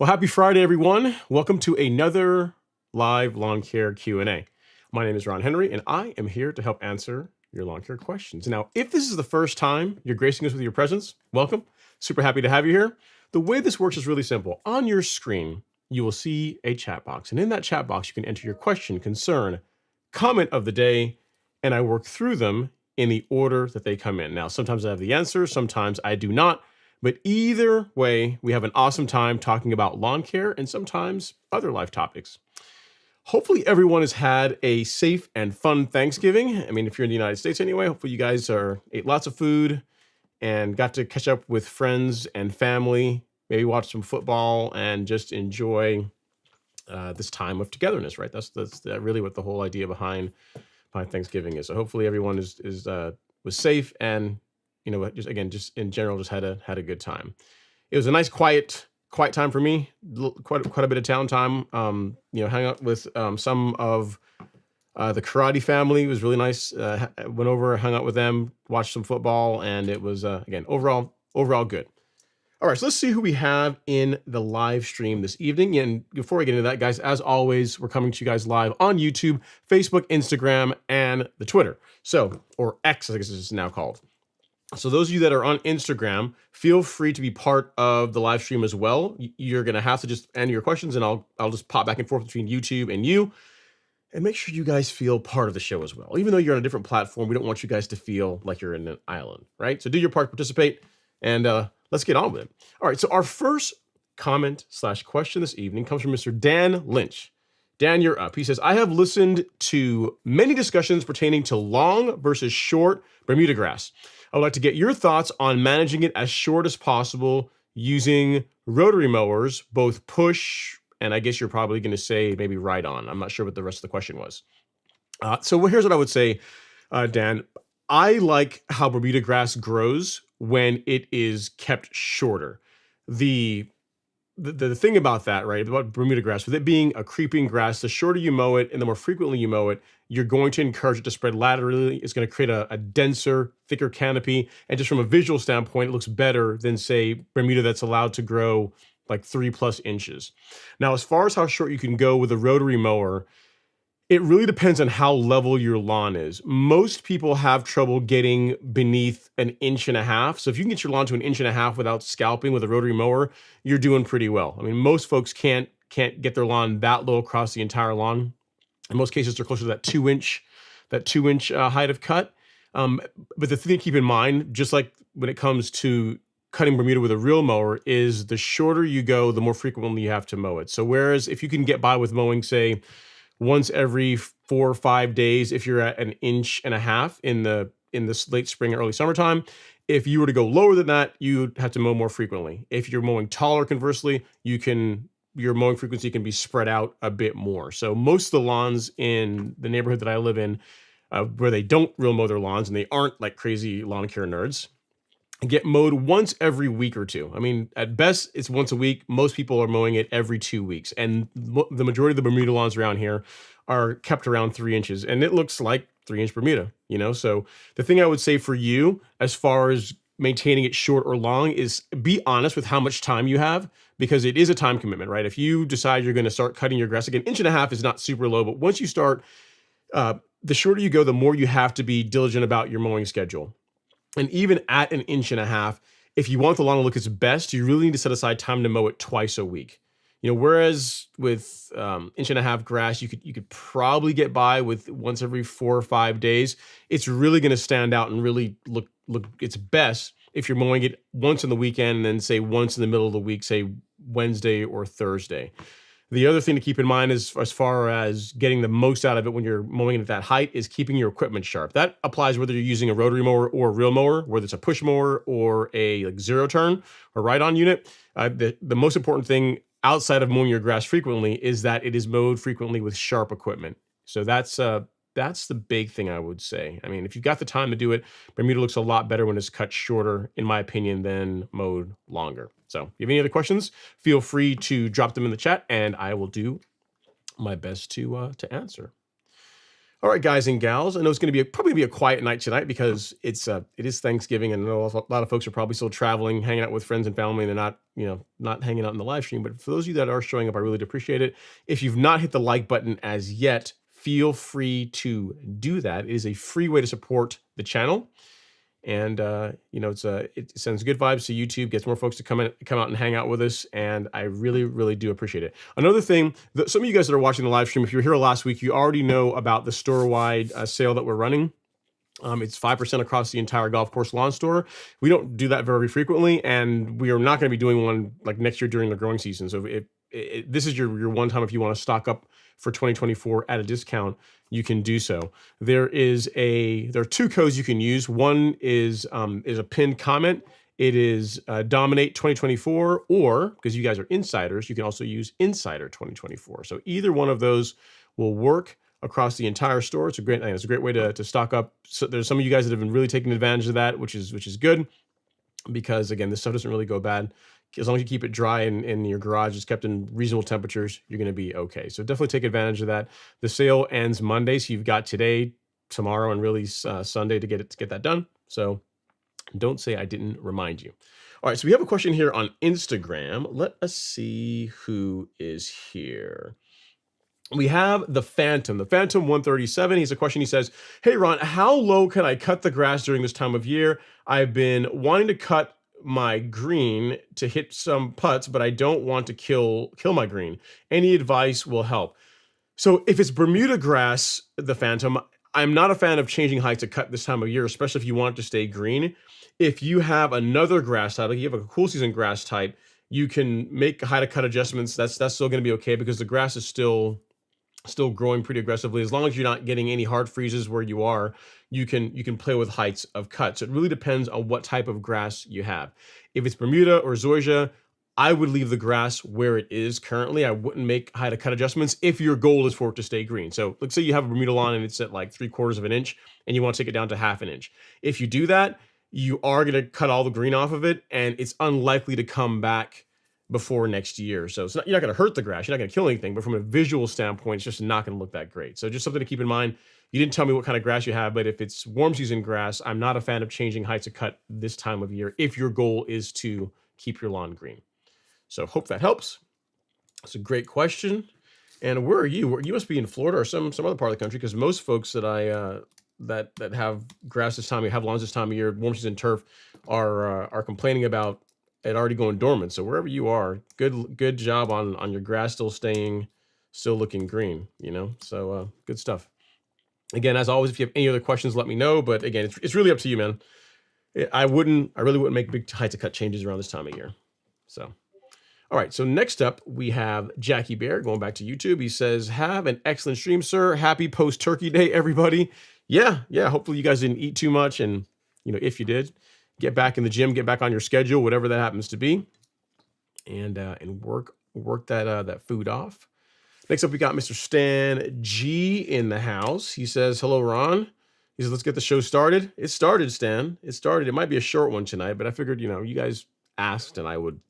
Well, happy Friday, everyone. Welcome to another live lawn care Q&A. My name is Ron Henry, and I am here to help answer your lawn care questions. Now, if this is the first time you're gracing us with your presence, welcome. Super happy to have you here. The way this works is really simple. On your screen, you will see a chat box, and in that chat box, you can enter your question, concern, comment of the day, and I work through them in the order that they come in. Now, sometimes I have the answer, sometimes I do not. But either way, we have an awesome time talking about lawn care and sometimes other life topics. Hopefully everyone has had a safe and fun Thanksgiving. I mean, if you're in the United States anyway, hopefully you guys ate lots of food and got to catch up with friends and family, maybe watch some football and just enjoy this time of togetherness, right? That's really what the whole idea behind Thanksgiving is. So hopefully everyone was safe and just in general, just had a good time. It was a nice, quiet time for me. Quite a bit of town time. Hang out with some of the karate family. It was really nice. Went over, hung out with them, watched some football, and it was again overall good. All right, so let's see who we have in the live stream this evening. And before I get into that, guys, as always, we're coming to you guys live on YouTube, Facebook, Instagram, and the Twitter. So, or X, I guess it's now called. So those of you that are on Instagram, feel free to be part of the live stream as well. You're going to have to just enter your questions, and I'll just pop back and forth between YouTube and you. And make sure you guys feel part of the show as well. Even though you're on a different platform, we don't want you guys to feel like you're in an island, right? So do your part, participate, and let's get on with it. All right, so our first comment/question this evening comes from Mr. Dan Lynch. Dan, you're up. He says, I have listened to many discussions pertaining to long versus short Bermuda grass. I would like to get your thoughts on managing it as short as possible using rotary mowers, both push, and I guess you're probably going to say maybe ride on. I'm not sure what the rest of the question was. So here's what I would say, Dan. I like how Bermuda grass grows when it is kept shorter. The the thing about that, right, about Bermuda grass, with it being a creeping grass, the shorter you mow it and the more frequently you mow it, you're going to encourage it to spread laterally. It's going to create a denser, thicker canopy. And just from a visual standpoint, it looks better than, say, Bermuda that's allowed to grow like 3+ inches. Now, as far as how short you can go with a rotary mower, it really depends on how level your lawn is. Most people have trouble getting beneath 1.5 inches. So if you can get your lawn to 1.5 inches without scalping with a rotary mower, you're doing pretty well. I mean, most folks can't get their lawn that low across the entire lawn. In most cases, they're closer to that 2-inch height of cut. But the thing to keep in mind, just like when it comes to cutting Bermuda with a real mower, is the shorter you go, the more frequently you have to mow it. So whereas if you can get by with mowing, say, once every 4 or 5 days, if you're at 1.5 inches in the late spring, early summertime, if you were to go lower than that, you'd have to mow more frequently. If you're mowing taller, conversely, your mowing frequency can be spread out a bit more. So most of the lawns in the neighborhood that I live in, where they don't real mow their lawns and they aren't like crazy lawn care nerds, get mowed once every week or two. I mean, at best, it's once a week. Most people are mowing it every 2 weeks. And the majority of the Bermuda lawns around here are kept around 3 inches. And it looks like 3-inch Bermuda, So the thing I would say for you, as far as maintaining it short or long, is be honest with how much time you have, because it is a time commitment, right? If you decide you're going to start cutting your grass, again, 1.5 inches is not super low, but once you start, the shorter you go, the more you have to be diligent about your mowing schedule. And even at 1.5 inches, if you want the lawn to look its best, you really need to set aside time to mow it twice a week. Whereas with 1.5 inch grass, you could probably get by with once every 4 or 5 days. It's really going to stand out and really look its best if you're mowing it once in the weekend and then, say, once in the middle of the week, say Wednesday or Thursday. The other thing to keep in mind is, as far as getting the most out of it when you're mowing it at that height, is keeping your equipment sharp. That applies whether you're using a rotary mower or a real mower, whether it's a push mower or a zero turn or ride-on unit. The most important thing outside of mowing your grass frequently is that it is mowed frequently with sharp equipment. So that's the big thing I would say. I mean, if you've got the time to do it, Bermuda looks a lot better when it's cut shorter, in my opinion, than mowed longer. So if you have any other questions, feel free to drop them in the chat, and I will do my best to answer. All right, guys and gals, I know it's going to probably be a quiet night tonight because it is Thanksgiving, and I know a lot of folks are probably still traveling, hanging out with friends and family, and they're not hanging out in the live stream. But for those of you that are showing up, I really appreciate it. If you've not hit the like button as yet, feel free to do that. It is a free way to support the channel. And it sends good vibes to YouTube, gets more folks to come out and hang out with us, and I really, really do appreciate it. Another thing, some of you guys that are watching the live stream, if you were here last week, you already know about the store-wide sale that we're running. It's 5% across the entire golf course lawn store. We don't do that very frequently, and we are not going to be doing one like next year during the growing season. So this is your one time if you want to stock up for 2024 at a discount, you can do so. There are 2 codes you can use. One is a pinned comment. It is Dominate 2024, or because you guys are insiders, you can also use Insider 2024. So either one of those will work across the entire store. It's a great way to stock up. So there's some of you guys that have been really taking advantage of that, which is good, because again, this stuff doesn't really go bad. As long as you keep it dry and your garage is kept in reasonable temperatures, you're going to be okay. So definitely take advantage of that. The sale ends Monday, so you've got today, tomorrow, and really Sunday to get that done. So don't say I didn't remind you. All right, so we have a question here on Instagram. Let us see who is here. We have the Phantom 137. He's a question. He says, "Hey Ron, how low can I cut the grass during this time of year? I've been wanting to cut my green to hit some putts, but I don't want to kill my green. Any advice will help." So if it's Bermuda grass, the Phantom, I'm not a fan of changing heights to cut this time of year, especially if you want it to stay green. If you have another grass type, like you have a cool season grass type, you can make height of cut adjustments. That's still going to be okay, because the grass is still growing pretty aggressively. As long as you're not getting any hard freezes where you are, you can play with heights of cut. So it really depends on what type of grass you have. If it's Bermuda or zoysia, I would leave the grass where it is currently. I wouldn't make height of cut adjustments if your goal is for it to stay green. So let's say you have a Bermuda lawn and it's at like 3/4 of an inch and you want to take it down to 1/2 inch. If you do that, you are going to cut all the green off of it, and it's unlikely to come back before next year. So you're not going to hurt the grass. You're not going to kill anything. But from a visual standpoint, it's just not going to look that great. So just something to keep in mind. You didn't tell me what kind of grass you have, but if it's warm season grass, I'm not a fan of changing heights of cut this time of year if your goal is to keep your lawn green. So hope that helps. It's a great question. And where are you? You must be in Florida or some other part of the country, because most folks that I that have grass this time, have lawns this time of year, warm season turf, are complaining about it already going dormant. So wherever you are, good job on your grass still looking green. So good stuff. Again, as always, if you have any other questions, let me know. But again, it's really up to you, man. I really wouldn't make big heights of cut changes around this time of year. So. All right, so next up, we have Jackie Bear, going back to YouTube. He says, have an excellent stream, sir. Happy post-Turkey Day, everybody. Yeah, hopefully you guys didn't eat too much. And, if you did, get back in the gym, get back on your schedule, whatever that happens to be, and work that food off. Next up, we got Mr. Stan G in the house. He says, hello, Ron. He says, let's get the show started. It started, Stan. It started. It might be a short one tonight, but I figured, you guys asked, and I would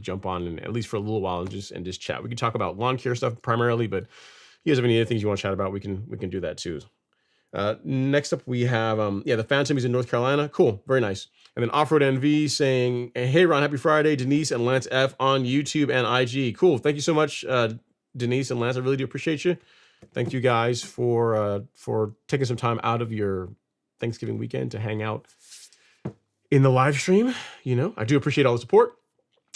jump on and at least for a little while and just chat. We can talk about lawn care stuff primarily, but if you guys have any other things you want to chat about, we can do that too. Next up, we have the Phantom. He's in North Carolina. Cool, very nice. And then Offroad NV saying, hey Ron, happy Friday. Denise and Lance F on YouTube and IG. Cool, thank you so much, Denise and Lance. I really do appreciate you. Thank you guys for taking some time out of your Thanksgiving weekend to hang out in the live stream. I do appreciate all the support.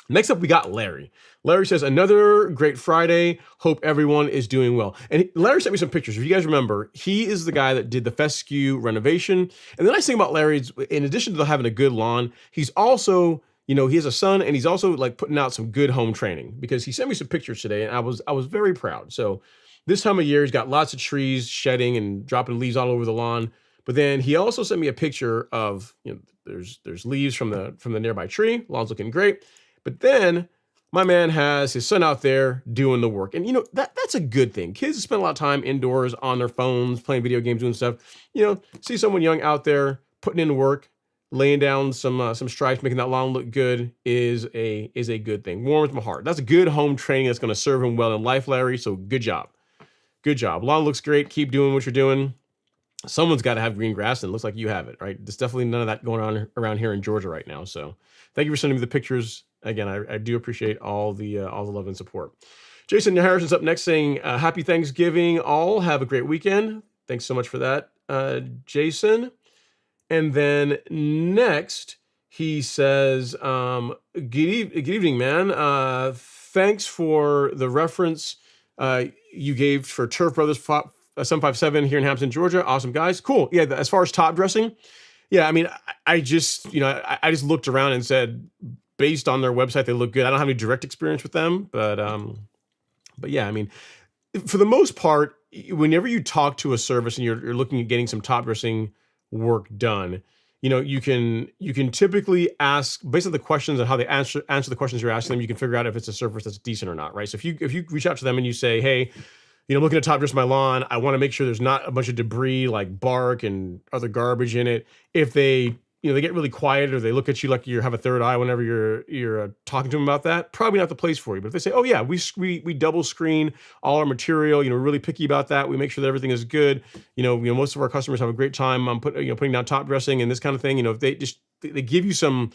Next up, we got Larry. Larry says, another great Friday. Hope everyone is doing well. And Larry sent me some pictures. If you guys remember, he is the guy that did the fescue renovation. And the nice thing about Larry is, in addition to having a good lawn, he's also, he has a son, and he's also like putting out some good home training, because he sent me some pictures today, and I was very proud. So this time of year, he's got lots of trees shedding and dropping leaves all over the lawn. But then he also sent me a picture of, there's leaves from the nearby tree. Lawn's looking great. But then my man has his son out there doing the work. And, that's a good thing. Kids spend a lot of time indoors on their phones, playing video games, doing stuff. See someone young out there putting in work, laying down some stripes, making that lawn look good is a good thing. Warms my heart. That's a good home training that's going to serve him well in life, Larry. So good job. Good job. Lawn looks great. Keep doing what you're doing. Someone's got to have green grass, and it looks like you have it, right? There's definitely none of that going on around here in Georgia right now. So thank you for sending me the pictures. Again, I do appreciate all the love and support. Jason Harrison's up next saying, happy Thanksgiving all. Have a great weekend. Thanks so much for that, Jason. And then next, he says, good evening, man. Thanks for the reference you gave for Turf Brothers 757 here in Hampton, Georgia. Awesome, guys. Cool. Yeah, as far as top dressing, yeah, I mean, I just looked around and said, based on their website, they look good. I don't have any direct experience with them, but yeah, I mean, for the most part, whenever you talk to a service and you're looking at getting some top dressing work done, you can typically ask, based on the questions and how they answer the questions you're asking them, you can figure out if it's a service that's decent or not, right? So if you reach out to them and you say, hey, I'm looking to top dress my lawn, I want to make sure there's not a bunch of debris like bark and other garbage in it. If they they get really quiet, or they look at you like you have a third eye whenever you're talking to them about that, probably not the place for you. But if they say, oh yeah, we double screen all our material, we're really picky about that. We make sure that everything is good. Most of our customers have a great time on putting down top dressing and this kind of thing. If they give you some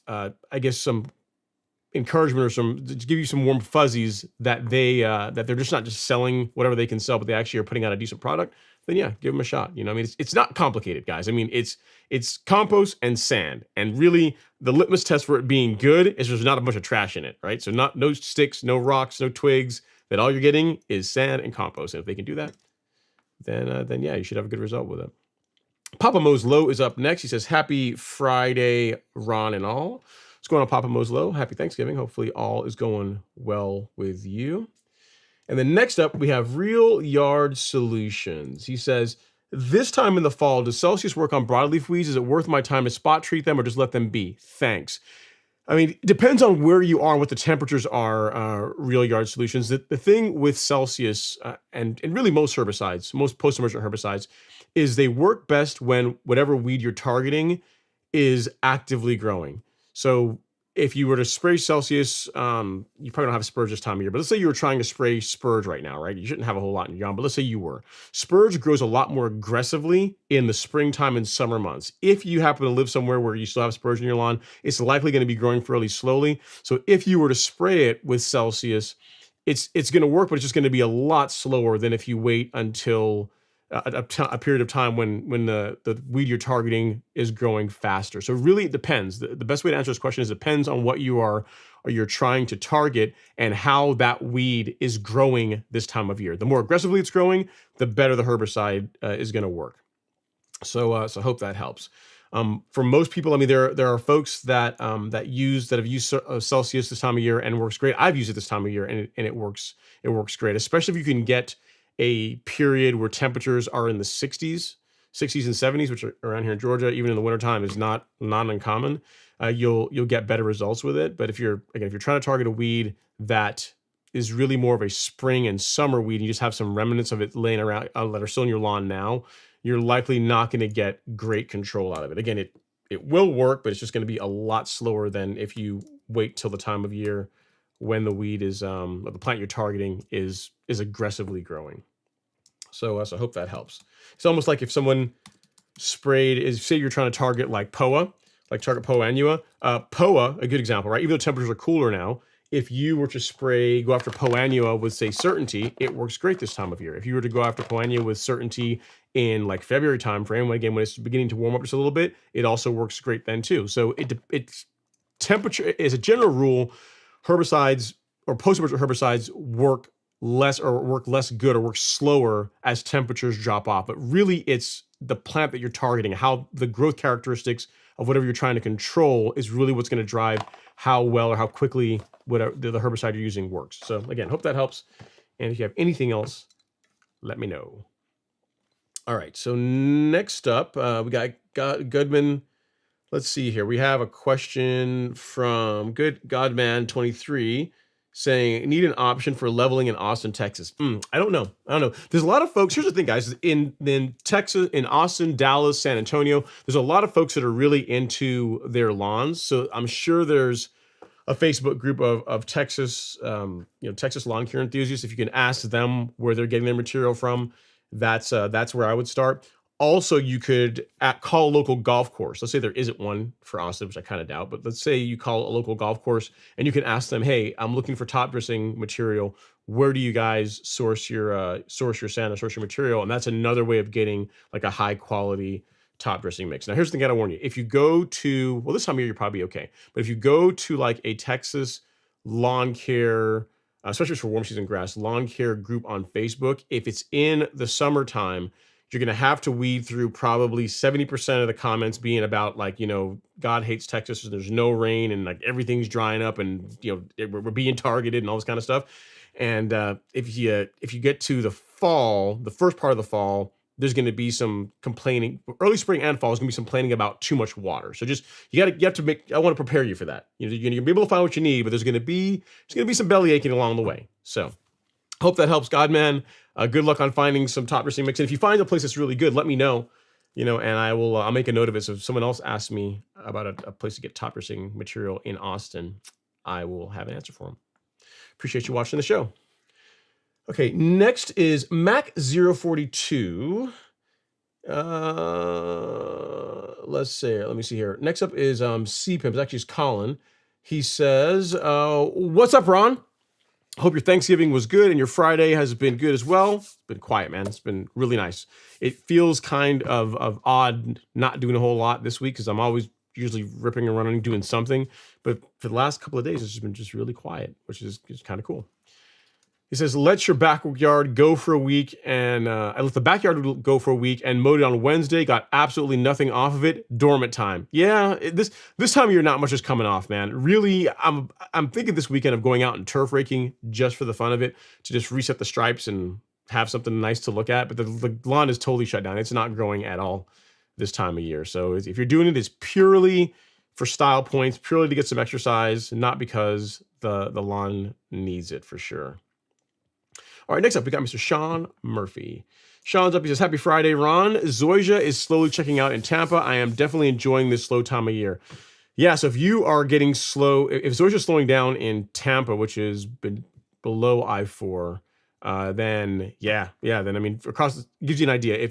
I guess some encouragement, or to give you some warm fuzzies that they're just not just selling whatever they can sell, but they actually are putting out a decent product, then yeah, give them a shot. It's not complicated, guys. I mean, it's compost and sand, and really the litmus test for it being good is there's not a bunch of trash in it, right? So no sticks, no rocks, no twigs. That all you're getting is sand and compost. And if they can do that, then yeah, you should have a good result with it. Papa Mo's Low is up next. He says, happy Friday, Ron and all. What's going on, Papa Mo's Low? Happy Thanksgiving. Hopefully all is going well with you. And then next up, we have Real Yard Solutions. He says, this time in the fall, does Celsius work on broadleaf weeds? Is it worth my time to spot treat them, or just let them be? Thanks. I mean, it depends on where you are and what the temperatures are, Real Yard Solutions. The thing with Celsius and really most herbicides, most post-emergent herbicides, is they work best when whatever weed you're targeting is actively growing. So if you were to spray Celsius, you probably don't have spurge this time of year, but let's say you were trying to spray spurge right now, right? You shouldn't have a whole lot in your lawn, but let's say you were. Spurge grows a lot more aggressively in the springtime and summer months. If you happen to live somewhere where you still have spurge in your lawn, it's likely going to be growing fairly slowly. So if you were to spray it with Celsius, it's going to work, but it's just going to be a lot slower than if you wait until a period of time when the weed you're targeting is growing faster. So really it depends. The best way to answer this question is it depends on what you're trying to target and how that weed is growing this time of year. The more aggressively it's growing, the better the herbicide is going to work. So I hope that helps. For most people, I mean, there are folks that have used Celsius this time of year and it works great. I've used it this time of year and it works great, especially if you can get a period where temperatures are in the 60s and 70s, which are around here in Georgia, even in the wintertime, is not uncommon. You'll get better results with it. But if you're trying to target a weed that is really more of a spring and summer weed, and you just have some remnants of it laying around that are still in your lawn now, you're likely not going to get great control out of it. Again, it will work, but it's just going to be a lot slower than if you wait till the time of year when the weed is, or the plant you're targeting is aggressively growing. So I hope that helps. It's almost like if someone sprayed, say you're trying to target like POA, like target POA annua. POA, a good example, right? Even though temperatures are cooler now, if you were to go after POA annua with, say, certainty, it works great this time of year. If you were to go after POA annua with certainty in like February timeframe, when it's beginning to warm up just a little bit, it also works great then too. So it's temperature, as a general rule, herbicides or post-emergent herbicides work less good or work slower as temperatures drop off. But really it's the plant that you're targeting, how the growth characteristics of whatever you're trying to control is really what's going to drive how well or how quickly whatever the herbicide you're using works. So again, hope that helps. And if you have anything else, let me know. All right. So next up, we got Goodman. Let's see here. We have a question from Good Godman 23 saying, need an option for leveling in Austin, Texas. I don't know. There's a lot of folks. Here's the thing, guys. In Texas, in Austin, Dallas, San Antonio, there's a lot of folks that are really into their lawns. So I'm sure there's a Facebook group of Texas, Texas lawn care enthusiasts. If you can ask them where they're getting their material from, that's where I would start. Also, you could call a local golf course. Let's say there isn't one for Austin, which I kind of doubt, but let's say you call a local golf course and you can ask them, hey, I'm looking for top dressing material. Where do you guys source your sand or source your material? And that's another way of getting like a high quality top dressing mix. Now, here's the thing I gotta warn you. If you go to, well, this time of year, you're probably okay. But if you go to like a Texas lawn care, especially for warm season grass, lawn care group on Facebook, if it's in the summertime, you're going to have to weed through probably 70% of the comments being about like, God hates Texas, there's no rain and like everything's drying up and, we're being targeted and all this kind of stuff. And if you get to the fall, the first part of the fall, there's going to be some complaining. Early spring and fall is going to be some complaining about too much water. So just you have to make. I want to prepare you for that. You're going to be able to find what you need, but there's going to be some belly aching along the way. So hope that helps, Godman. Good luck on finding some top dressing mix. And if you find a place that's really good, let me know. And I'll make a note of it. So if someone else asks me about a place to get top dressing material in Austin, I will have an answer for them. Appreciate you watching the show. Okay, next is Mac042. Let me see here. Next up is C-Pimp. Actually, it's Colin. He says, what's up, Ron? Hope your Thanksgiving was good and your Friday has been good as well. It's been quiet, man. It's been really nice. It feels kind of odd not doing a whole lot this week because I'm always usually ripping and running, doing something. But for the last couple of days, it's just been really quiet, which is kind of cool. He says, let your backyard go for a week. And I let the backyard go for a week and mowed it on Wednesday. Got absolutely nothing off of it. Dormant time. Yeah, this time of year, not much is coming off, man. Really, I'm thinking this weekend of going out and turf raking just for the fun of it, to just reset the stripes and have something nice to look at. But the lawn is totally shut down. It's not growing at all this time of year. So if you're doing it, it's purely for style points, purely to get some exercise, not because the lawn needs it for sure. All right, next up, we got Mr. Sean Murphy. Sean's up. He says, happy Friday, Ron. Zoysia is slowly checking out in Tampa. I am definitely enjoying this slow time of year. Yeah, so if you are getting slow, if Zoysia's slowing down in Tampa, which is been below I-4, then then I mean, across gives you an idea.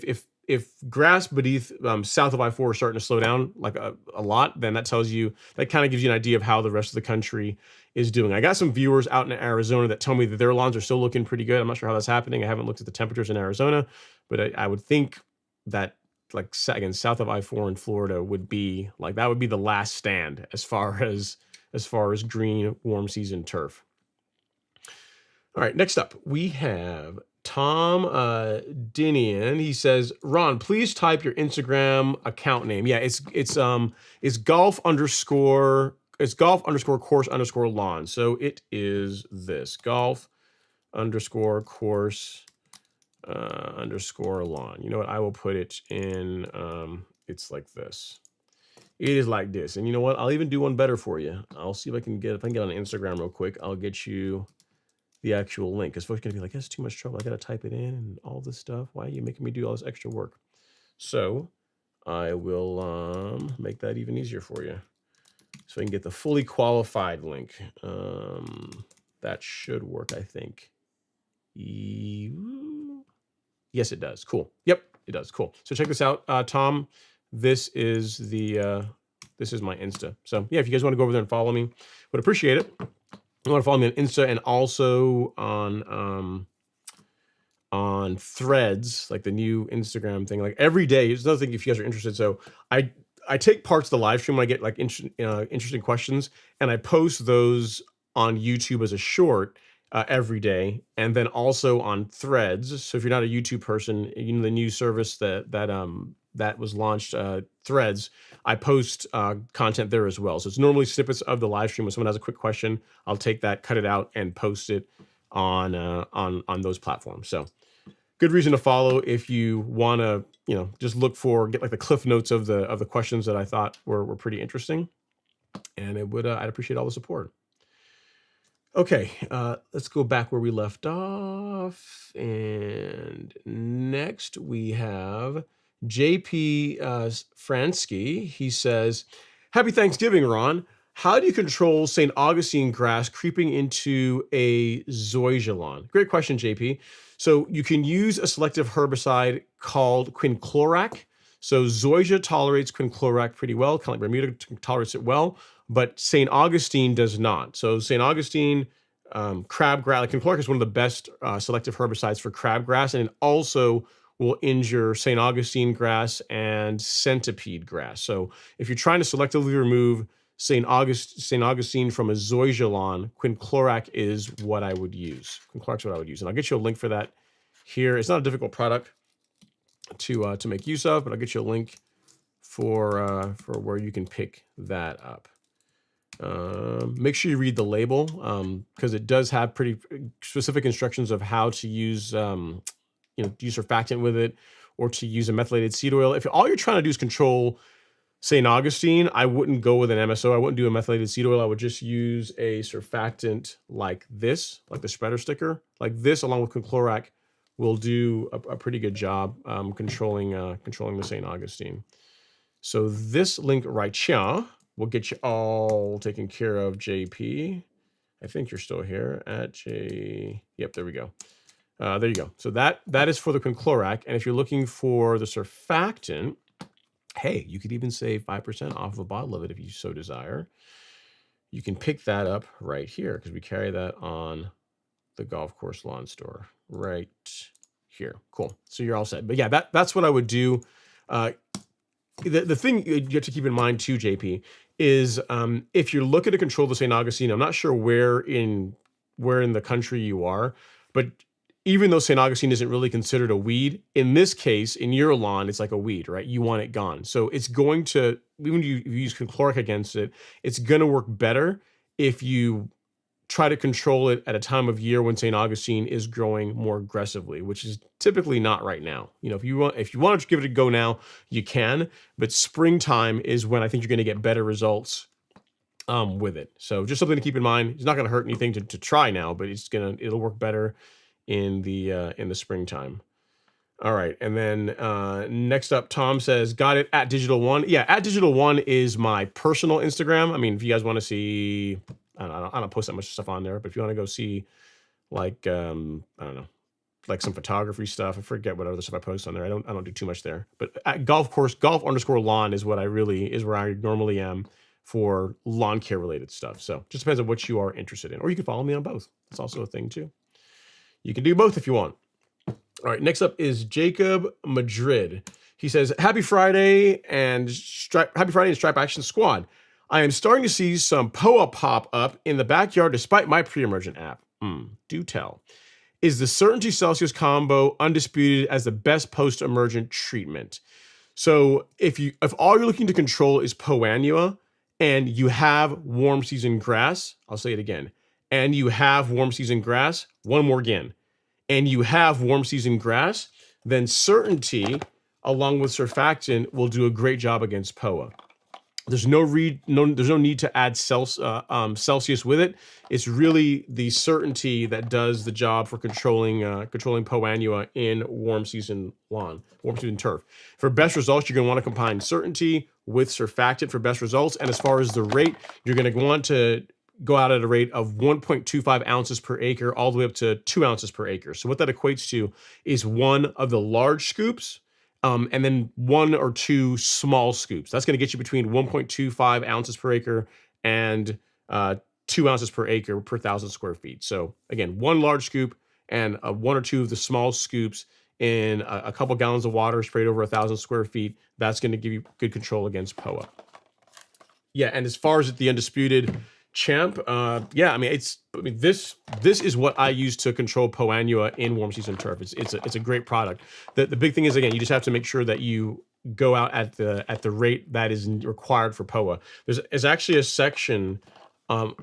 If grass beneath south of I-4 is starting to slow down like a lot, then that tells you, that kind of gives you an idea of how the rest of the country is doing. I got some viewers out in Arizona that tell me that their lawns are still looking pretty good. I'm not sure how that's happening. I haven't looked at the temperatures in Arizona, but I would think that, like, again, south of I-4 in Florida would be like, that would be the last stand as far as green warm season turf. All right, next up we have Tom Dinian. He says, Ron, please type your Instagram account name. Yeah, it's golf underscore course underscore lawn. So it is this golf underscore course underscore lawn. You know what? I will put it in. It's like this. It is like this. And you know what? I'll even do one better for you. I'll see if I can get on Instagram real quick. I'll get you the actual link, because folks are gonna be like, that's too much trouble. I gotta type it in and all this stuff. Why are you making me do all this extra work? So I will make that even easier for you, so I can get the fully qualified link. That should work, I think. Yes, it does. Cool. Yep, it does. Cool. So check this out, Tom. This is my Insta. So yeah, if you guys want to go over there and follow me, would appreciate it. You want to follow me on Insta and also on Threads, like the new Instagram thing. Like every day, there's another thing if you guys are interested. So I take parts of the live stream when I get like interesting questions, and I post those on YouTube as a short every day, and then also on Threads. So if you're not a YouTube person, you know, the new service that was launched, Threads, I post content there as well. So it's normally snippets of the live stream. When someone has a quick question, I'll take that, cut it out, and post it on those platforms. So good reason to follow if you want to, you know, just get like the cliff notes of the questions that I thought were pretty interesting, and I'd appreciate all the support. Okay, let's go back where we left off. And next we have JP Fransky. He says, happy Thanksgiving, Ron. How do you control St. Augustine grass creeping into a zoysia lawn? Great question, JP. So you can use a selective herbicide called quinclorac. So zoysia tolerates quinclorac pretty well, kind of like Bermuda tolerates it well, but St. Augustine does not. So St. Augustine crabgrass, like quinclorac is one of the best selective herbicides for crabgrass, and it also will injure St. Augustine grass and centipede grass. So if you're trying to selectively remove St. Augustine from a zoysia lawn, quinclorac is what I would use. Quinclorac's what I would use, and I'll get you a link for that here. It's not a difficult product to make use of, but I'll get you a link for where you can pick that up. Make sure you read the label, because it does have pretty specific instructions of how to use, use surfactant with it, or to use a methylated seed oil. If all you're trying to do is control St. Augustine, I wouldn't go with an MSO. I wouldn't do a methylated seed oil. I would just use a surfactant like this, like the spreader sticker. Like this, along with quinclorac, will do a pretty good job controlling the St. Augustine. So this link right here will get you all taken care of, JP. I think you're still here at J. Yep, there we go. There you go. So that is for the quinclorac. And if you're looking for the surfactant, hey, you could even save 5% off of a bottle of it if you so desire. You can pick that up right here, because we carry that on the golf course lawn store right here. Cool. So you're all set. But yeah, that's what I would do. The thing you have to keep in mind too, JP, is if you're looking to control the St. Augustine, I'm not sure where in the country you are, but even though St. Augustine isn't really considered a weed, in this case, in your lawn, it's like a weed, right? You want it gone. So it's going to, even if you use quinclorac against it, it's going to work better if you try to control it at a time of year when St. Augustine is growing more aggressively, which is typically not right now. You know, if you want to give it a go now, you can, but springtime is when I think you're going to get better results with it. So just something to keep in mind. It's not going to hurt anything to try now, but it'll work better in the springtime. All right. And then next up, Tom says, got it at Digital One. Yeah, at Digital One is my personal Instagram. I mean, if you guys want to see, I don't post that much stuff on there, but if you want to go see like, I don't know, like some photography stuff, I forget what other stuff I post on there. I don't do too much there, but at golf_lawn is where I normally am for lawn care related stuff. So just depends on what you are interested in, or you can follow me on both. That's also a thing too. You can do both if you want. All right, next up is Jacob Madrid. He says, happy Friday and Stripe Action Squad. I am starting to see some POA pop up in the backyard despite my pre-emergent app. Do tell. Is the Certainty Celsius combo undisputed as the best post-emergent treatment? So if all you're looking to control is Poanua and you have warm season grass, I'll say it again, and you have warm season grass, one more again, and you have warm season grass, then Certainty, along with Surfactant, will do a great job against POA. There's no need to add Celsius with it. It's really the Certainty that does the job for controlling Poanua in warm season turf. For best results, you're going to want to combine Certainty with Surfactant for best results. And as far as the rate, you're going to want to go out at a rate of 1.25 ounces per acre all the way up to 2 ounces per acre. So what that equates to is one of the large scoops and then 1 or 2 small scoops. That's going to get you between 1.25 ounces per acre and 2 ounces per acre per 1,000 square feet. So again, 1 large scoop and 1 or 2 of the small scoops in a couple gallons of water sprayed over 1,000 square feet. That's going to give you good control against POA. Yeah, and as far as the undisputed champ, this is what I use to control Poanua in warm season turf. It's a great product. The big thing is, again, you just have to make sure that you go out at the rate that is required for POA. There's actually a section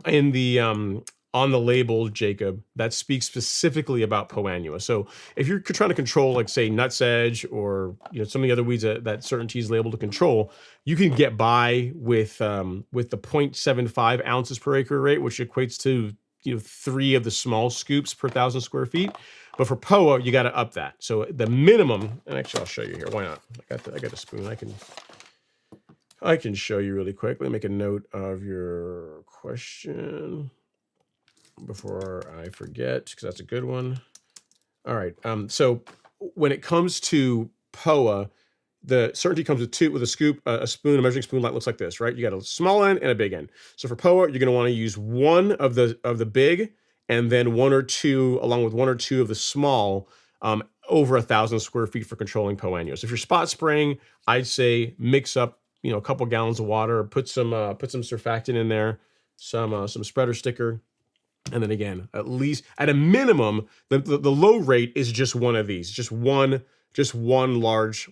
in the on the label, Jacob, that speaks specifically about Poanua. So if you're trying to control, like say nutsedge or some of the other weeds that Certainty is labeled to control, you can get by with the 0.75 ounces per acre rate, which equates to 3 of the small scoops per 1,000 square feet. But for POA, you got to up that. So the minimum, and actually I'll show you here. Why not? I got a spoon. I can show you really quick. Let me make a note of your question before I forget, because that's a good one. All right. So when it comes to POA, the Certainty comes with a scoop, a spoon, a measuring spoon that looks like this, right? You got a small end and a big end. So for POA, you're going to want to use 1 of the big, and then 1 or 2, along with 1 or 2 of the small, over 1,000 square feet for controlling Poanua. So if you're spot spraying, I'd say mix up, a couple gallons of water, put some Surfactant in there, some spreader sticker. And then again, at least at a minimum, the low rate is just 1 of these, just one large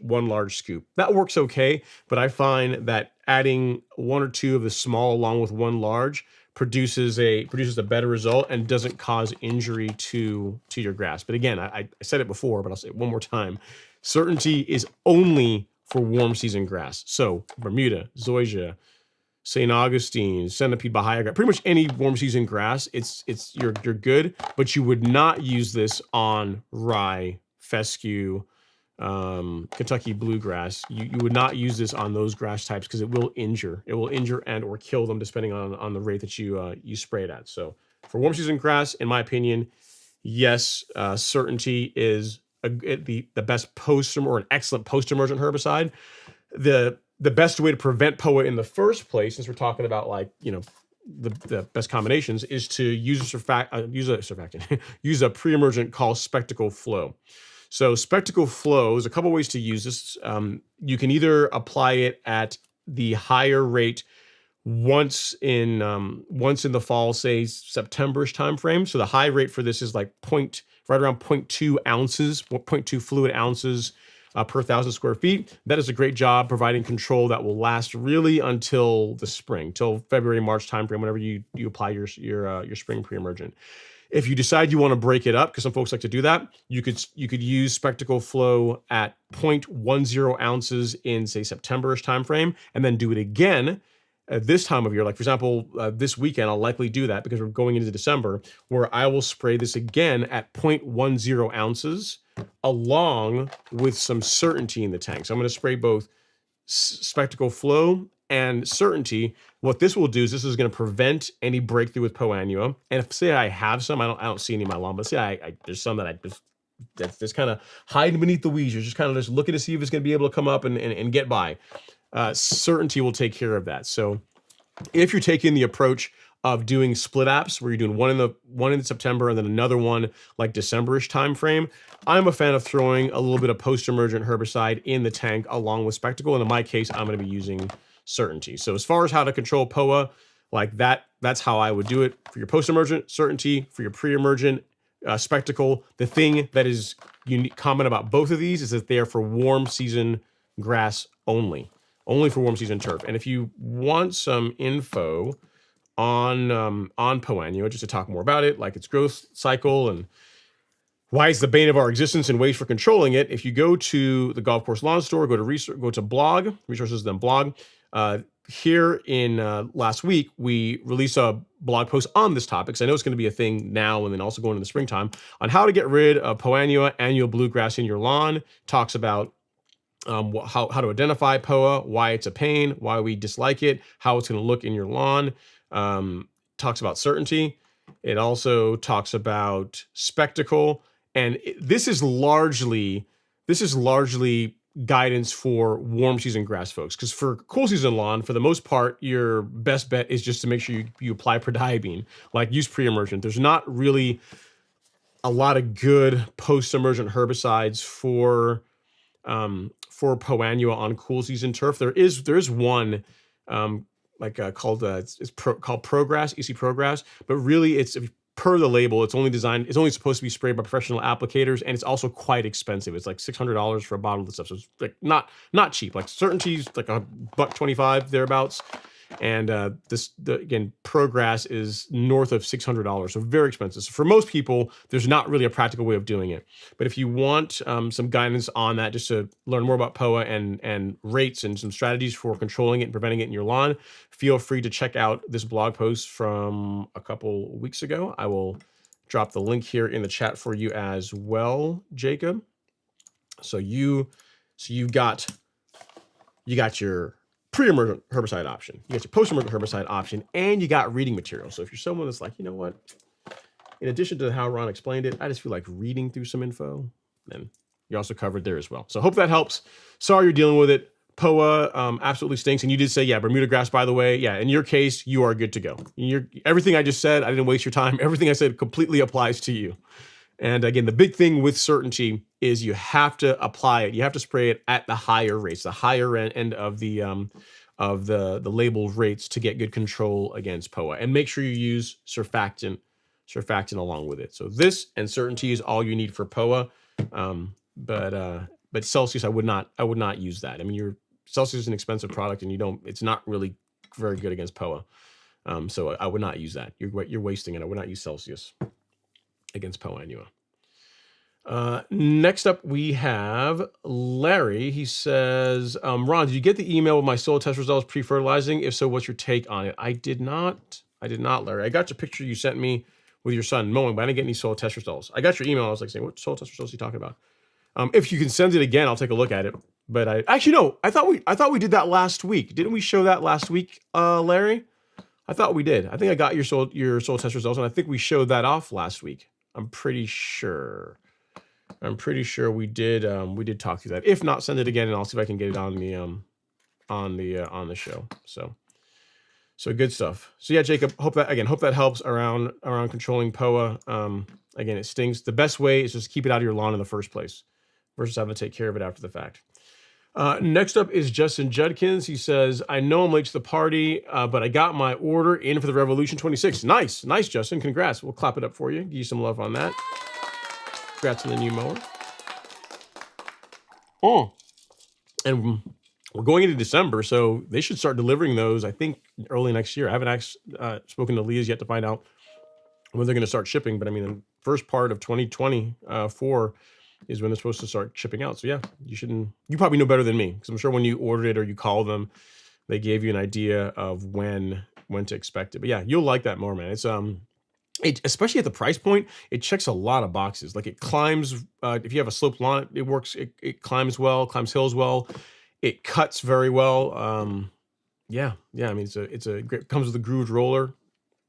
scoop. That works okay, but I find that adding 1 or 2 of the small along with 1 large produces a better result and doesn't cause injury to your grass. But again, I said it before, but I'll say it one more time. Certainty is only for warm season grass. So Bermuda, Zoysia, St. Augustine, Centipede, Bahia, pretty much any warm season grass, you're good, but you would not use this on rye, fescue, Kentucky bluegrass. You would not use this on those grass types because it will injure and or kill them depending on the rate that you spray it at. So for warm season grass, in my opinion, yes, Certainty is the best or an excellent post-emergent herbicide. The best way to prevent POA in the first place, since we're talking about the best combinations, is to use use a pre-emergent called Spectacle Flow. So Spectacle Flow, there's a couple ways to use this. You can either apply it at the higher rate once in the fall, say September-ish time frame. So the high rate for this is right around 0.2 ounces, 0.2 fluid ounces per 1,000 square feet. That is a great job providing control that will last really until the spring, till February, March timeframe, whenever you apply your spring pre-emergent. If you decide you want to break it up, because some folks like to do that, you could use Spectacle Flow at 0.10 ounces in, say, September-ish timeframe, and then do it again at this time of year. Like, for example, this weekend, I'll likely do that because we're going into December, where I will spray this again at 0.10 ounces along with some certainty in the tank. So I'm going to spray both Spectacle Flow and Certainty. What this will do is this is going to prevent any breakthrough with Poa annua. And if say I have some, I don't see any in my lawn, but say there's some that I that's kind of hiding beneath the weeds. You're just kind of just looking to see if it's going to be able to come up and get by. Certainty will take care of that. So if you're taking the approach of doing split apps where you're doing one in September and then another one like December-ish time frame, I'm a fan of throwing a little bit of post-emergent herbicide in the tank along with Spectacle. And in my case, I'm going to be using Certainty. So as far as how to control POA, like that's how I would do it. For your post-emergent, Certainty. For your pre-emergent, Spectacle. The thing that is unique, common about both of these is that they are for warm season grass only for warm season turf. And if you want some info on Poa annua, just to talk more about it, like its growth cycle and why it's the bane of our existence and ways for controlling it, if you go to the Golf Course Lawn Store, go to blog, resources, then blog. Here in last week, we released a blog post on this topic, because I know it's going to be a thing now and then also going into the springtime, on how to get rid of Poa annua, annual bluegrass in your lawn. Talks about how to identify POA, why it's a pain, why we dislike it, how it's going to look in your lawn. Talks about Certainty. It also talks about Spectacle. And this is largely guidance for warm season grass folks, because for cool season lawn, for the most part, your best bet is just to make sure you apply prodiabine, like use pre-emergent. There's not really a lot of good post-emergent herbicides for Poa annua on cool season turf. There is one called Progress, EC Progress, but really it's, per the label, it's only supposed to be sprayed by professional applicators, and it's also quite expensive. It's like $600 for a bottle of this stuff, so it's like not cheap. Like Certainty's like $125 thereabouts, and again, Progress is north of $600, so very expensive. So for most people, there's not really a practical way of doing it. But if you want some guidance on that, just to learn more about POA and rates and some strategies for controlling it and preventing it in your lawn, feel free to check out this blog post from a couple weeks ago. I will drop the link here in the chat for you as well, Jacob. So you got your pre-emergent herbicide option, you got your post-emergent herbicide option, and you got reading material. So if you're someone that's like, you know what, in addition to how Ron explained it, I just feel like reading through some info, then you're also covered there as well. So hope that helps. Sorry you're dealing with it. POA absolutely stinks. And you did say, yeah, Bermuda grass, by the way. Yeah, in your case, you are good to go. Everything I just said, I didn't waste your time. Everything I said completely applies to you. And again, the big thing with Certainty is you have to apply it. You have to spray it at the higher rates, the higher end of the labeled rates, to get good control against POA. And make sure you use surfactant along with it. So this and Certainty is all you need for POA. But Celsius, I would not use that. I mean, Celsius is an expensive product, and it's not really very good against POA. So I would not use that. You're wasting it. I would not use Celsius against Poa annua. Next up, we have Larry. He says, Ron, did you get the email with my soil test results pre-fertilizing? If so, what's your take on it? I did not, Larry. I got your picture you sent me with your son mowing, but I didn't get any soil test results. I got your email. I was like saying, what soil test results are you talking about? If you can send it again, I'll take a look at it. But I thought we did that last week. Didn't we show that last week, Larry? I thought we did. I think I got your soil test results, and I think we showed that off last week. I'm pretty sure we did talk through that. If not, send it again, and I'll see if I can get it on the show. So good stuff. So yeah, Jacob, hope that helps around controlling POA. Again, it stings. The best way is just keep it out of your lawn in the first place, versus having to take care of it after the fact. Next up is Justin Judkins. He says, I know I'm late to the party, but I got my order in for the Revolution 26. Nice, Justin. Congrats. We'll clap it up for you. Give you some love on that. Congrats on the new mower. Oh, and we're going into December, so they should start delivering those, I think, early next year. I haven't spoken to Leah's yet to find out when they're going to start shipping, but I mean, the first part of 2024 is when they're supposed to start shipping out. So yeah, you probably know better than me, because I'm sure when you ordered it or you called them, they gave you an idea of when to expect it. But yeah, you'll like that more, man. it, especially at the price point, it checks a lot of boxes. Like it climbs, if you have a sloped lawn, it works. It climbs well, climbs hills well. It cuts very well. Yeah. I mean, it's a great, comes with a grooved roller,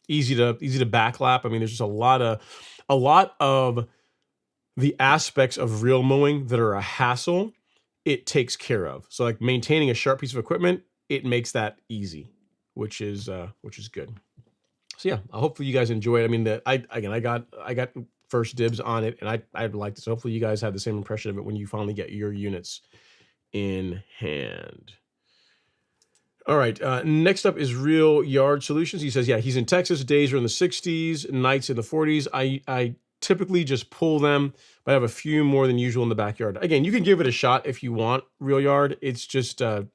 easy to backlap. I mean, there's just a lot of the aspects of real mowing that are a hassle. It takes care of. So like maintaining a sharp piece of equipment, it makes that easy, which is good. So yeah, hopefully you guys enjoy it. I mean, I got first dibs on it, and I like this. Hopefully you guys have the same impression of it when you finally get your units in hand. All right. Next up is Real Yard Solutions. He says, yeah, he's in Texas. Days are in the 60s, nights in the 40s. I typically just pull them, but I have a few more than usual in the backyard. Again, you can give it a shot if you want Real Yard. It's just, the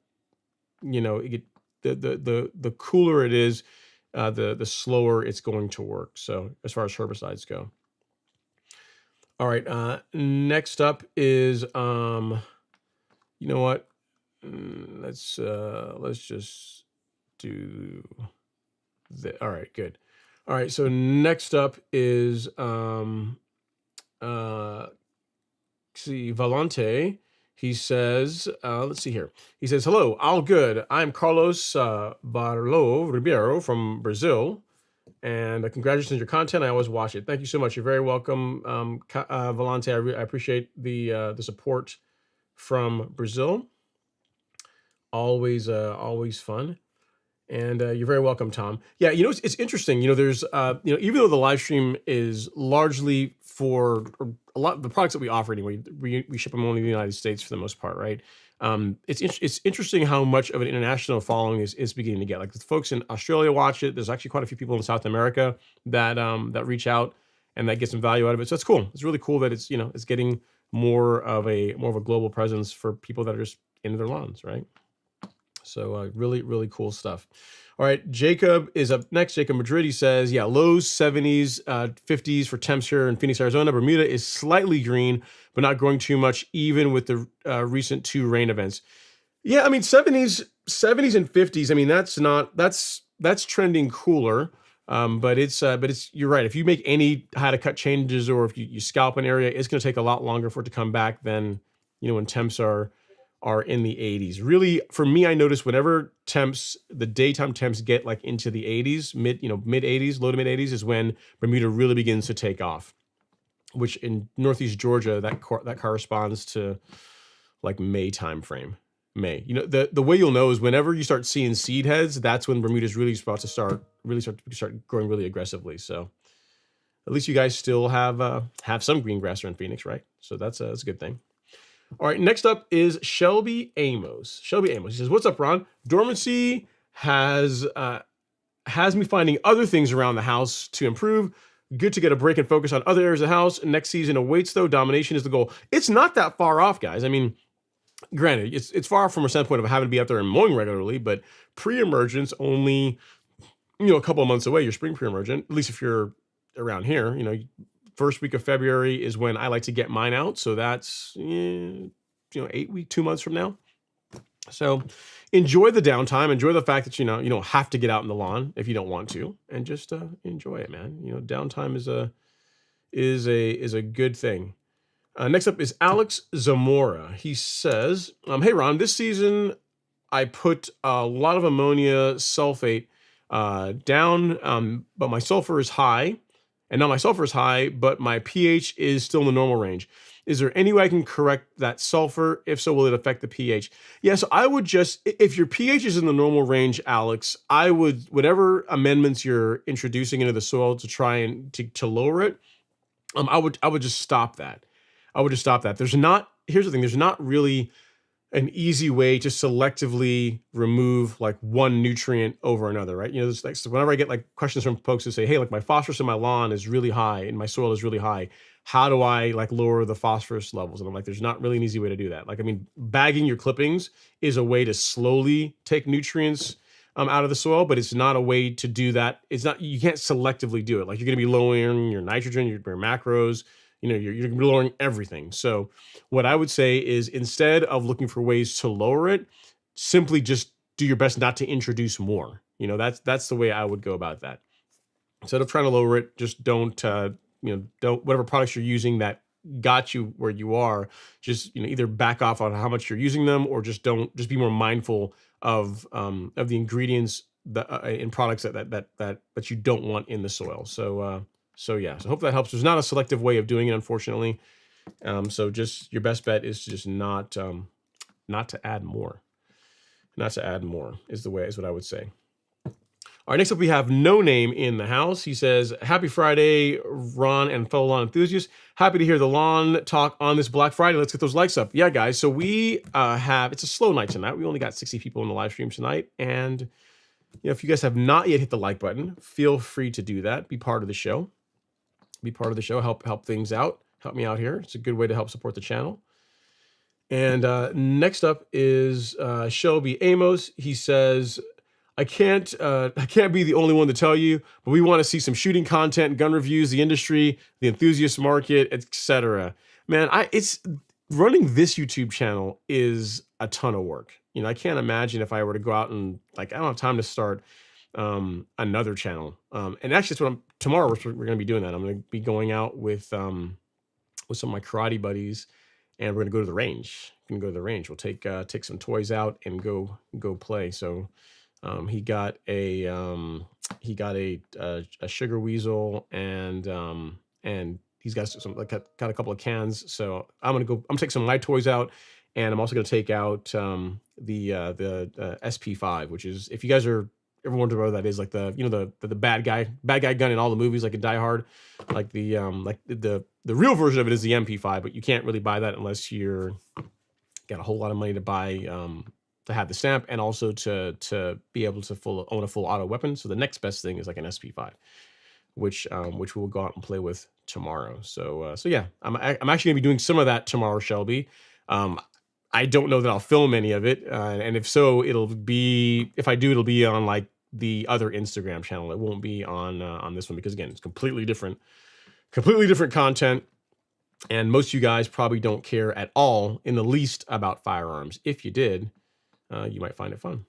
cooler it is, the slower it's going to work. So as far as herbicides go. All right. Next up is, you know what? Let's just do that. All right, good. All right, so next up is see, Valente. He says, let's see here. He says, hello, all good. I'm Carlos Barlo Ribeiro from Brazil. And congratulations on your content. I always watch it. Thank you so much. You're very welcome, Valente. I appreciate the support from Brazil. Always fun. And you're very welcome, Tom. Yeah, it's interesting. There's, even though the live stream is largely for a lot of the products that we offer anyway, we ship them only in the United States for the most part, right? It's interesting how much of an international following is beginning to get. Like the folks in Australia watch it. There's actually quite a few people in South America that reach out and that get some value out of it. So that's cool. It's really cool that it's getting more of a global presence for people that are just into their lawns, right? So really, really cool stuff. All right, Jacob is up next. Jacob Madrid, he says, yeah, lows 70s, 50s for temps here in Phoenix, Arizona. Bermuda is slightly green, but not growing too much, even with the recent 2 rain events. Yeah, I mean, 70s and 50s. I mean, that's trending cooler. But it's you're right. If you make any how to cut changes, or if you scalp an area, it's going to take a lot longer for it to come back than when temps are in the 80s. Really, for me, I notice whenever the daytime temps get like into the 80s, mid 80s, low to mid 80s is when Bermuda really begins to take off, which in Northeast Georgia, that corresponds to like May timeframe. May. The way you'll know is whenever you start seeing seed heads, that's when Bermuda's really about to start growing really aggressively. So at least you guys still have some green grass here in Phoenix, right? So that's a good thing. All right, next up is Shelby Amos. He says, what's up, Ron? Dormancy has me finding other things around the house to improve. Good to get a break and focus on other areas of the house. Next season awaits, though. Domination is the goal. It's not that far off, guys. I mean, granted, it's far from a standpoint of having to be out there and mowing regularly, but pre-emergence only, a couple of months away, your spring pre-emergent, at least if you're around here, first week of February is when I like to get mine out. So that's, 2 months from now. So enjoy the downtime, enjoy the fact that, you don't have to get out in the lawn if you don't want to, and just enjoy it, man. Downtime is a good thing. Next up is Alex Zamora. He says, hey, Ron, this season I put a lot of ammonia sulfate down, but my sulfur is high. And now my sulfur is high, but my pH is still in the normal range. Is there any way I can correct that sulfur? If so, will it affect the pH? Yeah, so I would just, if your pH is in the normal range, Alex, I would, whatever amendments you're introducing into the soil to try and to lower it, I would just stop that. Here's the thing, there's not really an easy way to selectively remove like one nutrient over another, right? There's like, so whenever I get like questions from folks who say, hey, like my phosphorus in my lawn is really high and my soil is really high. How do I like lower the phosphorus levels? And I'm like, there's not really an easy way to do that. Like, I mean, bagging your clippings is a way to slowly take nutrients out of the soil, but it's not a way to do that. You can't selectively do it. Like you're going to be lowering your nitrogen, your macros, you're going to be lowering everything. So what I would say is instead of looking for ways to lower it, simply just do your best not to introduce more. That's the way I would go about that. Instead of trying to lower it, just don't don't whatever products you're using that got you where you are, just either back off on how much you're using them, or just be more mindful of the ingredients that in products that you don't want in the soil. So yeah, so hope that helps. There's not a selective way of doing it, unfortunately. So just your best bet is to just not to add more. Not to add more is what I would say. All right, next up we have No Name in the house. He says, happy Friday, Ron and fellow lawn enthusiasts. Happy to hear the lawn talk on this Black Friday. Let's get those likes up. Yeah, guys, so we it's a slow night tonight. We only got 60 people in the live stream tonight. And if you guys have not yet hit the like button, feel free to do that. Be part of the show. Be part of the show. Help things out. Help me out here. It's a good way to help support the channel. And next up is Shelby Amos. He says, I can't be the only one to tell you, but we want to see some shooting content, gun reviews, the industry, the enthusiast market, etc. Man, it's running this YouTube channel is a ton of work. I can't imagine if I were to go out and I don't have time to start another channel. And actually, that's tomorrow we're going to be doing that. I'm going to be going out with some of my karate buddies, and we're going to go to the range. We'll take some toys out and go play. So. He got a sugar weasel, and he's got got a couple of cans. So I'm gonna take some of my toys out, and I'm also gonna take out the SP5, which is, if you guys are ever wondering what that is, like the bad guy gun in all the movies, like in Die Hard, like the real version of it is the MP5, but you can't really buy that unless you're got a whole lot of money to buy to have the stamp, and also to be able to own a full auto weapon. So the next best thing is like an SP5, which we will go out and play with tomorrow. So yeah, I'm actually gonna be doing some of that tomorrow, Shelby. I don't know that I'll film any of it, and if so, if I do, it'll be on like the other Instagram channel. It won't be on this one, because again, it's completely different content. And most of you guys probably don't care at all in the least about firearms. If you did, you might find it fun.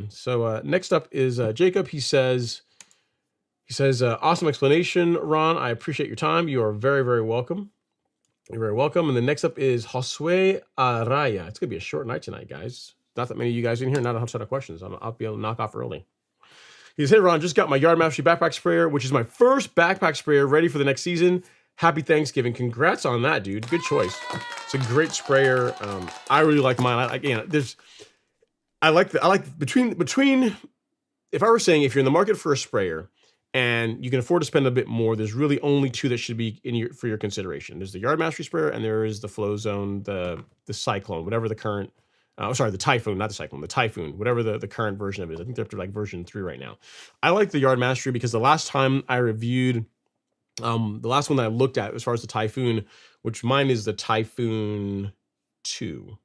So next up is Jacob. He says, awesome explanation, Ron. I appreciate your time. You are very, very welcome. You're very welcome. And then next up is Josue Araya. It's going to be a short night tonight, guys. Not that many of you guys in here, not a ton of questions. I'll be able to knock off early. He says, hey, Ron, just got my Yard Mastery backpack sprayer, which is my first backpack sprayer, ready for the next season. Happy Thanksgiving. Congrats on that, dude. Good choice. It's a great sprayer. I really like mine. I like between, if I were saying, if you're in the market for a sprayer and you can afford to spend a bit more, there's really only two that should be for your consideration. There's the Yard Mastery sprayer, and there is the Flow Zone, the Cyclone, whatever the current, the Typhoon, not the Cyclone, the Typhoon, whatever the current version of it is. I think they're up to like version 3 right now. I like the Yard Mastery because the last time I reviewed, the last one that I looked at as far as the Typhoon, which mine is the Typhoon 2.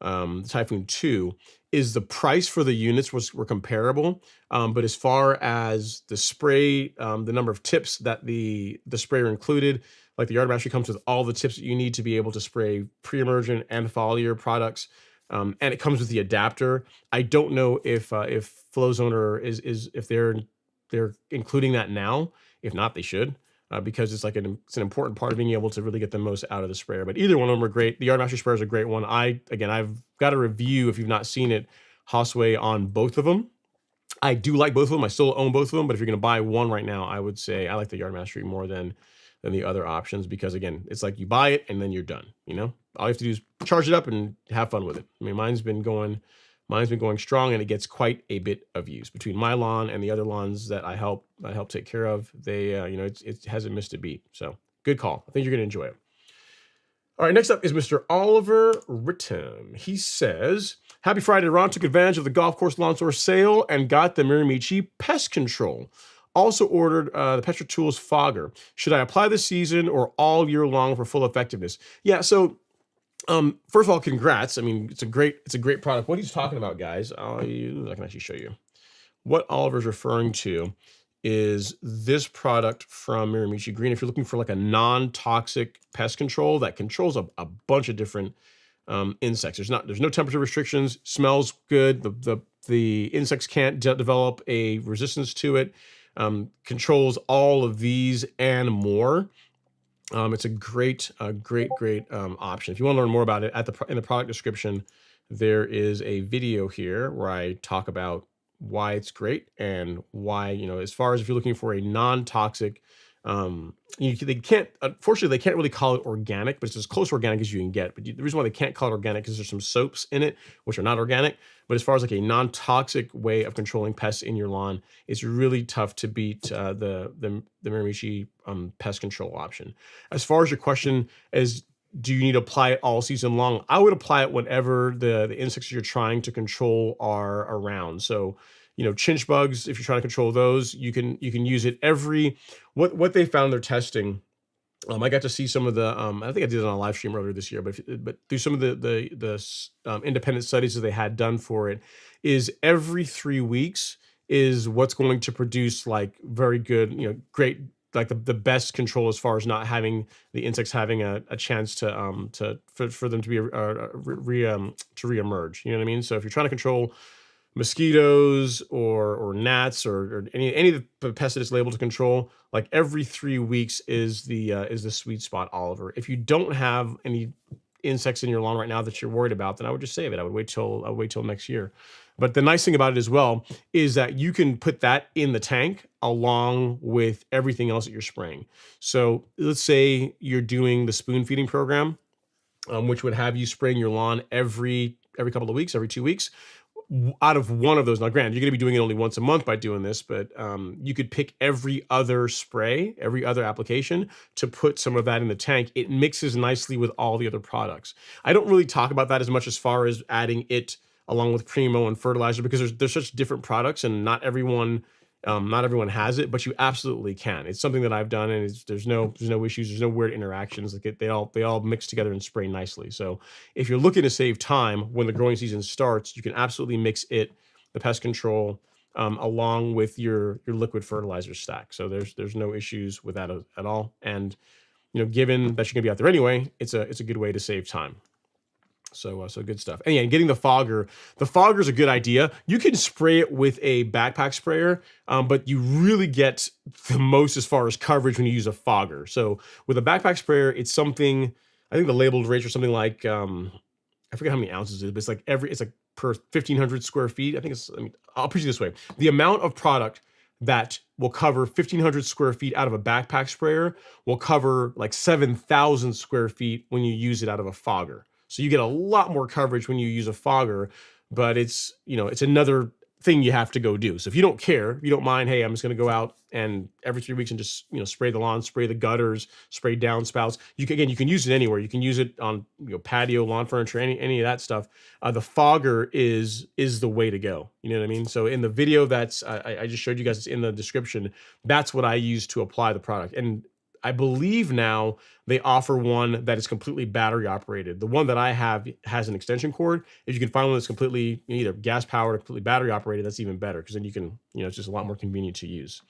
The Typhoon 2 is the price for the units were comparable. But as far as the spray, the number of tips that the sprayer included, like the Yard Mastery comes with all the tips that you need to be able to spray pre-emergent and foliar products. And it comes with the adapter. I don't know if Flowzone if they're including that now. If not, they should. Because it's like it's an important part of being able to really get the most out of the sprayer. But either one of them are great. The Yard Mastery sprayer is a great one. I've got a review, if you've not seen it, Josue, on both of them. I do like both of them. I still own both of them. But if you're going to buy one right now, I would say I like the Yard Mastery more than the other options, because again, it's like you buy it and then you're done. All you have to do is charge it up and have fun with it. I mean, mine's been going strong, and it gets quite a bit of use between my lawn and the other lawns that I help take care of. They, it hasn't missed a beat. So good call. I think you're going to enjoy it. All right, next up is Mr. Oliver Rittam. He says, happy Friday, Ron. Took advantage of the golf course lawn store sale and got the Miramichi Pest Control. Also ordered the Petra Tools Fogger. Should I apply this season or all year long for full effectiveness? Yeah, so first of all, congrats. I mean, it's a great product. What he's talking about, guys, I can actually show you. What Oliver's referring to is this product from Miramichi Green. If you're looking for like a non-toxic pest control that controls a bunch of different insects. There's no temperature restrictions. Smells good. The insects can't develop a resistance to it. Controls all of these and more. It's a great option. If you want to learn more about it, in the product description, there is a video here where I talk about why it's great and why, as far as if you're looking for a non-toxic, unfortunately, they can't really call it organic, but it's as close to organic as you can get. But the reason why they can't call it organic is there's some soaps in it, which are not organic. But as far as like a non-toxic way of controlling pests in your lawn, it's really tough to beat the Miramichi pest control option. As far as your question is, do you need to apply it all season long? I would apply it whenever the insects you're trying to control are around. So, chinch bugs, if you're trying to control those, you can use it what they found they're testing. I got to see some of the, I think I did it on a live stream earlier this year, but through some of the independent studies that they had done for it, is every 3 weeks is what's going to produce like very good, great, like the best control as far as not having the insects having a chance to for them to be to reemerge. You know what I mean? So if you're trying to control mosquitoes or gnats or any of the pests that it's labeled to control, like every 3 weeks is the sweet spot, Oliver. If you don't have any insects in your lawn right now that you're worried about, then I would just save it. I would wait till next year. But the nice thing about it as well is that you can put that in the tank along with everything else that you're spraying. So let's say you're doing the spoon feeding program, which would have you spraying your lawn every couple of weeks, every 2 weeks. Out of one of those, now granted, you're going to be doing it only once a month by doing this, but you could pick every other spray, every other application to put some of that in the tank. It mixes nicely with all the other products. I don't really talk about that as much as far as adding it along with Primo and fertilizer, because there's such different products and not everyone has it, but you absolutely can. It's something that I've done, and there's no issues. There's no weird interactions. Like they all mix together and spray nicely. So if you're looking to save time when the growing season starts, you can absolutely mix the pest control, along with your liquid fertilizer stack. So there's no issues with that at all. And given that you're gonna be out there anyway, it's a good way to save time. So good stuff. And yeah, getting the fogger. The fogger is a good idea. You can spray it with a backpack sprayer, but you really get the most as far as coverage when you use a fogger. So with a backpack sprayer, it's something, I think the labeled rates are something like, I forget how many ounces it is, but it's like per 1,500 square feet. I'll put it this way. The amount of product that will cover 1,500 square feet out of a backpack sprayer will cover like 7,000 square feet when you use it out of a fogger. So you get a lot more coverage when you use a fogger, but it's another thing you have to go do. So if you don't care, you don't mind, hey, I'm just going to go out and every 3 weeks and just, spray the lawn, spray the gutters, spray downspouts. You can use it anywhere. You can use it on, patio, lawn furniture, any of that stuff. The fogger is the way to go. You know what I mean? So in the video that's, I just showed you guys, it's in the description. That's what I use to apply the product. And I believe now they offer one that is completely battery operated. The one that I have has an extension cord. If you can find one that's completely either gas powered or completely battery operated, that's even better, because then you can, it's just a lot more convenient to use.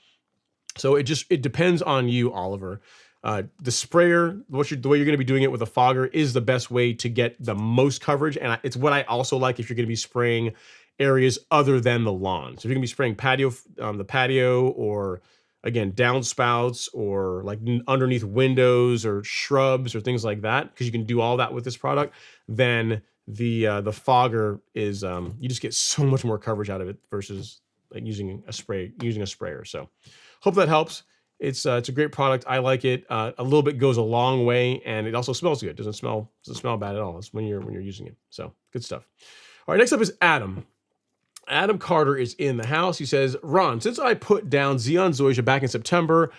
So it depends on you, Oliver. The sprayer, the way you're going to be doing it with a fogger is the best way to get the most coverage. And it's what I also like if you're going to be spraying areas other than the lawn. So if you're going to be spraying the patio, or again, downspouts, or like underneath windows or shrubs or things like that, because you can do all that with this product, then the fogger is, you just get so much more coverage out of it versus like using a sprayer. So hope that helps. It's a great product. I like it. A little bit goes a long way, and it also smells good. Doesn't smell bad at all. It's when you're using it. So good stuff. All right, next up is Adam. Adam Carter is in the house. He says, Ron, since I put down Xeon Zoysia back in September,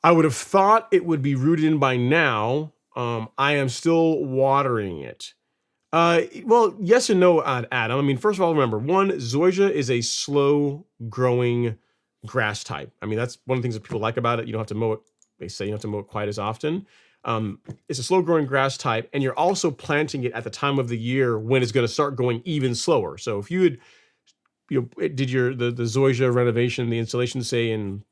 I would have thought it would be rooted in by now. I am still watering it. Well, yes and no, Adam. I mean, first of all, remember, one, Zoysia is a slow growing grass type. I mean, that's one of the things that people like about it. You don't have to mow it. They say you don't have to mow it quite as often. It's a slow growing grass type, and you're also planting it at the time of the year when it's going to start going even slower. So if you had, did the Zoysia renovation, the installation, say in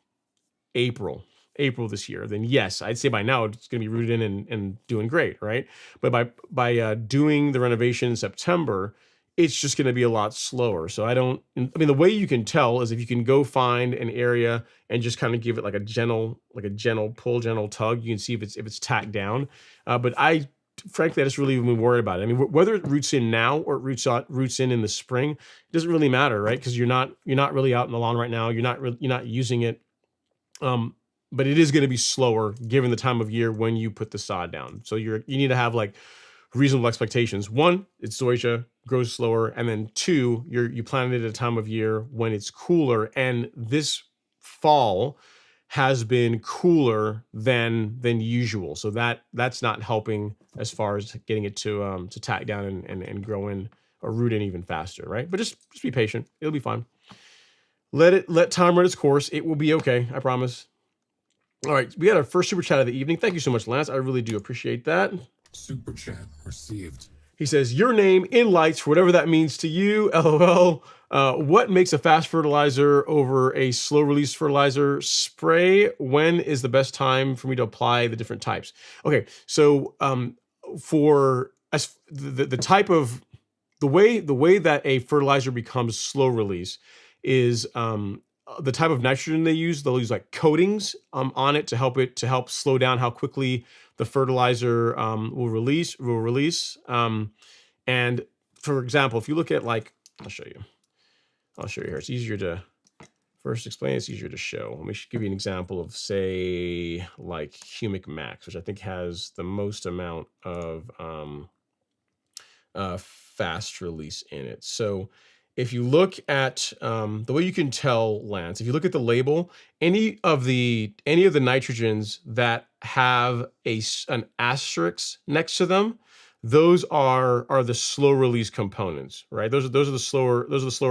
April, April this year, then yes, I'd say by now it's going to be rooted in and doing great, right? But by doing the renovation in September, it's just going to be a lot slower. So I don't. I mean, the way you can tell is if you can go find an area and just kind of give it like a gentle pull, gentle tug. You can see if it's tacked down. But frankly, I just really even worried about it. I mean, whether it roots in now or it roots in the spring, it doesn't really matter, right? Because you're not really out in the lawn right now. You're not using it. But it is going to be slower given the time of year when you put the sod down. So you need to have like reasonable expectations. One, it's zoysia, grows slower, and then two, you plant it at a time of year when it's cooler. And this fall has been cooler than usual, so that's not helping as far as getting it to tack down and grow in or root in even faster, right? But just be patient; it'll be fine. Let time run its course. It will be okay, I promise. All right, we got our first super chat of the evening. Thank you so much, Lance. I really do appreciate that. Super chat received. He says, your name in lights, whatever that means to you, LOL. What makes a fast fertilizer over a slow release fertilizer spray? When is the best time for me to apply the different types? Okay, so for the type of, the way that a fertilizer becomes slow release is the type of nitrogen they use. They'll use like coatings on it to help slow down how quickly the fertilizer will release. And for example, if you look at like, I'll show you here. It's easier to first explain. It's easier to show. Let me give you an example of, say, like Humic Max, which I think has the most amount of fast release in it. So if you look at the way you can tell, Lance, if you look at the label, any of the nitrogens that have an asterisk next to them, those are the slow release components, right? Those are the slower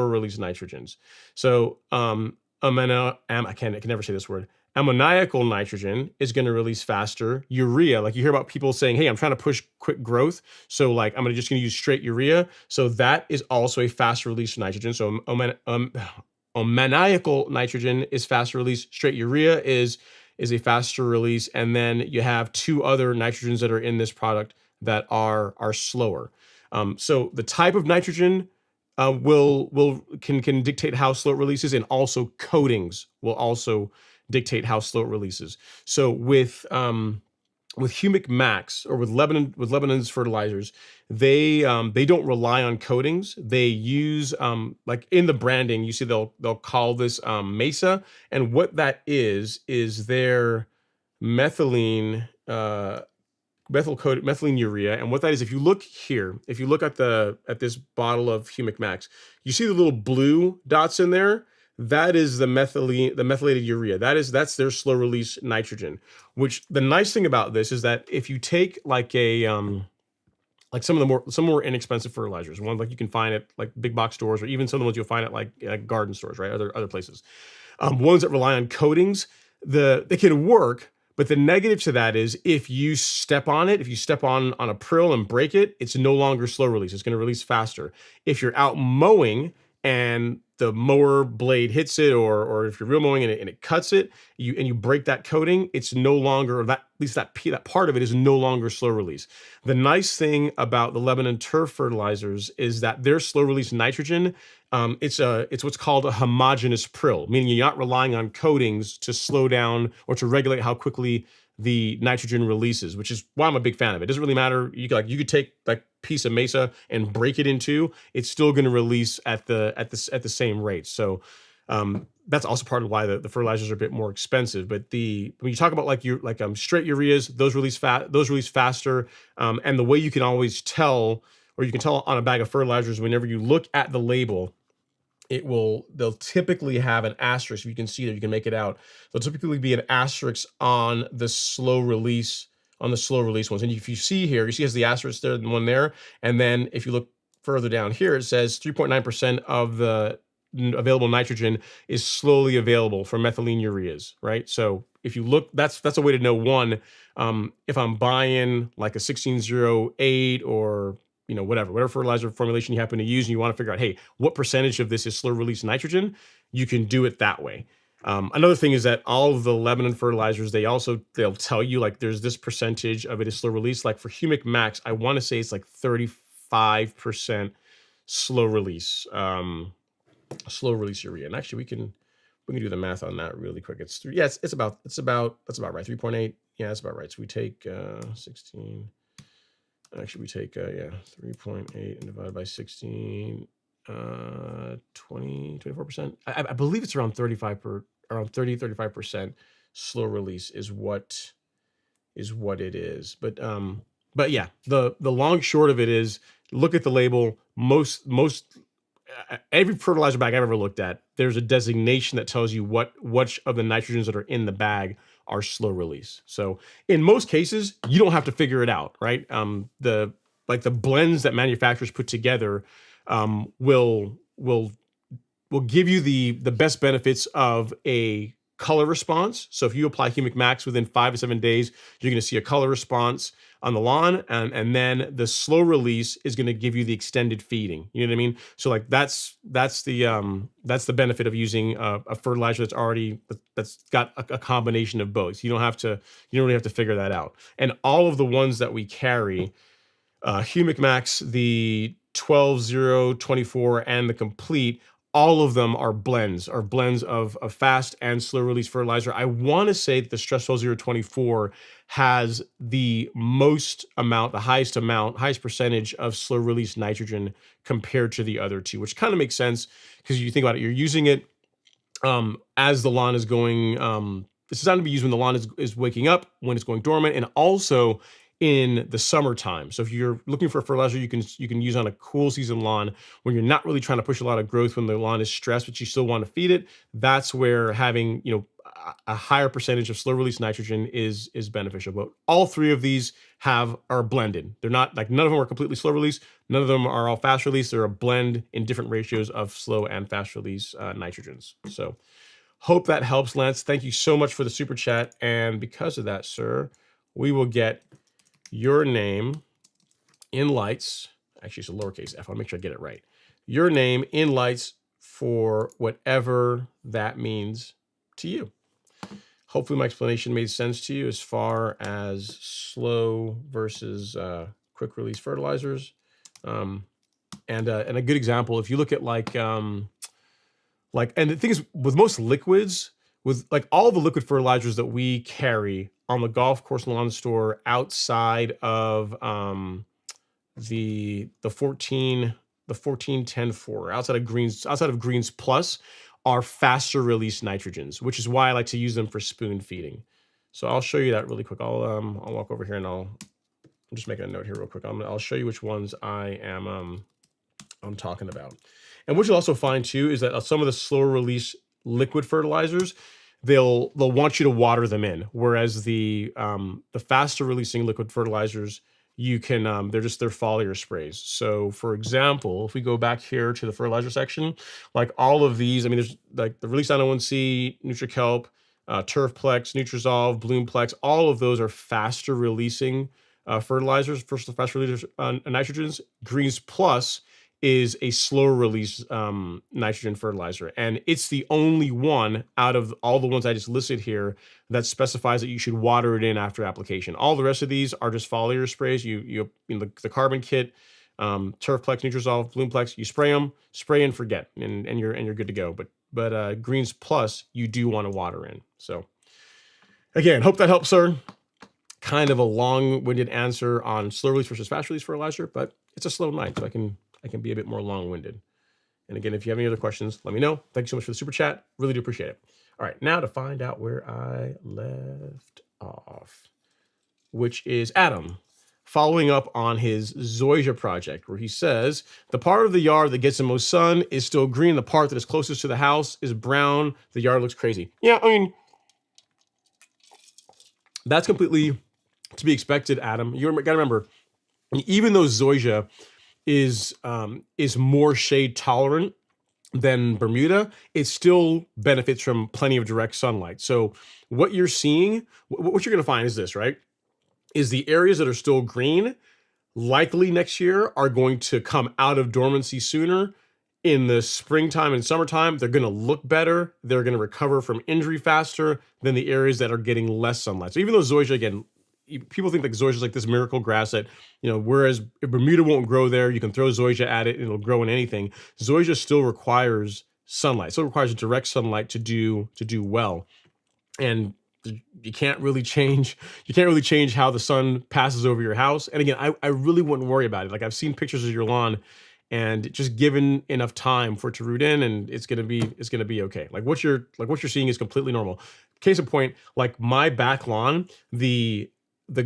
release nitrogens. So I can never say this word. Ammoniacal nitrogen is going to release faster. Urea, like you hear about people saying, hey, I'm trying to push quick growth, so like I'm just going to use straight urea. So that is also a fast release nitrogen. So ammoniacal nitrogen is faster release. Straight urea is a faster release. And then you have two other nitrogens that are in this product that are slower. So the type of nitrogen can dictate how slow it releases, and also coatings will also dictate how slow it releases. So with Humic Max or with Lebanon's fertilizers, they don't rely on coatings. They use like in the branding, you see they'll call this Mesa, and what that is their methylene urea. And what that is, if you look here, if you look at this bottle of Humic Max, you see the little blue dots in there. That is the methylated urea. That's their slow release nitrogen. Which the nice thing about this is that if you take like a like some more inexpensive fertilizers, ones like you can find at like big box stores, or even some of the ones you'll find at like garden stores, right? Other places. Ones that rely on coatings, they can work. But the negative to that is if you step on it, if you step on a prill and break it, it's no longer slow release. It's going to release faster. If you're out mowing and the mower blade hits it, or if you're real mowing and it cuts it, you break that coating, it's no longer, or at least that part of it is no longer slow release. The nice thing about the Lebanon turf fertilizers is that their slow release nitrogen, it's what's called a homogeneous prill, meaning you're not relying on coatings to slow down or to regulate how quickly the nitrogen releases, which is why I'm a big fan of it. It doesn't really matter. You could take like piece of Mesa and break it in two, it's still going to release at the same rate. So that's also part of why the fertilizers are a bit more expensive. But when you talk about straight ureas, those release faster. And the way you can always tell, or you can tell on a bag of fertilizers, whenever you look at the label, they'll typically have an asterisk. If you can see that, you can make it out. There'll typically be an asterisk on the slow release ones. And if you see here, you see it has the asterisk there, the one there. And then if you look further down here, it says 3.9% of the available nitrogen is slowly available for methylene ureas, right? So if you look, that's a way to know, one, if I'm buying like a 1608 or whatever fertilizer formulation you happen to use, and you want to figure out, hey, what percentage of this is slow release nitrogen, you can do it that way. Another thing is that all of the Lebanon fertilizers, they'll tell you like there's this percentage of it is slow release. Like for Humic Max, I want to say it's like 35% slow release, slow release urea. And actually, we can do the math on that really quick. It's three. Yeah, it's about that's about right. 3.8. Yeah, that's about right. So we take 16. Actually, we take 3.8 and divide by 16. 24%. I believe it's around 35% slow release is what it is. But yeah, the long short of it is look at the label. Most every fertilizer bag I've ever looked at, there's a designation that tells you which of the nitrogens that are in the bag are slow release. So in most cases, you don't have to figure it out, right? The blends that manufacturers put together will give you the best benefits of a color response. So if you apply Humic Max within 5 to 7 days, you're going to see a color response on the lawn, and then the slow release is going to give you the extended feeding. You know what I mean? So like that's the benefit of using a fertilizer that's got a combination of both. You don't really have to figure that out. And all of the ones that we carry, Humic Max, the 12-0-24, and the Complete, all of them are blends of fast and slow release fertilizer. I want to say that the Stress 12-0-24 has the highest percentage of slow release nitrogen compared to the other two, which kind of makes sense because you think about it, you're using it as the lawn is going. It's designed to be used when the lawn is waking up, when it's going dormant, and also in the summertime. So if you're looking for a fertilizer you can use on a cool season lawn when you're not really trying to push a lot of growth, when the lawn is stressed but you still want to feed it, that's where having a higher percentage of slow release nitrogen is beneficial. But all three of these are blended. They're not like, none of them are completely slow release, none of them are all fast release. They're a blend in different ratios of slow and fast release nitrogens. So hope that helps, Lance. Thank you so much for the super chat, and because of that, sir, we will get your name in lights. Actually, it's a lowercase f. I'll make sure I get it right. Your name in lights for whatever that means to you. Hopefully my explanation made sense to you as far as slow versus quick release fertilizers. And a good example, if you look at and the thing is with most liquids, with like all the liquid fertilizers that we carry on the golf course and lawn store outside of the 14-10-4, outside of greens plus, are faster release nitrogens, which is why I like to use them for spoon feeding. So I'll show you that really quick. I'll walk over here and I'm just making a note here real quick. I'll show you which ones I'm talking about. And what you'll also find too is that some of the slower release liquid fertilizers, they'll want you to water them in, whereas the faster releasing liquid fertilizers, you can they're foliar sprays. So for example, if we go back here to the fertilizer section, like all of these, I mean, there's like the Release 901C, NutriKelp, Turfplex, Nutrizolve, Bloomplex, all of those are faster releasing fertilizers, faster release nitrogens. Greens Plus is a slower release nitrogen fertilizer. And it's the only one out of all the ones I just listed here that specifies that you should water it in after application. All the rest of these are just foliar sprays. The Carbon Kit, Turfplex, Nutrizolve, Bloomplex, you spray and forget, and you're good to go. But Greens Plus, you do want to water in. So again, hope that helps, sir. Kind of a long-winded answer on slow release versus fast release fertilizer, but it's a slow night, so I can be a bit more long-winded. And again, if you have any other questions, let me know. Thank you so much for the super chat. Really do appreciate it. All right, now to find out where I left off, which is Adam following up on his zoysia project, where he says, the part of the yard that gets the most sun is still green. The part that is closest to the house is brown. The yard looks crazy. Yeah, I mean, that's completely to be expected, Adam. You got to remember, even though zoysia is more shade tolerant than Bermuda, it still benefits from plenty of direct sunlight. So what you're seeing, what you're going to find is this, right? Is the areas that are still green likely next year are going to come out of dormancy sooner, in the springtime and summertime, they're going to look better. They're going to recover from injury faster than the areas that are getting less sunlight. So even though zoysia, again, people think like zoysia is like this miracle grass that, whereas Bermuda won't grow there, you can throw zoysia at it and it'll grow in anything. Zoysia still requires sunlight. Still requires direct sunlight to do well. And you can't really change how the sun passes over your house. And again, I really wouldn't worry about it. Like I've seen pictures of your lawn, and just given enough time for it to root in, and it's gonna be okay. Like what you're seeing is completely normal. Case in point, like my back lawn, the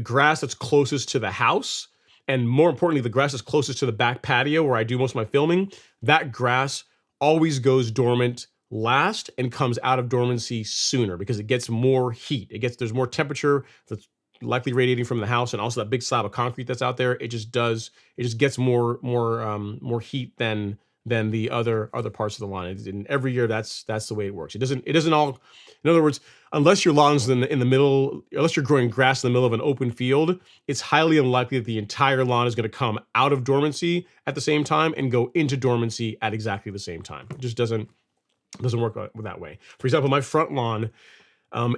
grass that's closest to the house, and more importantly, the grass that's closest to the back patio where I do most of my filming, that grass always goes dormant last and comes out of dormancy sooner because it gets more heat. There's more temperature that's likely radiating from the house, and also that big slab of concrete that's out there. It just gets more heat than the other parts of the lawn. And every year that's the way it works. It doesn't all. In other words, unless your lawn's in the middle, unless you're growing grass in the middle of an open field, it's highly unlikely that the entire lawn is going to come out of dormancy at the same time and go into dormancy at exactly the same time. It just doesn't work that way. For example, my front lawn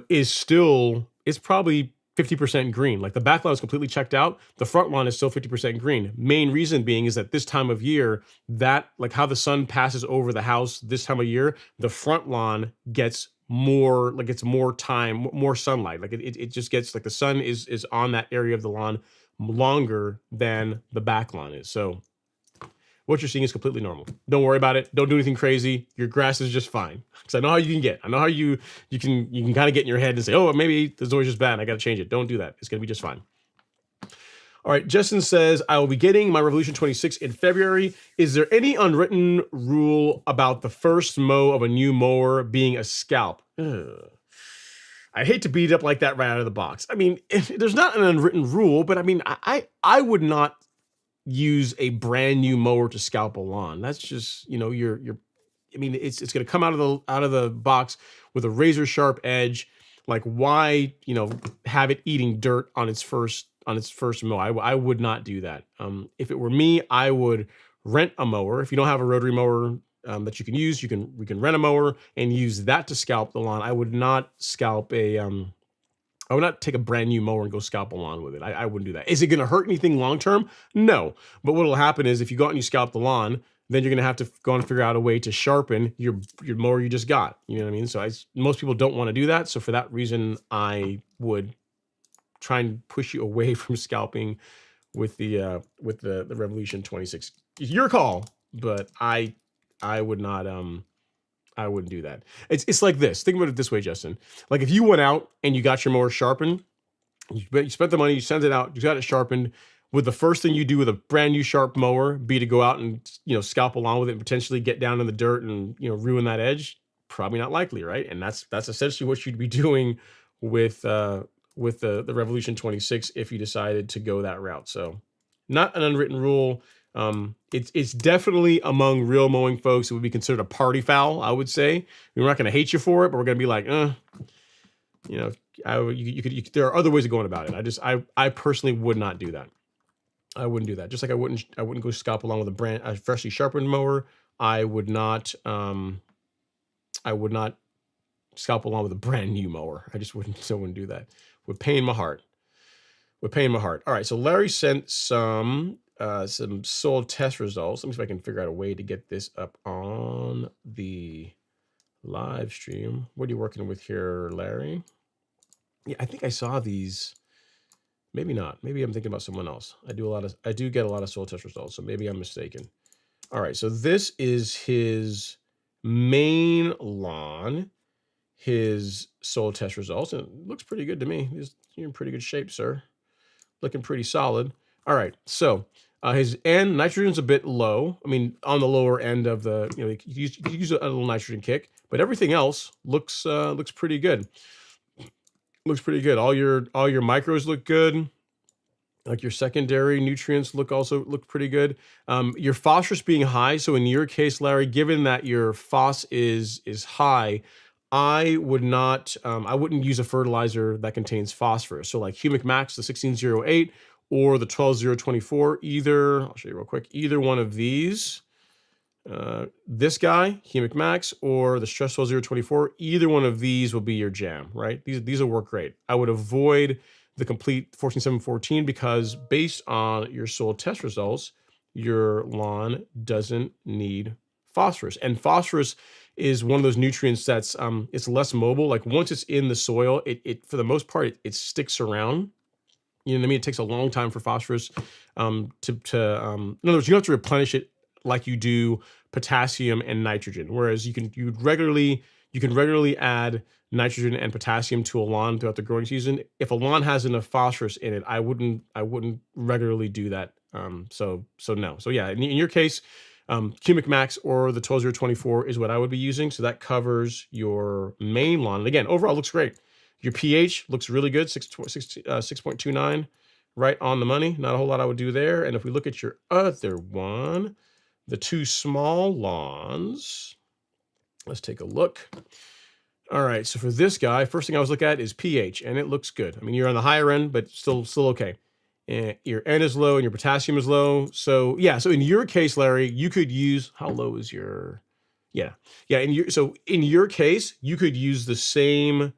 it's probably 50% green. Like the back lawn is completely checked out. The front lawn is still 50% green. Main reason being is that this time of year, that like how the sun passes over the house this time of year, the front lawn gets more time, more sunlight. Like it just gets like the sun is on that area of the lawn longer than the back lawn is. So what you're seeing is completely normal. Don't worry about it. Don't do anything crazy. Your grass is just fine. Because I know how you can get. I know how you can kind of get in your head and say, oh, maybe the zoysia is bad. I got to change it. Don't do that. It's going to be just fine. All right. Justin says, I will be getting my Revolution 26 in February. Is there any unwritten rule about the first mow of a new mower being a scalp? Ugh. I hate to beat it up like that right out of the box. I mean, there's not an unwritten rule, but I mean, I would not use a brand new mower to scalp a lawn. That's just, it's going to come out of the box with a razor sharp edge. Like why, have it eating dirt on its first mow? I would not do that. If it were me, I would rent a mower. If you don't have a rotary mower that you can use, we can rent a mower and use that to scalp the lawn. I would not I would not take a brand new mower and go scalp a lawn with it. I wouldn't do that. Is it going to hurt anything long term? No. But what will happen is if you go out and you scalp the lawn, then you're going to have to go and figure out a way to sharpen your mower you just got. You know what I mean? So most people don't want to do that. So for that reason, I would try and push you away from scalping with the Revolution 26. It's your call, but I would not. I wouldn't do that. It's like this. Think about it this way, Justin. Like if you went out and you got your mower sharpened, you spent the money, you sent it out, you got it sharpened. Would the first thing you do with a brand new sharp mower be to go out and scalp along with it and potentially get down in the dirt and ruin that edge? Probably not likely, right? And that's essentially what you'd be doing with the Revolution 26 if you decided to go that route. So not an unwritten rule. It's definitely among real mowing folks, it would be considered a party foul, I would say. We're not going to hate you for it, but we're going to be like, there are other ways of going about it. I personally would not do that. I wouldn't do that. Just like I wouldn't go scalp along with a freshly sharpened mower. I would not scalp along with a brand new mower. I wouldn't do that. Would pain my heart. All right. So Larry sent some soil test results. Let me see if I can figure out a way to get this up on the live stream. What are you working with here, Larry? Yeah, I think I saw these. Maybe not. Maybe I'm thinking about someone else. I do get a lot of soil test results, so maybe I'm mistaken. All right, so this is his main lawn, his soil test results, and it looks pretty good to me. You're in pretty good shape, sir. Looking pretty solid. All right, so his nitrogen's a bit low. I mean, on the lower end of the, you could use a little nitrogen kick, but everything else looks pretty good. Looks pretty good. All your micros look good. Like your secondary nutrients look pretty good. Your phosphorus being high. So in your case, Larry, given that your phos is high, I wouldn't use a fertilizer that contains phosphorus. So like Humic Max, the 1608 or the 12024, I'll show you real quick, either one of these this guy, Humic Max, or the Stress 024, either one of these will be your jam, right? These will work great. I would avoid the complete 14714 because based on your soil test results, your lawn doesn't need phosphorus. And phosphorus is one of those nutrients that's it's less mobile. Like once it's in the soil, it for the most part it sticks around. You know what I mean? It takes a long time for phosphorus in other words, you don't have to replenish it like you do potassium and nitrogen. Whereas you can regularly add nitrogen and potassium to a lawn throughout the growing season. If a lawn has enough phosphorus in it, I wouldn't regularly do that. So no. So yeah, in your case, Humic Max or the 12024 is what I would be using. So that covers your main lawn. And again, overall looks great. Your pH looks really good, 6.29, right on the money. Not a whole lot I would do there. And if we look at your other one, the two small lawns, let's take a look. All right, so for this guy, first thing I was looking at is pH, and it looks good. I mean, you're on the higher end, but still okay. And your N is low and your potassium is low. So yeah, so in your case, Larry, you could use, how low is your, yeah. So in your case, you could use the same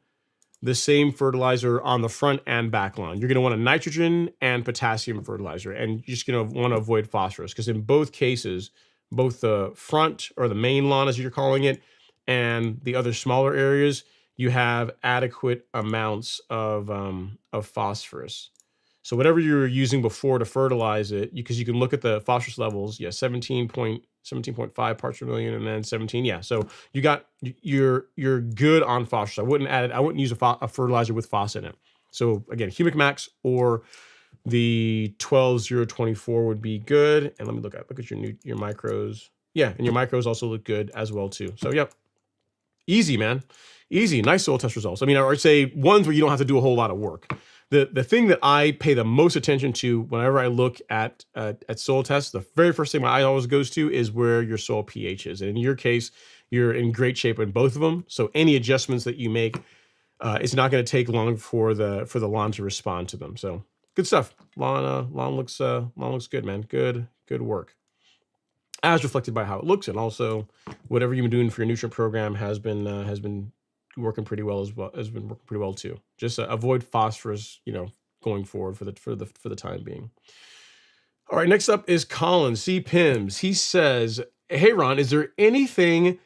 fertilizer on the front and back lawn. You're gonna want a nitrogen and potassium fertilizer, and you're just gonna wanna avoid phosphorus because in both cases, both the front or the main lawn as you're calling it, and the other smaller areas, you have adequate amounts of phosphorus. So whatever you were using before to fertilize it, because you can look at the phosphorus levels, yeah, 17.5 parts per million, and then 17. Yeah, so you're good on phosphorus. I wouldn't use a fertilizer with phos in it. So again, Humic Max or the 12024 would be good. And let me look at your micros. Yeah, and your micros also look good as well too. So yep, easy, man, easy, nice soil test results. I mean, I'd say ones where you don't have to do a whole lot of work. The thing that I pay the most attention to whenever I look at soil tests, the very first thing my eye always goes to is where your soil pH is. And in your case, you're in great shape in both of them. So any adjustments that you make, it's not going to take long for the lawn to respond to them. So good stuff. Lawn looks good, man. Good work. As reflected by how it looks, and also whatever you've been doing for your nutrient program has been working pretty well has been working pretty well too. Just avoid phosphorus, going forward for the time being. All right, next up is Colin C. Pims. He says, "Hey Ron, is there anything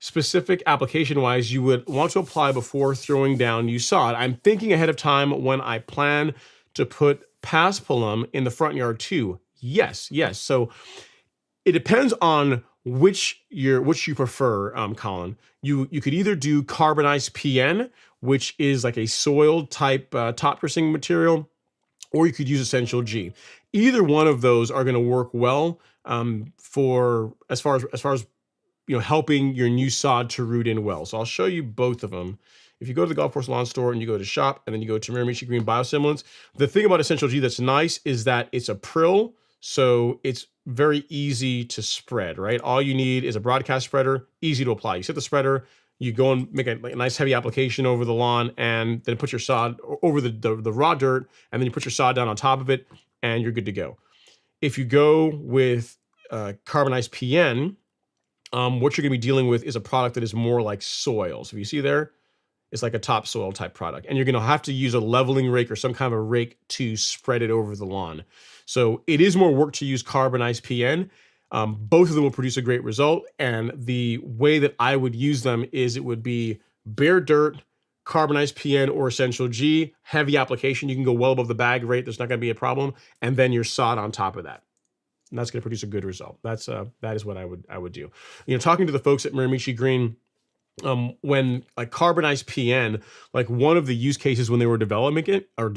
specific application-wise you would want to apply before throwing down new sod? I'm thinking ahead of time when I plan to put paspalum in the front yard too." Yes. So it depends on which you prefer, Colin. You could either do carbonized PN, which is like a soil type top dressing material, or you could use Essential G. Either one of those are going to work well for as far as helping your new sod to root in well. So I'll show you both of them. If you go to the Golf Course Lawn Store and you go to shop and then you go to Miramichi Green Biostimulants, the thing about Essential G that's nice is that it's a prill, so it's very easy to spread, right? All you need is a broadcast spreader, easy to apply. You set the spreader, you go and make a nice heavy application over the lawn, and then put your sod over the raw dirt, and then you put your sod down on top of it, and you're good to go. If you go with carbonized PN, what you're gonna be dealing with is a product that is more like soil. So if you see there, it's like a topsoil type product, and you're gonna have to use a leveling rake or some kind of a rake to spread it over the lawn. So it is more work to use carbonized PN. Both of them will produce a great result, and the way that I would use them is it would be bare dirt, carbonized PN or Essential G, heavy application. You can go well above the bag rate. There's not gonna be a problem, and then your sod on top of that. And that's gonna produce a good result. That is what I would do. Talking to the folks at Miramichi Green, when like carbonized PN, like one of the use cases when they were developing it or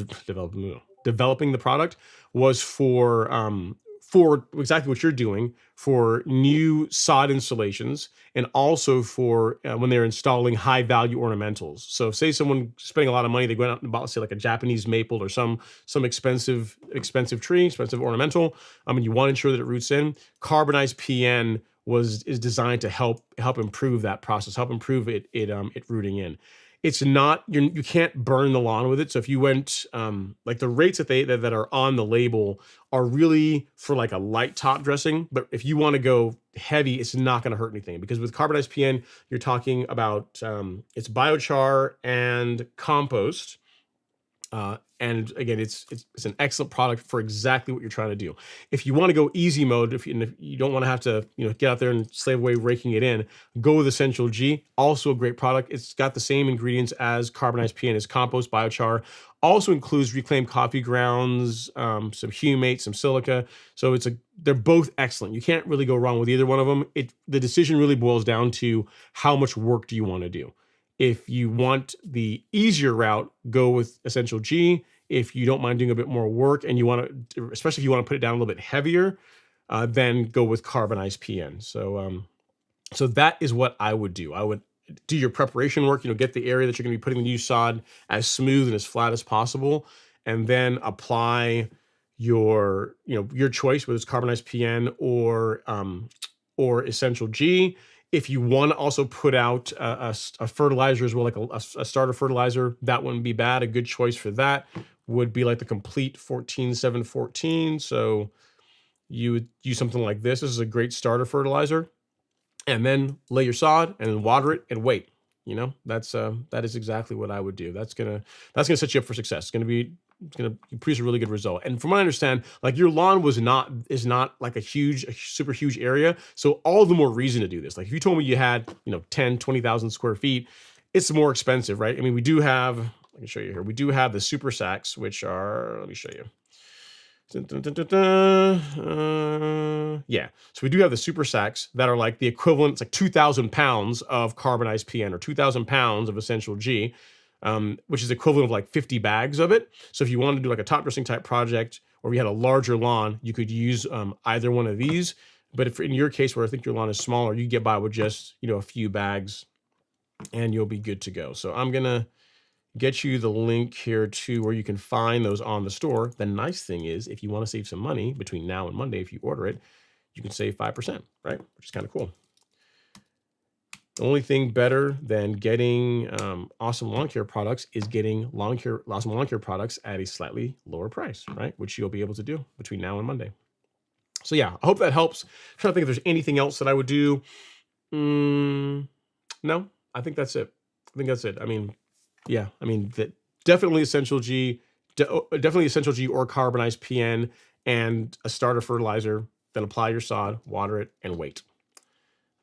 developing the product was for exactly what you're doing for new sod installations, and also for when they're installing high value ornamentals. So say someone spending a lot of money, they go out and buy, say, like a Japanese maple or some expensive tree, expensive ornamental, and you want to ensure that it roots in. Carbonized PN is designed to help improve that process, help improve it rooting in. it's not, you can't burn the lawn with it. So if you went, like the rates that are on the label are really for like a light top dressing. But if you want to go heavy, it's not going to hurt anything, because with carbonized PN, you're talking about, it's biochar and compost. And again, it's an excellent product for exactly what you're trying to do. If you want to go easy mode, if you don't want to have to get out there and slave away raking it in, go with Essential G. Also a great product. It's got the same ingredients as carbonized PN, as compost, biochar. Also includes reclaimed coffee grounds, some humate, some silica. So they're both excellent. You can't really go wrong with either one of them. The decision really boils down to how much work do you want to do. If you want the easier route, go with Essential G. If you don't mind doing a bit more work and you want to, especially if you want to put it down a little bit heavier, then go with carbonized PN. So that is what I would do. I would do your preparation work, get the area that you're going to be putting the new sod as smooth and as flat as possible, and then apply your choice, whether it's carbonized PN or Essential G. If you want to also put out a fertilizer as well, like a starter fertilizer, that wouldn't be bad. A good choice for that would be like the Complete 14-7-14. So you would use something like this. This is a great starter fertilizer. And then lay your sod and then water it and wait. That is exactly what I would do. That's gonna set you up for success. It's gonna produce a really good result. And from what I understand, like your lawn is not like a super huge area. So all the more reason to do this. Like if you told me you had 10, 20,000 square feet, it's more expensive, right? I mean, I can show you here. We do have the super sacks, which are, let me show you. Yeah, so we do have the super sacks that are like the equivalent. It's like 2,000 pounds of carbonized PN or 2,000 pounds of Essential G, which is equivalent of like 50 bags of it. So if you wanted to do like a top dressing type project, or you had a larger lawn, you could use either one of these. But if in your case, where I think your lawn is smaller, you get by with just a few bags, and you'll be good to go. So I'm gonna get you the link here to where you can find those on the store. The nice thing is, if you want to save some money between now and Monday, if you order it, you can save 5%, right? Which is kind of cool. The only thing better than getting awesome lawn care products is getting awesome lawn care products at a slightly lower price, right? Which you'll be able to do between now and Monday. So yeah, I hope that helps. I'm trying to think if there's anything else that I would do. No, I think that's it. I mean, yeah, definitely Essential G, definitely Essential G or carbonized PN and a starter fertilizer. Then apply your sod, water it, and wait.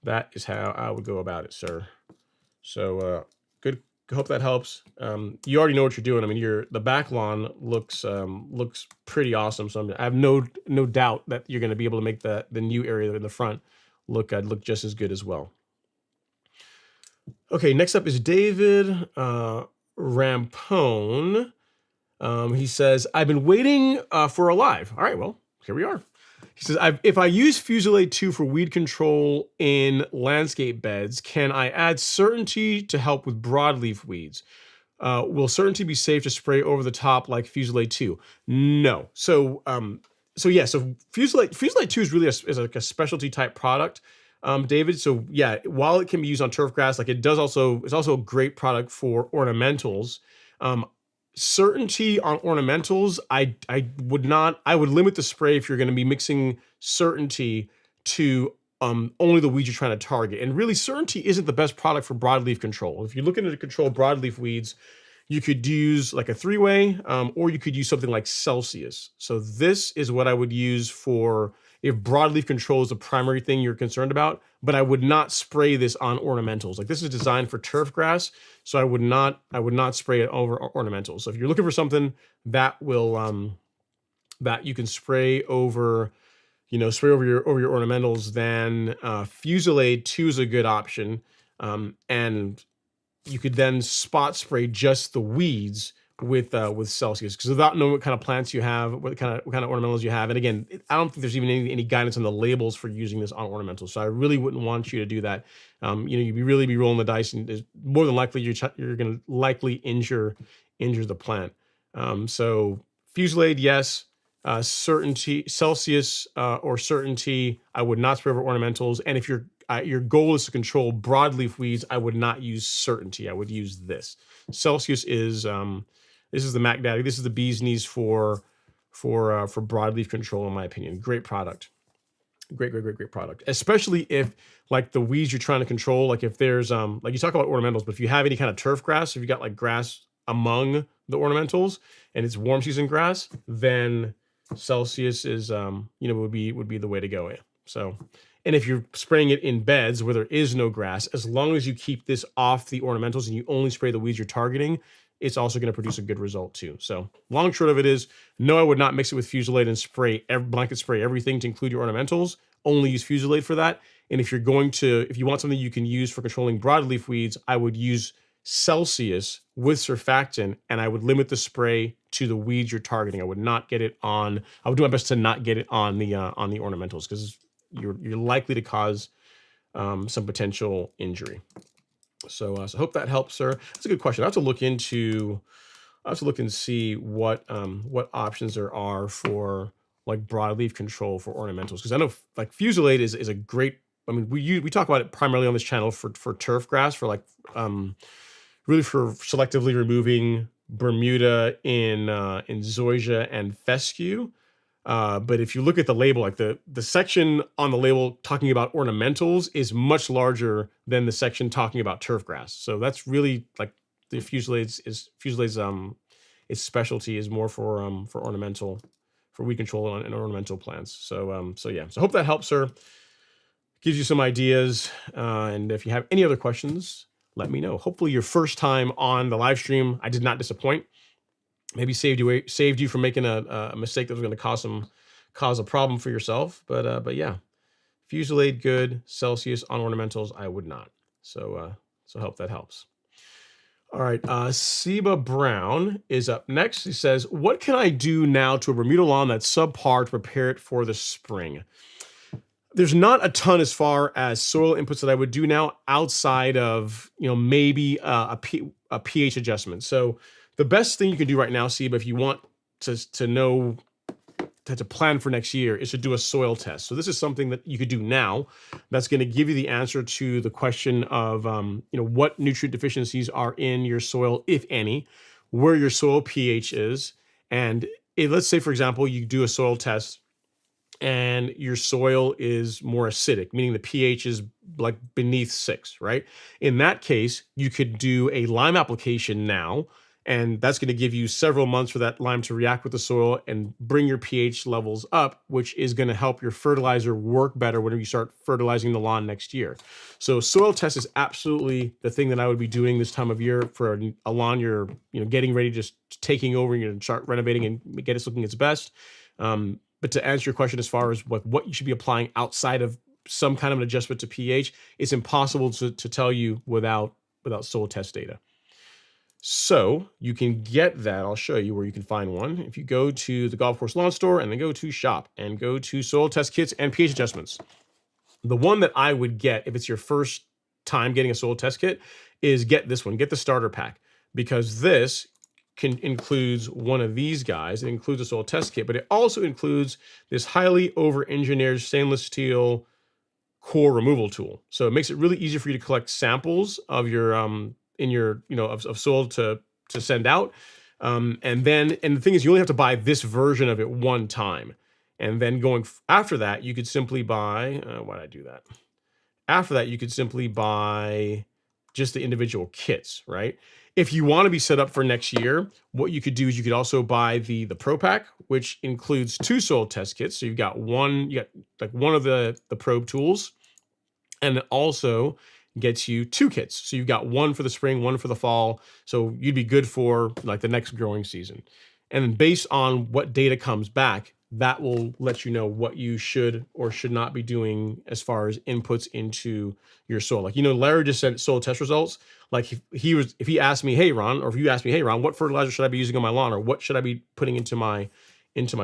That is how I would go about it, sir. So good. Hope that helps. You already know what you're doing. I mean, the back lawn looks pretty awesome. So I have no doubt that you're going to be able to make the new area in the front look just as good as well. Okay, next up is David Rampone. He says, I've been waiting for a live. All right, well, here we are. He says, if I use Fusilade 2 for weed control in landscape beds, can I add Certainty to help with broadleaf weeds? Will Certainty be safe to spray over the top like Fusilade 2? No. So Fusilade 2 is really is like a specialty type product, David. So yeah, while it can be used on turf grass, like it's also a great product for ornamentals. Certainty on ornamentals, I would limit the spray if you're going to be mixing Certainty to only the weeds you're trying to target. And really, Certainty isn't the best product for broadleaf control. If you're looking to control broadleaf weeds, you could use like a 3-way, or you could use something like Celsius. So this is what I would use for if broadleaf control is the primary thing you're concerned about, but I would not spray this on ornamentals. Like this is designed for turf grass, so I would not spray it over ornamentals. So if you're looking for something that will that you can spray over, spray over your ornamentals, then Fusilade 2 is a good option, and you could then spot spray just the weeds with Celsius, because without knowing what kind of plants you have, what kind of ornamentals you have, and again, I don't think there's even any guidance on the labels for using this on ornamentals. So I really wouldn't want you to do that. You'd really be rolling the dice, and more than likely you're going to likely injure the plant. So Fusilade, yes. Certainty, Celsius or Certainty, I would not spray over ornamentals. And if you're your goal is to control broadleaf weeds, I would not use Certainty. I would use this. Celsius is this is the Mac Daddy. This is the bee's knees for broadleaf control, in my opinion. Great product. Great product. Especially if like the weeds you're trying to control, like if there's like you talk about ornamentals, but if you have any kind of turf grass, if you got like grass among the ornamentals and it's warm season grass, then Celsius is would be the way to go. So, and if you're spraying it in beds where there is no grass, as long as you keep this off the ornamentals and you only spray the weeds you're targeting, it's also going to produce a good result too. So long short of it is, no, I would not mix it with Fusilade and blanket spray everything to include your ornamentals. Only use Fusilade for that. And if you want something you can use for controlling broadleaf weeds, I would use Celsius with surfactant, and I would limit the spray to the weeds you're targeting. I would do my best to not get it on the ornamentals, because you're likely to cause some potential injury. So I hope that helps, sir. That's a good question. I have to look and see what options there are for like broadleaf control for ornamentals, because I know like Fusilade is a great. I mean, we talk about it primarily on this channel for turf grass, for like really for selectively removing Bermuda in zoysia and fescue. But if you look at the label, like the section on the label talking about ornamentals is much larger than the section talking about turf grass. So that's really like the Fuselade's its specialty is more for ornamental, for weed control and ornamental plants. So yeah. So I hope that helps, sir. Gives you some ideas. And if you have any other questions, let me know. Hopefully your first time on the live stream, I did not disappoint. Maybe saved you from making a mistake that was going to cause a problem for yourself. But yeah, Fusilade good, Celsius on ornamentals I would not. So hope that helps. All right, Seba Brown is up next. He says, "What can I do now to a Bermuda lawn that's subpar to prepare it for the spring?" There's not a ton as far as soil inputs that I would do now, outside of maybe a pH adjustment. So the best thing you can do right now, Seba, if you want to know to plan for next year, is to do a soil test. So this is something that you could do now that's going to give you the answer to the question of what nutrient deficiencies are in your soil, if any, where your soil pH is, and let's say, for example, you do a soil test and your soil is more acidic, meaning the pH is like beneath 6, right? In that case, you could do a lime application now, and that's going to give you several months for that lime to react with the soil and bring your pH levels up, which is going to help your fertilizer work better whenever you start fertilizing the lawn next year. So soil test is absolutely the thing that I would be doing this time of year for a lawn you're getting ready, just taking over, and you're going to start renovating and get it looking its best. But to answer your question as far as what you should be applying outside of some kind of an adjustment to pH, it's impossible to tell you without soil test data. So you can get that. I'll show you where you can find one. If you go to the Golf Course Lawn Store and then go to Shop and go to Soil Test Kits and pH Adjustments, the one that I would get if it's your first time getting a soil test kit is get this one. Get the starter pack, because this includes one of these guys. It includes a soil test kit, but it also includes this highly over-engineered stainless steel core removal tool. So it makes it really easy for you to collect samples of your of soil to send out. And the thing is, you only have to buy this version of it one time. And then after that, you could simply buy, why did I do that? After that, you could simply buy just the individual kits, right? If you want to be set up for next year, what you could do is you could also buy the Pro Pack, which includes 2 soil test kits. So you got one of the probe tools, and it also gets you 2 kits. So you've got one for the spring, one for the fall. So you'd be good for like the next growing season. And then based on what data comes back, that will let you know what you should or should not be doing as far as inputs into your soil. Like, Larry just sent soil test results. Like if he asked me, "Hey, Ron," or if you asked me, "Hey, Ron, what fertilizer should I be using on my lawn, or what should I be putting into my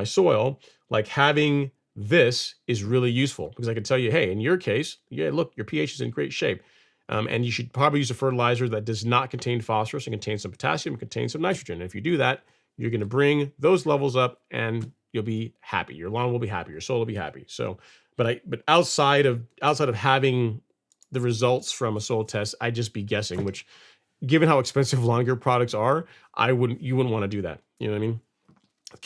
soil?" Like, having this is really useful, because I can tell you, hey, in your case, yeah, look, your pH is in great shape. And you should probably use a fertilizer that does not contain phosphorus and contains some potassium and contains some nitrogen. And if you do that, you're going to bring those levels up and you'll be happy. Your lawn will be happy. Your soil will be happy. So, but outside of having the results from a soil test, I'd just be guessing, which given how expensive lawn care products are, you wouldn't want to do that. You know what I mean?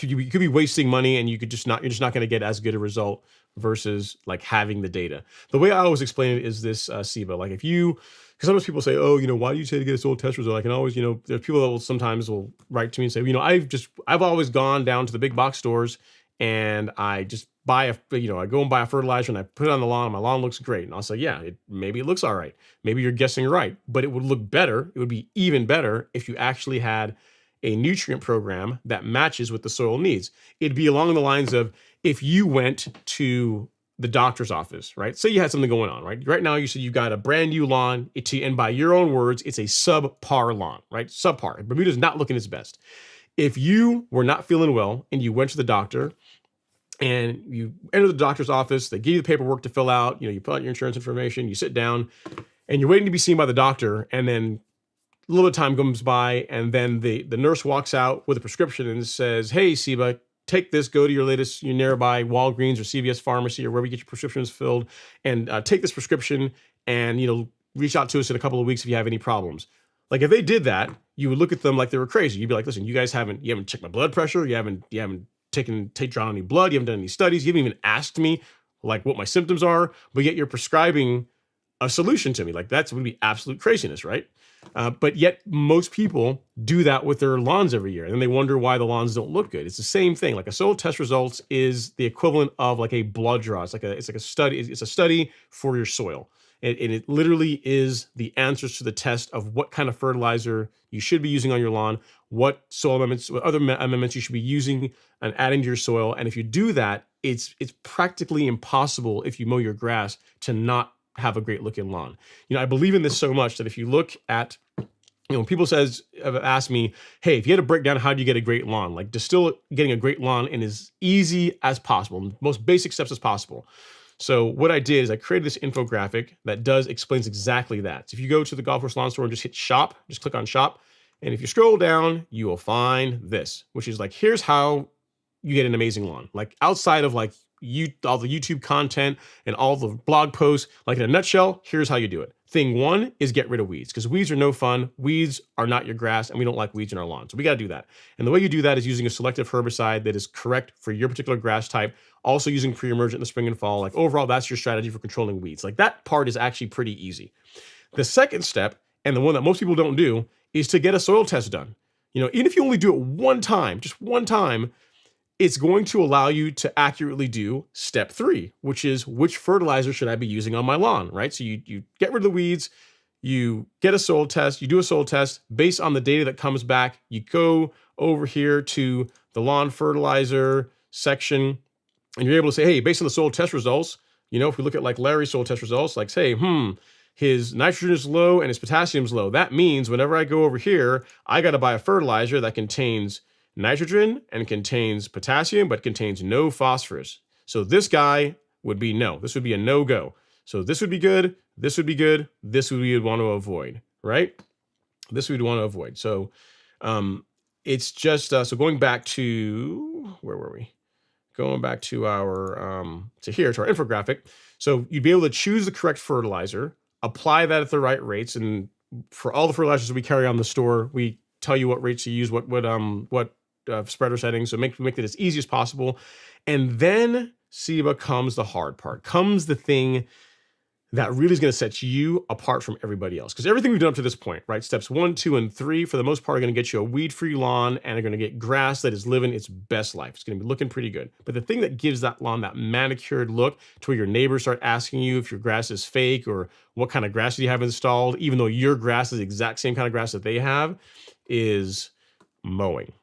You could be wasting money, and you're just not going to get as good a result versus like having the data. The way I always explain it is this, SIBA. Like because sometimes people say, oh, why do you say to get a soil test result? I can always, there's people that will sometimes write to me and say, I've always gone down to the big box stores and I just buy I go and buy a fertilizer and I put it on the lawn. And my lawn looks great. And I'll say, yeah, maybe it looks all right. Maybe you're guessing right, but it would look better. It would be even better if you actually had a nutrient program that matches what the soil needs. It'd be along the lines of if you went to the doctor's office, right? Say you had something going on, right? Right now, you said you got a brand new lawn, and by your own words, it's a subpar lawn, right? Subpar. Bermuda's not looking its best. If you were not feeling well and you went to the doctor and you enter the doctor's office, they give you the paperwork to fill out, you fill out your insurance information, you sit down, and you're waiting to be seen by the doctor, and then a little bit of time comes by, and then the nurse walks out with a prescription and says, hey, Siba, take this, go to your nearby Walgreens or CVS pharmacy or wherever you get your prescriptions filled, and take this prescription and, reach out to us in a couple of weeks if you have any problems. Like if they did that, you would look at them like they were crazy. You'd be like, listen, you haven't checked my blood pressure. You haven't drawn any blood. You haven't done any studies. You haven't even asked me like what my symptoms are, but yet you're prescribing a solution to me. Like that would be absolute craziness, right? But yet most people do that with their lawns every year. And then they wonder why the lawns don't look good. It's the same thing. Like a soil test results is the equivalent of like a blood draw. It's like a study. It's a study for your soil. And it literally is the answers to the test of what kind of fertilizer you should be using on your lawn, what soil amendments, what other amendments you should be using and adding to your soil. And if you do that, it's practically impossible if you mow your grass to not have a great looking lawn. I believe in this so much that if you look at, when people ask me, hey, if you had to break down how do you get a great lawn, like distill getting a great lawn in as easy as possible, most basic steps as possible. So what I did is I created this infographic that explains exactly that. So if you go to the Golf Course Lawn Store and just hit shop, just click on shop. And if you scroll down, you will find this, which is like, here's how you get an amazing lawn. Like outside of like all the YouTube content and all the blog posts, like in a nutshell, here's how you do it. Thing one is get rid of weeds, because weeds are no fun. Weeds are not your grass, and we don't like weeds in our lawn. So we got to do that. And the way you do that is using a selective herbicide that is correct for your particular grass type. Also using pre-emergent in the spring and fall. Like overall, that's your strategy for controlling weeds. Like that part is actually pretty easy. The second step, and the one that most people don't do, is to get a soil test done. Even if you only do it one time, just one time, it's going to allow you to accurately do step 3, which is which fertilizer should I be using on my lawn, right? So you get rid of the weeds, you get a soil test, you do a soil test based on the data that comes back. You go over here to the lawn fertilizer section, and you're able to say, hey, based on the soil test results, if we look at like Larry's soil test results, like say, his nitrogen is low and his potassium is low. That means whenever I go over here, I got to buy a fertilizer that contains nitrogen and contains potassium, but contains no phosphorus. So this guy would be no. This would be a no-go. So this would be good. This would be good. This would be want to avoid, right? This we'd want to avoid. So it's just, so going back to, where were we? Going back to our, to our infographic. So you'd be able to choose the correct fertilizer, apply that at the right rates. And for all the fertilizers that we carry on the store, we tell you what rates to use, what spreader settings. So make it as easy as possible. And then SIBA comes the hard part, comes the thing that really is going to set you apart from everybody else. Because everything we've done up to this point, right? Steps 1, 2, and 3, for the most part, are going to get you a weed-free lawn and are going to get grass that is living its best life. It's going to be looking pretty good. But the thing that gives that lawn that manicured look to where your neighbors start asking you if your grass is fake or what kind of grass do you have installed, even though your grass is the exact same kind of grass that they have, is mowing,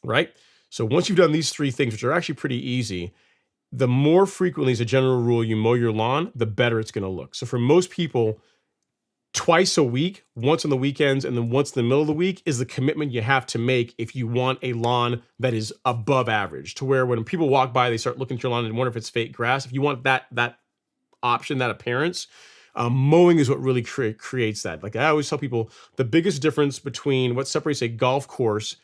right? So once you've done these 3 things, which are actually pretty easy, the more frequently, as a general rule, you mow your lawn, the better it's going to look. So for most people, twice a week, once on the weekends and then once in the middle of the week, is the commitment you have to make if you want a lawn that is above average, to where when people walk by, they start looking at your lawn and wonder if it's fake grass. If you want that option, that appearance, mowing is what really creates that. Like I always tell people, the biggest difference between what separates a golf course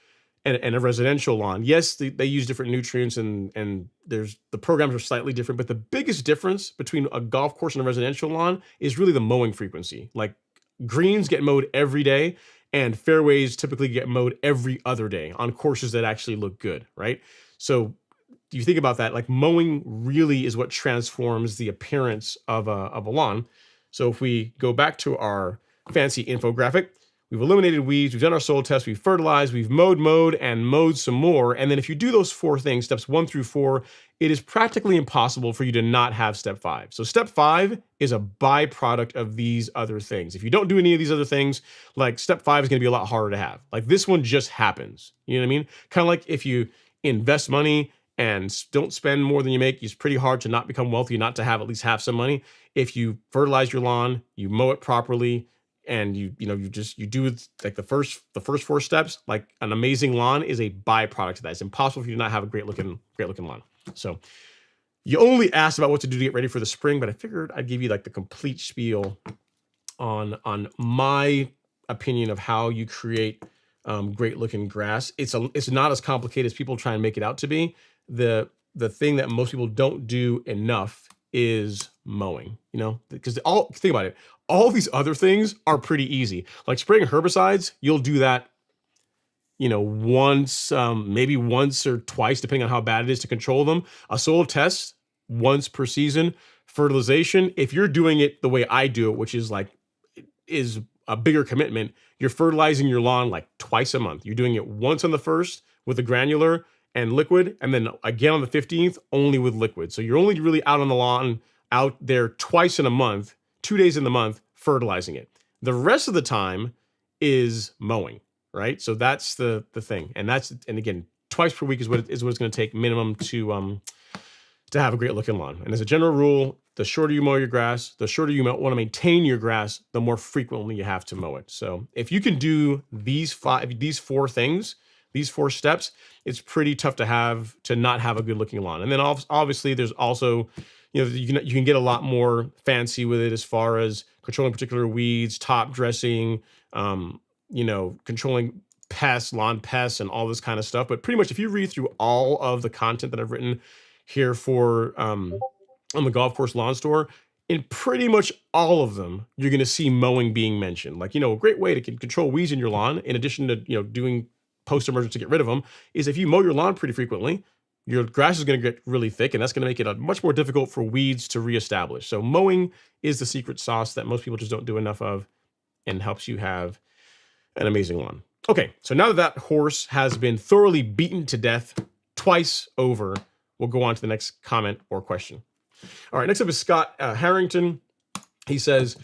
and a residential lawn. Yes, they use different nutrients and there's the programs are slightly different, but the biggest difference between a golf course and a residential lawn is really the mowing frequency. Like greens get mowed every day and fairways typically get mowed every other day on courses that actually look good, right? So you think about that, like mowing really is what transforms the appearance of a lawn. So if we go back to our fancy infographic, we've eliminated weeds, we've done our soil test, we've fertilized, we've mowed, and mowed some more. And then if you do those 4 things, steps 1 through 4, it is practically impossible for you to not have step 5. So step 5 is a byproduct of these other things. If you don't do any of these other things, like step 5 is going to be a lot harder to have. Like this one just happens. You know what I mean? Kind of like if you invest money and don't spend more than you make, it's pretty hard to not become wealthy, not to have at least half some money. If you fertilize your lawn, you mow it properly, and you do like the first 4 steps, like an amazing lawn is a byproduct of that. It's impossible for you to not have a great looking lawn. So you only asked about what to do to get ready for the spring, but I figured I'd give you like the complete spiel on my opinion of how you create great looking grass. It's not as complicated as people try and make it out to be. The thing that most people don't do enough is mowing, because think about it. All these other things are pretty easy. Like spraying herbicides, you'll do that, once, maybe once or twice, depending on how bad it is to control them. A soil test once per season. Fertilization, if you're doing it the way I do it, which is a bigger commitment, you're fertilizing your lawn like twice a month. You're doing it once on the 1st with a granular and liquid, and then again on the 15th, only with liquid. So you're only really out on the lawn, out there twice in a month, 2 days in the month, fertilizing it. The rest of the time is mowing, right? So that's the thing. And again, twice per week is what it's going to take minimum to have a great looking lawn. And as a general rule, the shorter you mow your grass, the shorter you want to maintain your grass, the more frequently you have to mow it. So if you can do these 4 things, these 4 steps, it's pretty tough to not have a good looking lawn. And then obviously there's also, you can get a lot more fancy with it as far as controlling particular weeds, top dressing, controlling pests, lawn pests, and all this kind of stuff. But pretty much if you read through all of the content that I've written here for on the Golf Course Lawn Store, in pretty much all of them, you're going to see mowing being mentioned. Like, a great way to control weeds in your lawn, in addition to, doing post-emergence to get rid of them, is if you mow your lawn pretty frequently, your grass is going to get really thick, and that's going to make it much more difficult for weeds to reestablish. So mowing is the secret sauce that most people just don't do enough of and helps you have an amazing lawn. Okay, so now that horse has been thoroughly beaten to death twice over, we'll go on to the next comment or question. All right, next up is Scott Harrington. He says,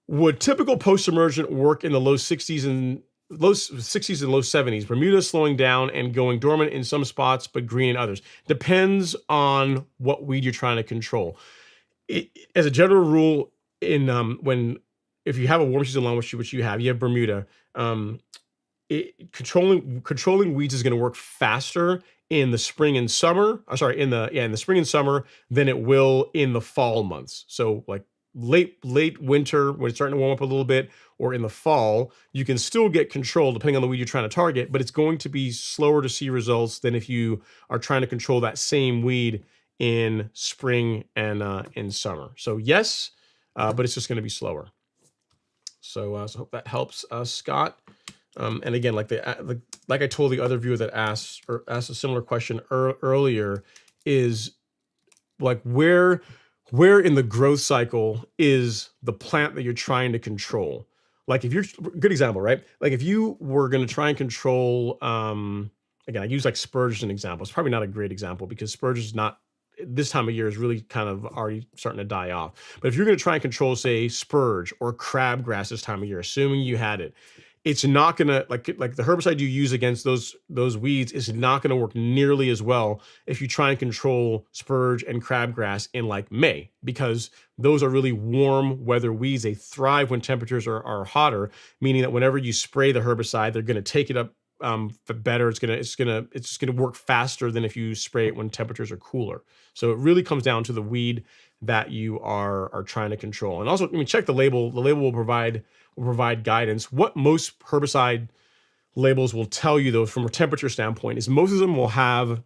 would typical post-emergent work in the low 60s and low 70s, Bermuda slowing down and going dormant in some spots, but green in others? Depends on what weed you're trying to control. As a general rule, if you have a warm season lawn, which you have Bermuda, controlling weeds is going to work faster in the spring and summer. In the spring and summer than it will in the fall months. So like late winter when it's starting to warm up a little bit, or in the fall, you can still get control depending on the weed you're trying to target, but it's going to be slower to see results than if you are trying to control that same weed in spring and in summer. So yes, but it's just going to be slower. So I hope that helps, Scott. And again, like I told the other viewer that asked a similar question earlier, is like where in the growth cycle is the plant that you're trying to control? Like if you're, good example, right? Like if you were going to try and control, again, I use like spurge as an example. It's probably not a great example because spurge is not, this time of year is really kind of already starting to die off. But if you're going to try and control, say, spurge or crabgrass this time of year, assuming you had it, it's not gonna like the herbicide you use against those weeds is not gonna work nearly as well if you try and control spurge and crabgrass in like May, because those are really warm weather weeds. They thrive when temperatures are hotter, meaning that whenever you spray the herbicide, they're gonna take it up better. It's just gonna work faster than if you spray it when temperatures are cooler. So it really comes down to the weed that you are trying to control. And also, check the label. The label will provide guidance. What most herbicide labels will tell you though, from a temperature standpoint, is most of them will have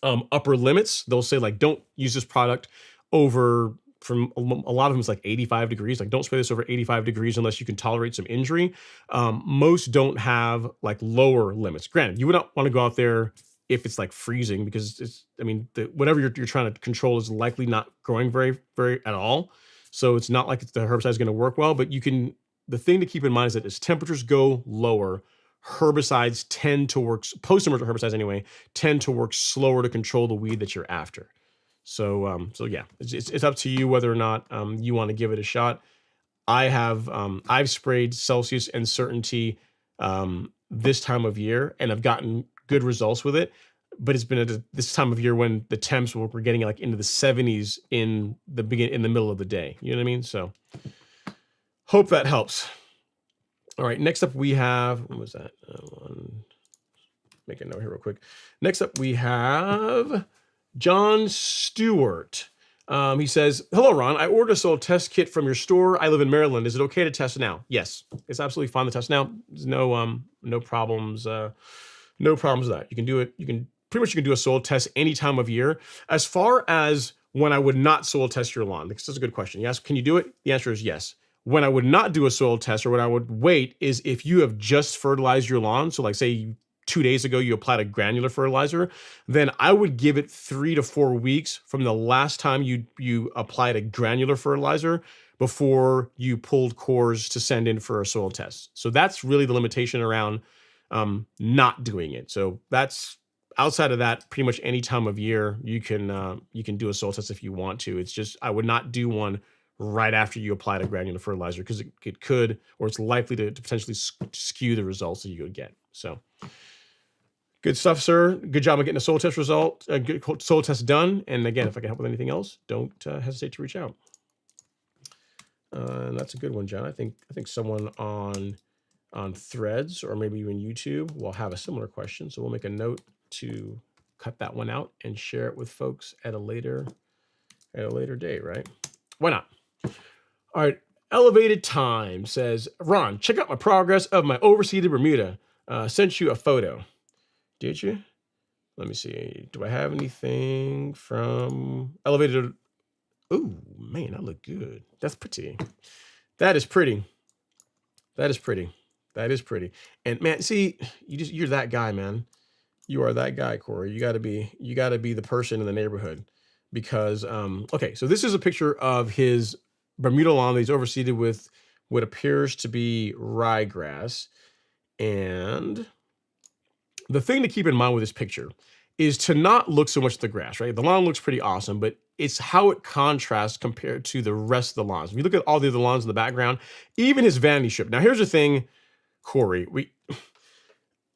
upper limits. They'll say like, don't use this product over, from a lot of them is like 85 degrees. Like, don't spray this over 85 degrees unless you can tolerate some injury. Most don't have like lower limits. Granted, you would not want to go out there if it's like freezing, because it's, I mean, whatever you're trying to control is likely not growing very at all. So it's not like the herbicide is going to work well, but you can, the thing to keep in mind is that as temperatures go lower, herbicides tend to work, post-emergent herbicides anyway, tend to work slower to control the weed that you're after. So, so yeah, it's up to you whether or not you want to give it a shot. I've sprayed Celsius and Certainty this time of year, and I've gotten good results with it. But it's been at this time of year when the temps were getting like into the 70s in the middle of the day. You know what I mean? So, hope that helps. All right, next up we have, what was that? Make a note here real quick. Next up we have John Stewart. He says, hello, Ron. I ordered a soil test kit from your store. I live in Maryland. Is it okay to test now? Yes, it's absolutely fine to test now. There's no problems. No problems with that. You can do it. You can do a soil test any time of year. As far as when I would not soil test your lawn, this is a good question. Yes, can you do it? The answer is yes. When I would not do a soil test, or when I would wait, is if you have just fertilized your lawn. So like say 2 days ago, you applied a granular fertilizer, then I would give it 3 to 4 weeks from the last time you applied a granular fertilizer before you pulled cores to send in for a soil test. So that's really the limitation around not doing it. So that's, outside of that, pretty much any time of year, you can do a soil test if you want to. It's just, I would not do one right after you applied a granular fertilizer, because it could, or it's likely to potentially skew the results that you would get. So good stuff, sir. Good job of getting a soil test result, good soil test done. And again, if I can help with anything else, don't hesitate to reach out. And that's a good one, John. I think someone on Threads or maybe even YouTube will have a similar question. So we'll make a note to cut that one out and share it with folks at a later date, right? Why not? All right. Elevated Time says, Ron, check out my progress of my overseeded Bermuda. Sent you a photo. Did you? Let me see. Do I have anything from Elevated? Oh, man, that looked good. That's pretty. That is pretty. That is pretty. That is pretty. And man, see, you're that guy, man. You are that guy, Corey. You gotta be the person in the neighborhood, because okay, so this is a picture of his Bermuda lawn that he's overseeded with what appears to be ryegrass. And the thing to keep in mind with this picture is to not look so much at the grass, right? The lawn looks pretty awesome, but it's how it contrasts compared to the rest of the lawns. If you look at all the other lawns in the background, even his vanity strip. Now, here's the thing, Corey,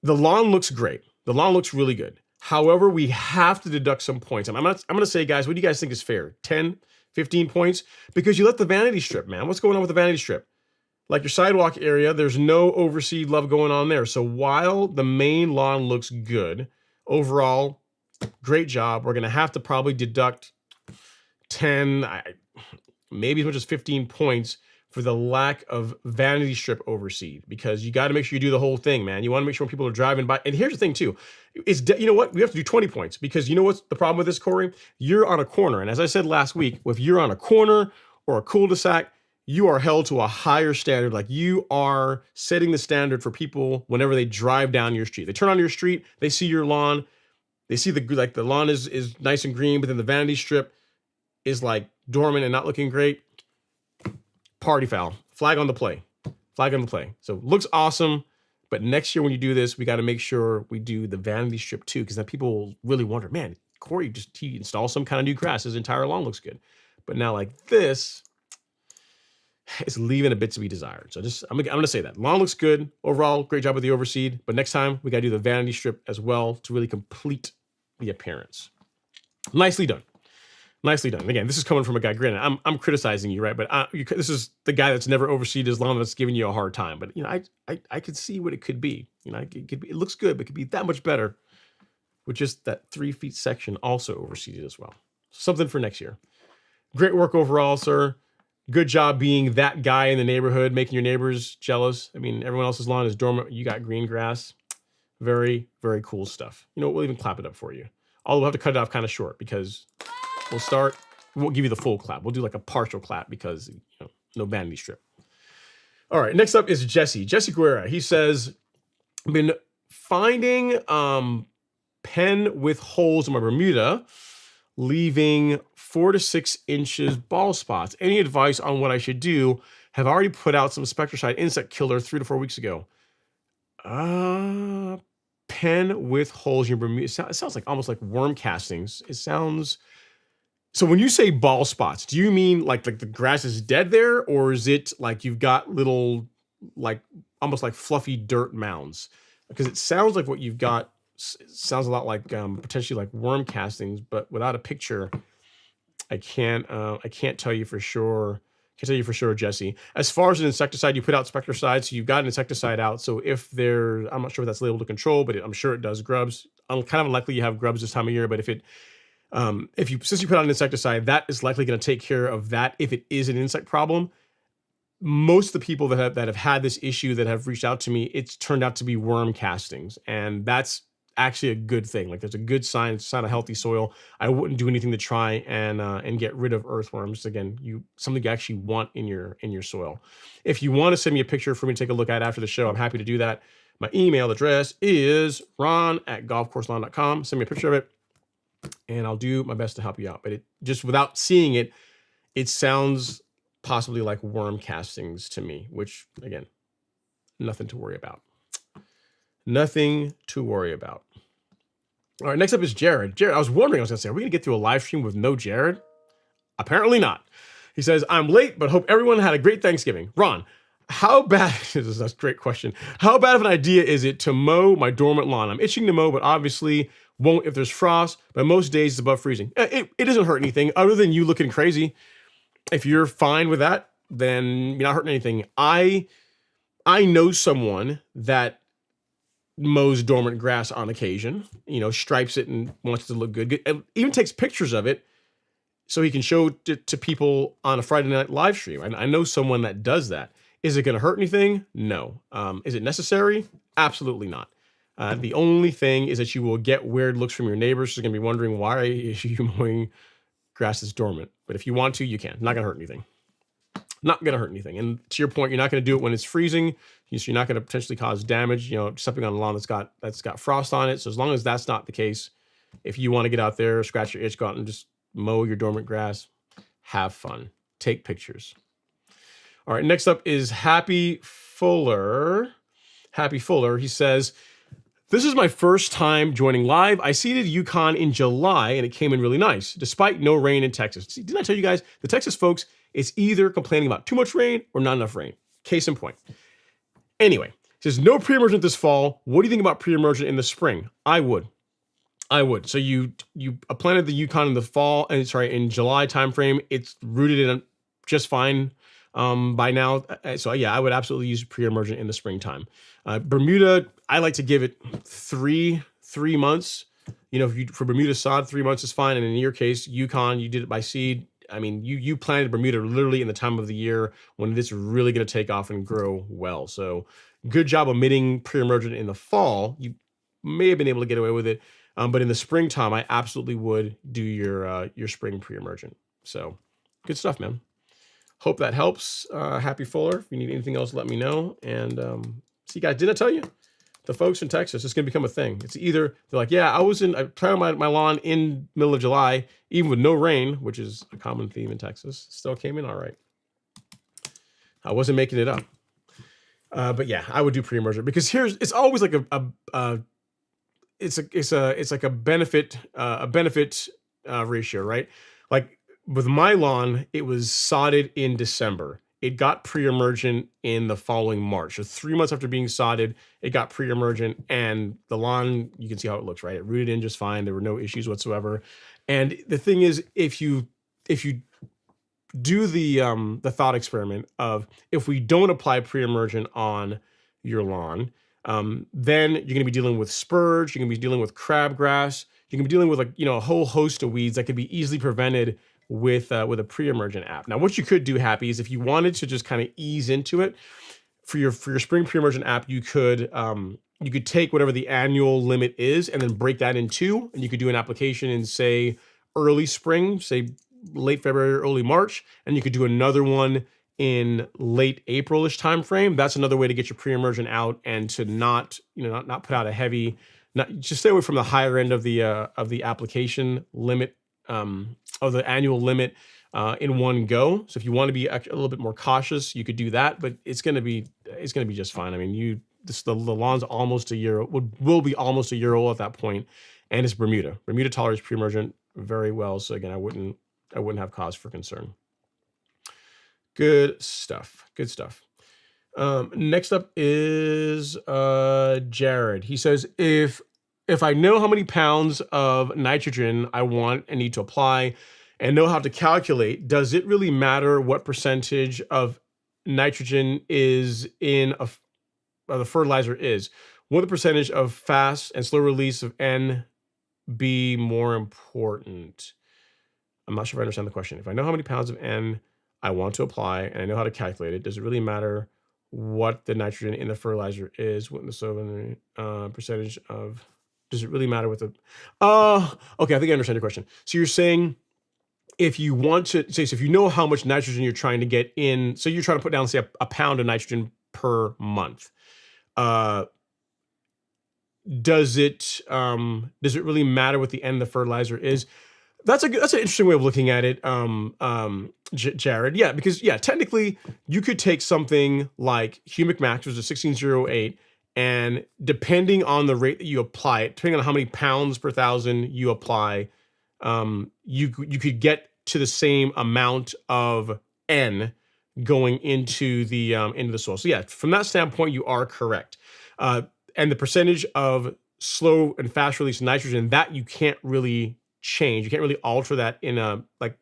the lawn looks great. The lawn looks really good. However, we have to deduct some points. I'm going to say, guys, what do you guys think is fair? 10, 15 points? Because you let the vanity strip, man. What's going on with the vanity strip? Like your sidewalk area, there's no overseed love going on there. So while the main lawn looks good, overall, great job. We're going to have to probably deduct 10, maybe as much as 15 points for the lack of vanity strip overseed, because you got to make sure you do the whole thing, man. You want to make sure when people are driving by. And here's the thing too, is you know what? We have to do 20 points, because you know what's the problem with this, Corey? You're on a corner. And as I said last week, if you're on a corner or a cul-de-sac, you are held to a higher standard. Like, you are setting the standard for people whenever they drive down your street. They turn on your street, they see your lawn, they see the lawn is nice and green, but then the vanity strip is like dormant and not looking great. Party foul. Flag on the play. Flag on the play. So looks awesome, but next year when you do this, we got to make sure we do the vanity strip too, because then people will really wonder, man, Corey he installed some kind of new grass. His entire lawn looks good. But now like this, it's leaving a bit to be desired. So I'm going to say that. Lawn looks good. Overall, great job with the overseed. But next time, we got to do the vanity strip as well to really complete the appearance. Nicely done. Nicely done. Again, this is coming from a guy, granted, I'm criticizing you, right? But this is the guy that's never overseed his lawn that's giving you a hard time. But, I could see what it could be. It looks good, but it could be that much better with just that 3 feet section also overseeded as well. Something for next year. Great work overall, sir. Good job being that guy in the neighborhood, making your neighbors jealous. I mean, everyone else's lawn is dormant. You got green grass. Very, very cool stuff. You know, we'll even clap it up for you. Although we'll have to cut it off kind of short because we won't give you the full clap. We'll do like a partial clap because, no vanity strip. All right, next up is Jesse. Jesse Guerra. He says, I've been finding pen with holes in my Bermuda, leaving 4 to 6 inches ball spots. Any advice on what I should do? Have already put out some Spectricide insect killer 3 to 4 weeks ago. Pen with holes in your Bermuda. It sounds like almost like worm castings. It sounds... So when you say ball spots, do you mean like the grass is dead there? Or is it like you've got little, like almost like fluffy dirt mounds? Because it sounds like what you've got sounds a lot like potentially like worm castings, but without a picture, I can't tell you for sure. Can't tell you for sure, Jesse. As far as an insecticide, you put out Spectricide, so you've got an insecticide out. So if there, I'm not sure if that's labeled to control, but I'm sure it does grubs. I'm kind of unlikely you have grubs this time of year, but since you put out an insecticide, that is likely going to take care of that if it is an insect problem. Most of the people that have had this issue that have reached out to me, it's turned out to be worm castings, and that's actually a good thing. Like, there's a good sign. It's a sign of healthy soil. I wouldn't do anything to try and get rid of earthworms. Again, something you actually want in your soil. If you want to send me a picture for me to take a look at after the show, I'm happy to do that. My email address is ron@golfcourselawn.com. Send me a picture of it, and I'll do my best to help you out. But just without seeing it, it sounds possibly like worm castings to me, which, again, nothing to worry about. Nothing to worry about. All right, next up is Jared. Jared, I was wondering, I was going to say, are we going to get through a live stream with no Jared? Apparently not. He says, I'm late, but hope everyone had a great Thanksgiving. Ron, how bad, this is a great question. How bad of an idea is it to mow my dormant lawn? I'm itching to mow, but obviously won't if there's frost, but most days it's above freezing. It doesn't hurt anything other than you looking crazy. If you're fine with that, then you're not hurting anything. I know someone that mows dormant grass on occasion, stripes it and wants it to look good. Even takes pictures of it so he can show it to people on a Friday night live stream. I know someone that does that. Is it going to hurt anything? No. Is it necessary? Absolutely not. The only thing is that you will get weird looks from your neighbors. Who's going to be wondering, why are you mowing grass that's dormant? But if you want to, you can. Not going to hurt anything. Not going to hurt anything. And to your point, you're not going to do it when it's freezing. So you're not going to potentially cause damage, stepping on a lawn that's got frost on it. So as long as that's not the case, if you want to get out there, scratch your itch, go out and just mow your dormant grass, have fun. Take pictures. All right, next up is Happy Fuller. Happy Fuller, he says, this is my first time joining live. I seeded Yukon in July, and it came in really nice, despite no rain in Texas. See, didn't I tell you guys, the Texas folks, it's either complaining about too much rain or not enough rain. Case in point. Anyway, it says, no pre-emergent this fall. What do you think about pre-emergent in the spring? I would. So you planted the Yukon in the fall, and in July timeframe. It's rooted in just fine by now. So yeah, I would absolutely use pre-emergent in the springtime. Bermuda, I like to give it three months. For Bermuda sod, 3 months is fine. And in your case, Yukon, you did it by seed. I mean, you planted Bermuda literally in the time of the year when it's really going to take off and grow well. So good job omitting pre-emergent in the fall. You may have been able to get away with it. But in the springtime, I absolutely would do your spring pre-emergent. So good stuff, man. Hope that helps. Happy Fuller. If you need anything else, let me know. And see, guys, didn't I tell you? The folks in Texas, it's going to become a thing. It's either, they're like, yeah, I planted my lawn in middle of July, even with no rain, which is a common theme in Texas. Still came in all right. I wasn't making it up. But yeah, I would do pre-emergent because it's always like it's like a benefit ratio, right? Like with my lawn, it was sodded in December. It got pre-emergent in the following March. So 3 months after being sodded, it got pre-emergent, and the lawn, you can see how it looks, right? It rooted in just fine. There were no issues whatsoever. And the thing is, if you do the thought experiment of, if we don't apply pre-emergent on your lawn, then you're going to be dealing with spurge. You're going to be dealing with crabgrass. You're going to be dealing with a whole host of weeds that could be easily prevented with a pre-emergent app. Now, what you could do, Happy, is if you wanted to just kind of ease into it for your spring pre-emergent app, you could take whatever the annual limit is and then break that in two, and you could do an application in, say, early spring, say late February or early March, and you could do another one in late April-ish timeframe. That's another way to get your pre-emergent out and to not put out a heavy, just stay away from the higher end of the application limit, of the annual limit in one go. So if you want to be a little bit more cautious, you could do that, but it's gonna be just fine. I mean, the lawn's almost a year, will be almost a year old at that point, and it's Bermuda. Bermuda tolerates pre-emergent very well. So again, I wouldn't have cause for concern. Good stuff. Good stuff. Next up is Jared. He says, if I know how many pounds of nitrogen I want and need to apply and know how to calculate, does it really matter what percentage of nitrogen is in the fertilizer is? Will the percentage of fast and slow release of N be more important? I'm not sure if I understand the question. If I know how many pounds of N I want to apply and I know how to calculate it, does it really matter what the nitrogen in the fertilizer is? What the percentage of? Does it really matter what the? Okay, I think I understand your question. So you're saying if you want to say, so if you know how much nitrogen you're trying to get in, so you're trying to put down, say, a pound of nitrogen per month. Does it really matter what the end of the fertilizer is? That's an interesting way of looking at it, Jared. Yeah, because technically you could take something like Humic Max, which is a 1608, and depending on the rate that you apply it, depending on how many pounds per thousand you apply, you could get to the same amount of N going into the soil. So yeah, from that standpoint, you are correct. And the percentage of slow and fast release nitrogen, that you can't really change. You can't really alter that in because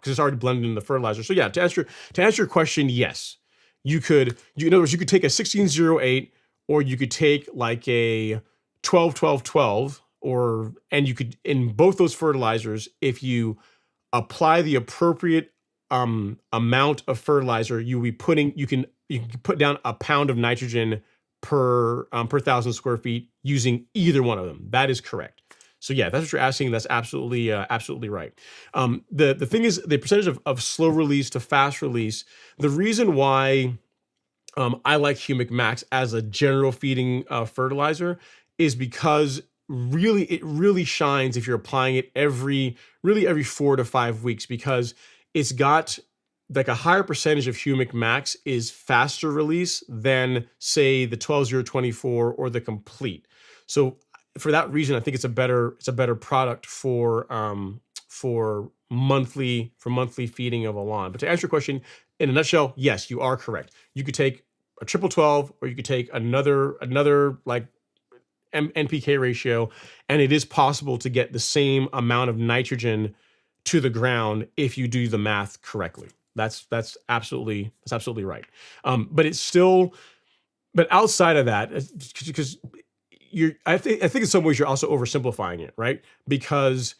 it's already blended in the fertilizer. So yeah, to answer your question, yes, you could. In other words, you could take a 1608, or you could take like a 12-12-12, and you could, in both those fertilizers, if you apply the appropriate amount of fertilizer, you can put down a pound of nitrogen per 1,000 square feet using either one of them. That is correct. So yeah, that's what you're asking. That's absolutely right. The thing is, the percentage of slow release to fast release. The reason why I like Humic Max as a general feeding fertilizer is because it really shines if you're applying it every 4 to 5 weeks, because it's got like a higher percentage of Humic Max is faster release than, say, the 12024 or the Complete. So for that reason, I think it's a better product for monthly feeding of a lawn. But to answer your question, in a nutshell, yes, you are correct. You could take a 12-12, or you could take another like NPK ratio, and it is possible to get the same amount of nitrogen to the ground if you do the math correctly. That's absolutely right. But it's still, but outside of that, because I think in some ways you're also oversimplifying it, right? Because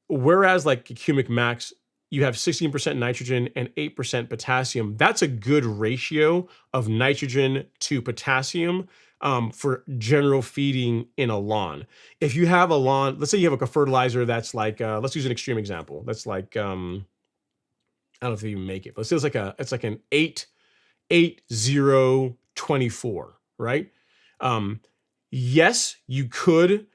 whereas like Humic Max, you have 16% nitrogen and 8% potassium. That's a good ratio of nitrogen to potassium for general feeding in a lawn. If you have a lawn, let's say you have a fertilizer that's like, let's use an extreme example. That's like, I don't know if they even make it. Let's say it's like an 8-8-0-24, right? Yes, you could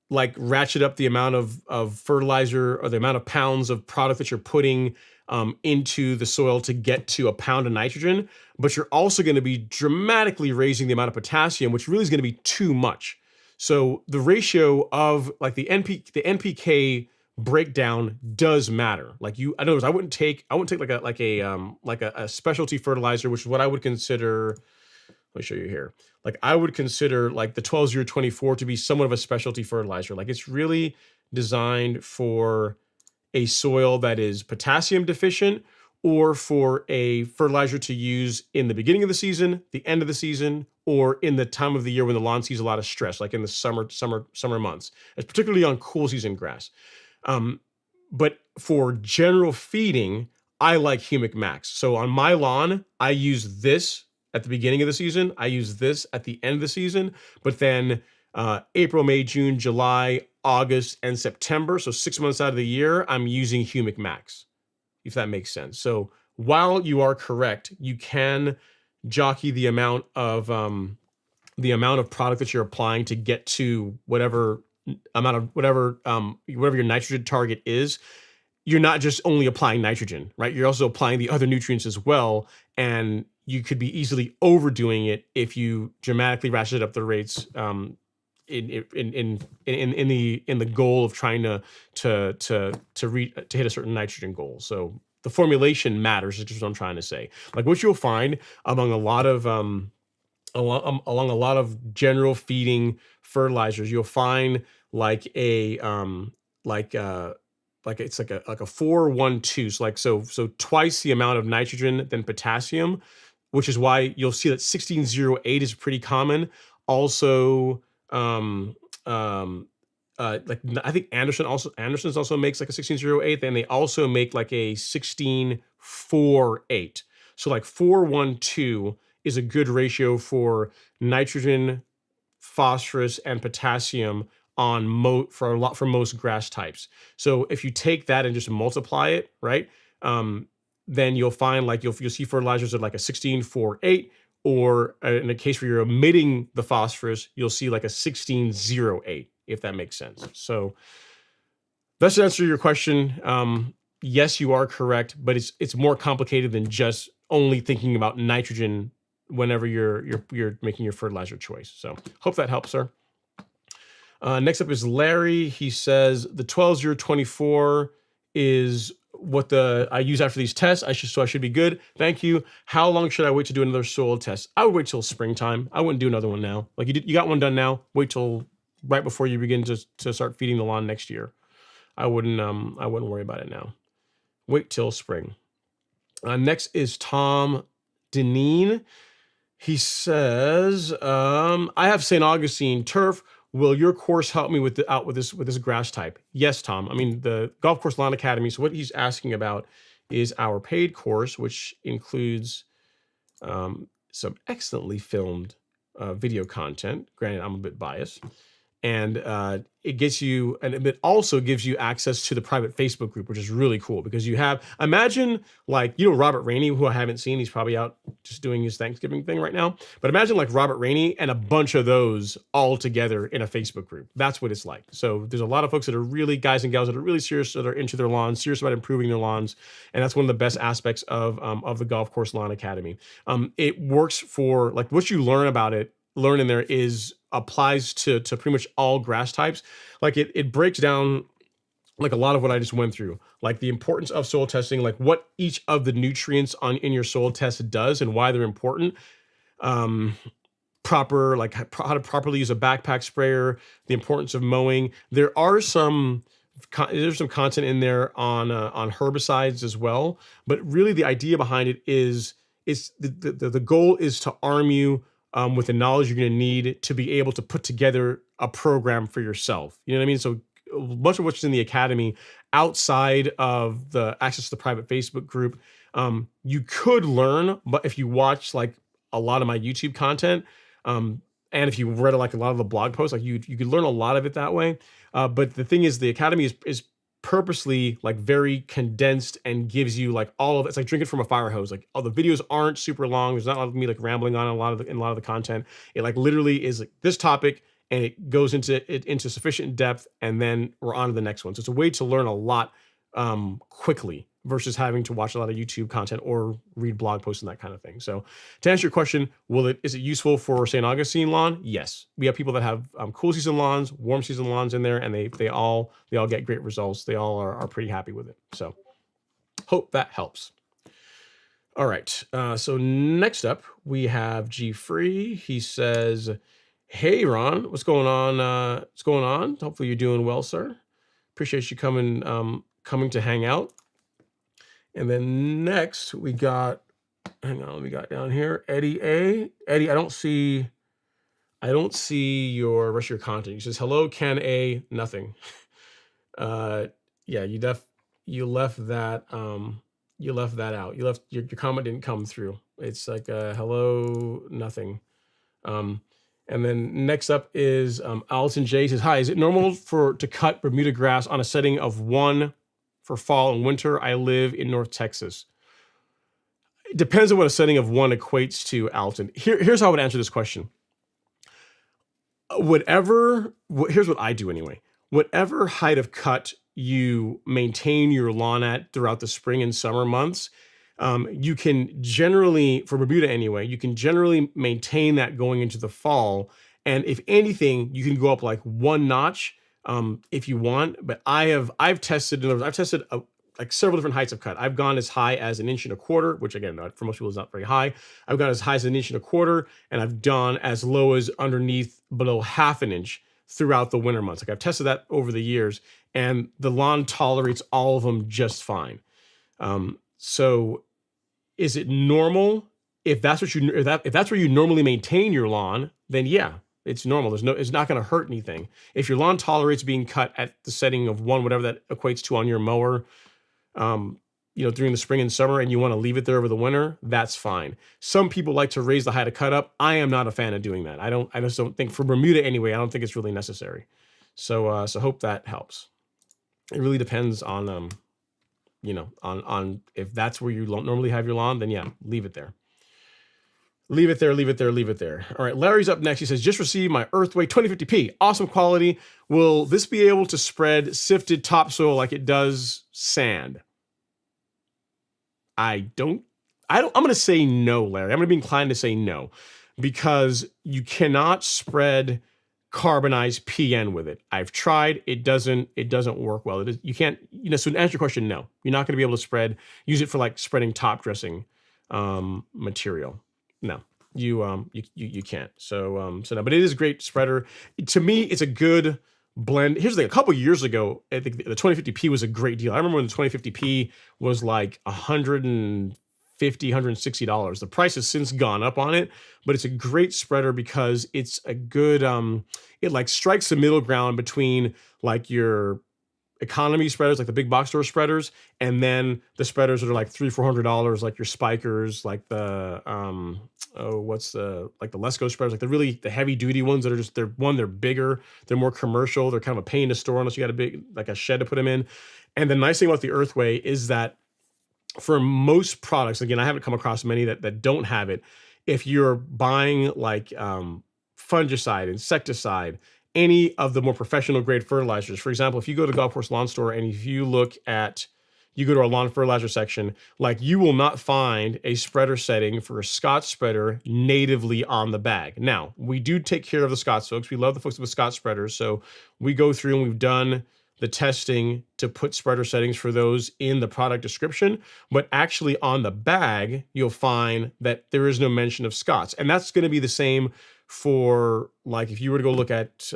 like ratchet up the amount of fertilizer or the amount of pounds of product that you're putting into the soil to get to a pound of nitrogen, but you're also going to be dramatically raising the amount of potassium, which really is going to be too much. So the ratio of like the NPK breakdown does matter. Like in other words, I wouldn't take like a specialty fertilizer, which is what I would consider. Let me show you here. Like I would consider like the 12024 to be somewhat of a specialty fertilizer. Like it's really designed for a soil that is potassium deficient, or for a fertilizer to use in the beginning of the season, the end of the season, or in the time of the year when the lawn sees a lot of stress, like in the summer months. It's particularly on cool season grass. But for general feeding, I like Humic Max. So on my lawn, I use this at the beginning of the season. I use this at the end of the season. But then April, May, June, July, August, and September, so 6 months out of the year, I'm using Humic Max, if that makes sense. So while you are correct, you can jockey the amount of product that you're applying to get to whatever amount of whatever your nitrogen target is. You're not just only applying nitrogen, right? You're also applying the other nutrients as well, and you could be easily overdoing it if you dramatically ratchet up the rates in the goal of trying to hit a certain nitrogen goal. So the formulation matters, is just what I'm trying to say. Like what you'll find among a lot of along a lot of general feeding fertilizers, you'll find like a it's like a 4-1-2. So twice the amount of nitrogen than potassium, which is why you'll see that 1608 is pretty common. Also, like I think Anderson's also makes like a 1608, and they also make like a 1648. So like 4-1-2 is a good ratio for nitrogen, phosphorus, and potassium on for most grass types. So if you take that and just multiply it, right, then you'll find like you'll see fertilizers at like a 1648, or in a case where you're omitting the phosphorus, you'll see like a 1608, if that makes sense. So that should answer your question. Yes, you are correct, but it's more complicated than just only thinking about nitrogen whenever you're making your fertilizer choice. So hope that helps, sir. Next up is Larry. He says the 12024 is what I use after these tests. I should be good. Thank you. How long should I wait to do another soil test? I would wait till springtime. I wouldn't do another one now. Like you got one done now. Wait till right before you begin to start feeding the lawn next year. I wouldn't worry about it now. Wait till spring. Next is Tom Deneen. He says, I have St. Augustine turf. Will your course help me with this grass type? Yes, Tom. I mean, the Golf Course Lawn Academy. So what he's asking about is our paid course, which includes some excellently filmed video content. Granted, I'm a bit biased. And it gets you, and it also gives you access to the private Facebook group, which is really cool because imagine like, Robert Rainey, who I haven't seen, he's probably out just doing his Thanksgiving thing right now. But imagine like Robert Rainey and a bunch of those all together in a Facebook group. That's what it's like. So there's a lot of folks that are really, guys and gals that are really serious, that are into their lawns, serious about improving their lawns. And that's one of the best aspects of the Golf Course Lawn Academy. It works for like what you learn in there applies to pretty much all grass types. Like it breaks down like a lot of what I just went through, like the importance of soil testing, like what each of the nutrients in your soil test does and why they're important. How to properly use a backpack sprayer, the importance of mowing. There's some content in there on herbicides as well, but really the idea behind it is the goal is to arm you with the knowledge you're going to need to be able to put together a program for yourself. You know what I mean? So much of what's in the academy, outside of the access to the private Facebook group, you could learn, but if you watch like a lot of my YouTube content, and if you read like a lot of the blog posts, like you could learn a lot of it that way. But the thing is, the academy is purposely like very condensed and gives you like all of it. It's like drinking from a fire hose. Like all the videos aren't super long. There's not a lot of me like rambling on a lot of the content. It like literally is like this topic and it goes into sufficient depth, and then we're on to the next one. So it's a way to learn a lot quickly versus having to watch a lot of YouTube content or read blog posts and that kind of thing. So to answer your question, is it useful for St. Augustine lawn? Yes. We have people that have cool season lawns, warm season lawns in there, and they all get great results. They all are pretty happy with it. So hope that helps. All right. So next up we have G Free. He says, "Hey Ron, what's going on? What's going on? Hopefully you're doing well, sir. Appreciate you coming to hang out." And then next we got, hang on, we got down here, Eddie A. Eddie, I don't see the rest of your content. He says, "Hello, Ken A. Nothing." Yeah, you you left that you left that out. You left your comment didn't come through. It's like hello, nothing. Um, and then next up is Allison J says, "Hi, is it normal to cut Bermuda grass on a setting of 1 for fall and winter? I live in North Texas." It depends on what a setting of 1 equates to, Allison. Here's how I would answer this question. Here's what I do anyway. Whatever height of cut you maintain your lawn at throughout the spring and summer months, you can generally, for Bermuda anyway, you can generally maintain that going into the fall. And if anything, you can go up like 1 notch if you want. But I've tested like several different heights of cut. I've gone as high as 1.25 inches, which again, for most people is not very high. I've gone as high as 1.25 inches, and I've gone as low as underneath below 1/2 inch throughout the winter months. Like I've tested that over the years, and the lawn tolerates all of them just fine. So is it normal? If that's where you normally maintain your lawn, then yeah, it's normal. It's not going to hurt anything. If your lawn tolerates being cut at the setting of 1, whatever that equates to on your mower, during the spring and summer, and you want to leave it there over the winter, that's fine. Some people like to raise the height of cut up. I am not a fan of doing that. I just don't think, for Bermuda anyway, I don't think it's really necessary. So hope that helps. It really depends on, on if that's where you normally have your lawn, then yeah, leave it there. Leave it there, leave it there, leave it there. All right, Larry's up next. He says, just received my Earthway 2050P. Awesome quality. Will this be able to spread sifted topsoil like it does sand? I'm going to say no, Larry. I'm going to be inclined to say no, because you cannot spread carbonized PN with it. I've tried. It doesn't work well. You can't, so to answer your question, no. You're not going to be able to use it for like spreading top dressing material. No, you can't. So no, but it is a great spreader. To me, it's a good blend. Here's the thing: a couple years ago, I think the 2050P was a great deal. I remember when the 2050P was like $150, $160. The price has since gone up on it, but it's a great spreader because it's a good. It like strikes the middle ground between like your economy spreaders, like the big box store spreaders, and then the spreaders that are like $300-$400, like your spikers, like the like the Lesco spreaders, like the heavy duty ones that are just, they're bigger, they're more commercial, they're kind of a pain to store unless you got a big, like a shed to put them in. And the nice thing about the Earthway is that for most products, again, I haven't come across many that don't have it. If you're buying like fungicide, insecticide, any of the more professional grade fertilizers. For example, if you go to Golf Course Lawn Store and if you go to our lawn fertilizer section, like you will not find a spreader setting for a Scotch spreader natively on the bag. Now, we do take care of the Scotch folks. We love the folks with Scotch spreaders. So we go through and we've done the testing to put spreader settings for those in the product description. But actually on the bag, you'll find that there is no mention of Scotch. And that's going to be the same for like if you were to go look at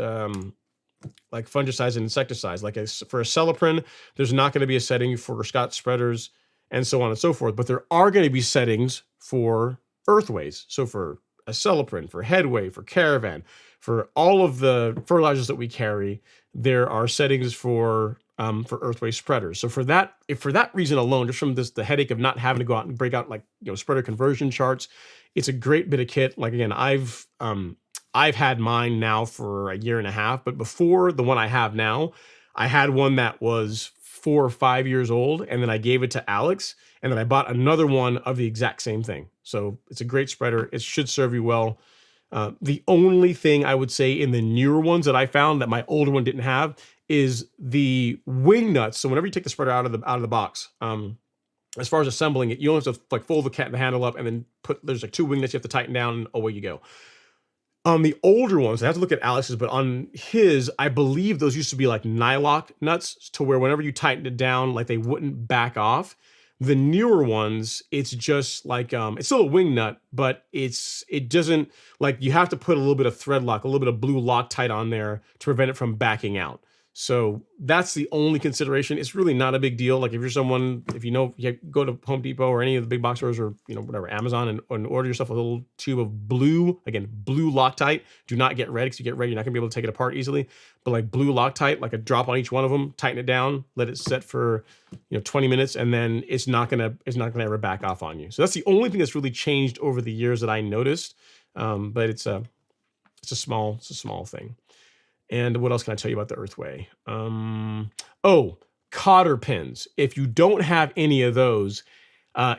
like fungicides and insecticides, like for a Celiprin, there's not going to be a setting for Scotch spreaders and so on and so forth. But there are going to be settings for Earthways. So for a Celiprin, for Headway, for Caravan, for all of the fertilizers that we carry, there are settings for Earthway spreaders. So for that reason alone, just from the headache of not having to go out and break out like spreader conversion charts, it's a great bit of kit. Like again, I've had mine now for a year and a half, but before the one I have now, I had one that was 4 or 5 years old, and then I gave it to Alex, and then I bought another one of the exact same thing. So it's a great spreader. It should serve you well. The only thing I would say in the newer ones that I found that my older one didn't have is the wing nuts. So whenever you take the spreader out of the box, as far as assembling it, you only have to like fold the handle up and then there's like 2 wing nuts you have to tighten down, and away you go. On the older ones, I have to look at Alex's, but on his, I believe those used to be like nylock nuts to where whenever you tightened it down, like they wouldn't back off. The newer ones, it's just like, it's still a wing nut, but it doesn't, like you have to put a little bit of thread lock, a little bit of blue Loctite on there to prevent it from backing out. So that's the only consideration. It's really not a big deal. Like if you're someone, if you go to Home Depot or any of the big box stores or whatever, Amazon, and order yourself a little tube of blue Loctite. Do not get red, because you get red, you're not gonna be able to take it apart easily. But like blue Loctite, like a drop on each one of them, tighten it down, let it set for 20 minutes, and then it's not gonna ever back off on you. So that's the only thing that's really changed over the years that I noticed. But it's a small thing. And what else can I tell you about the Earthway? Cotter pins. If you don't have any of those,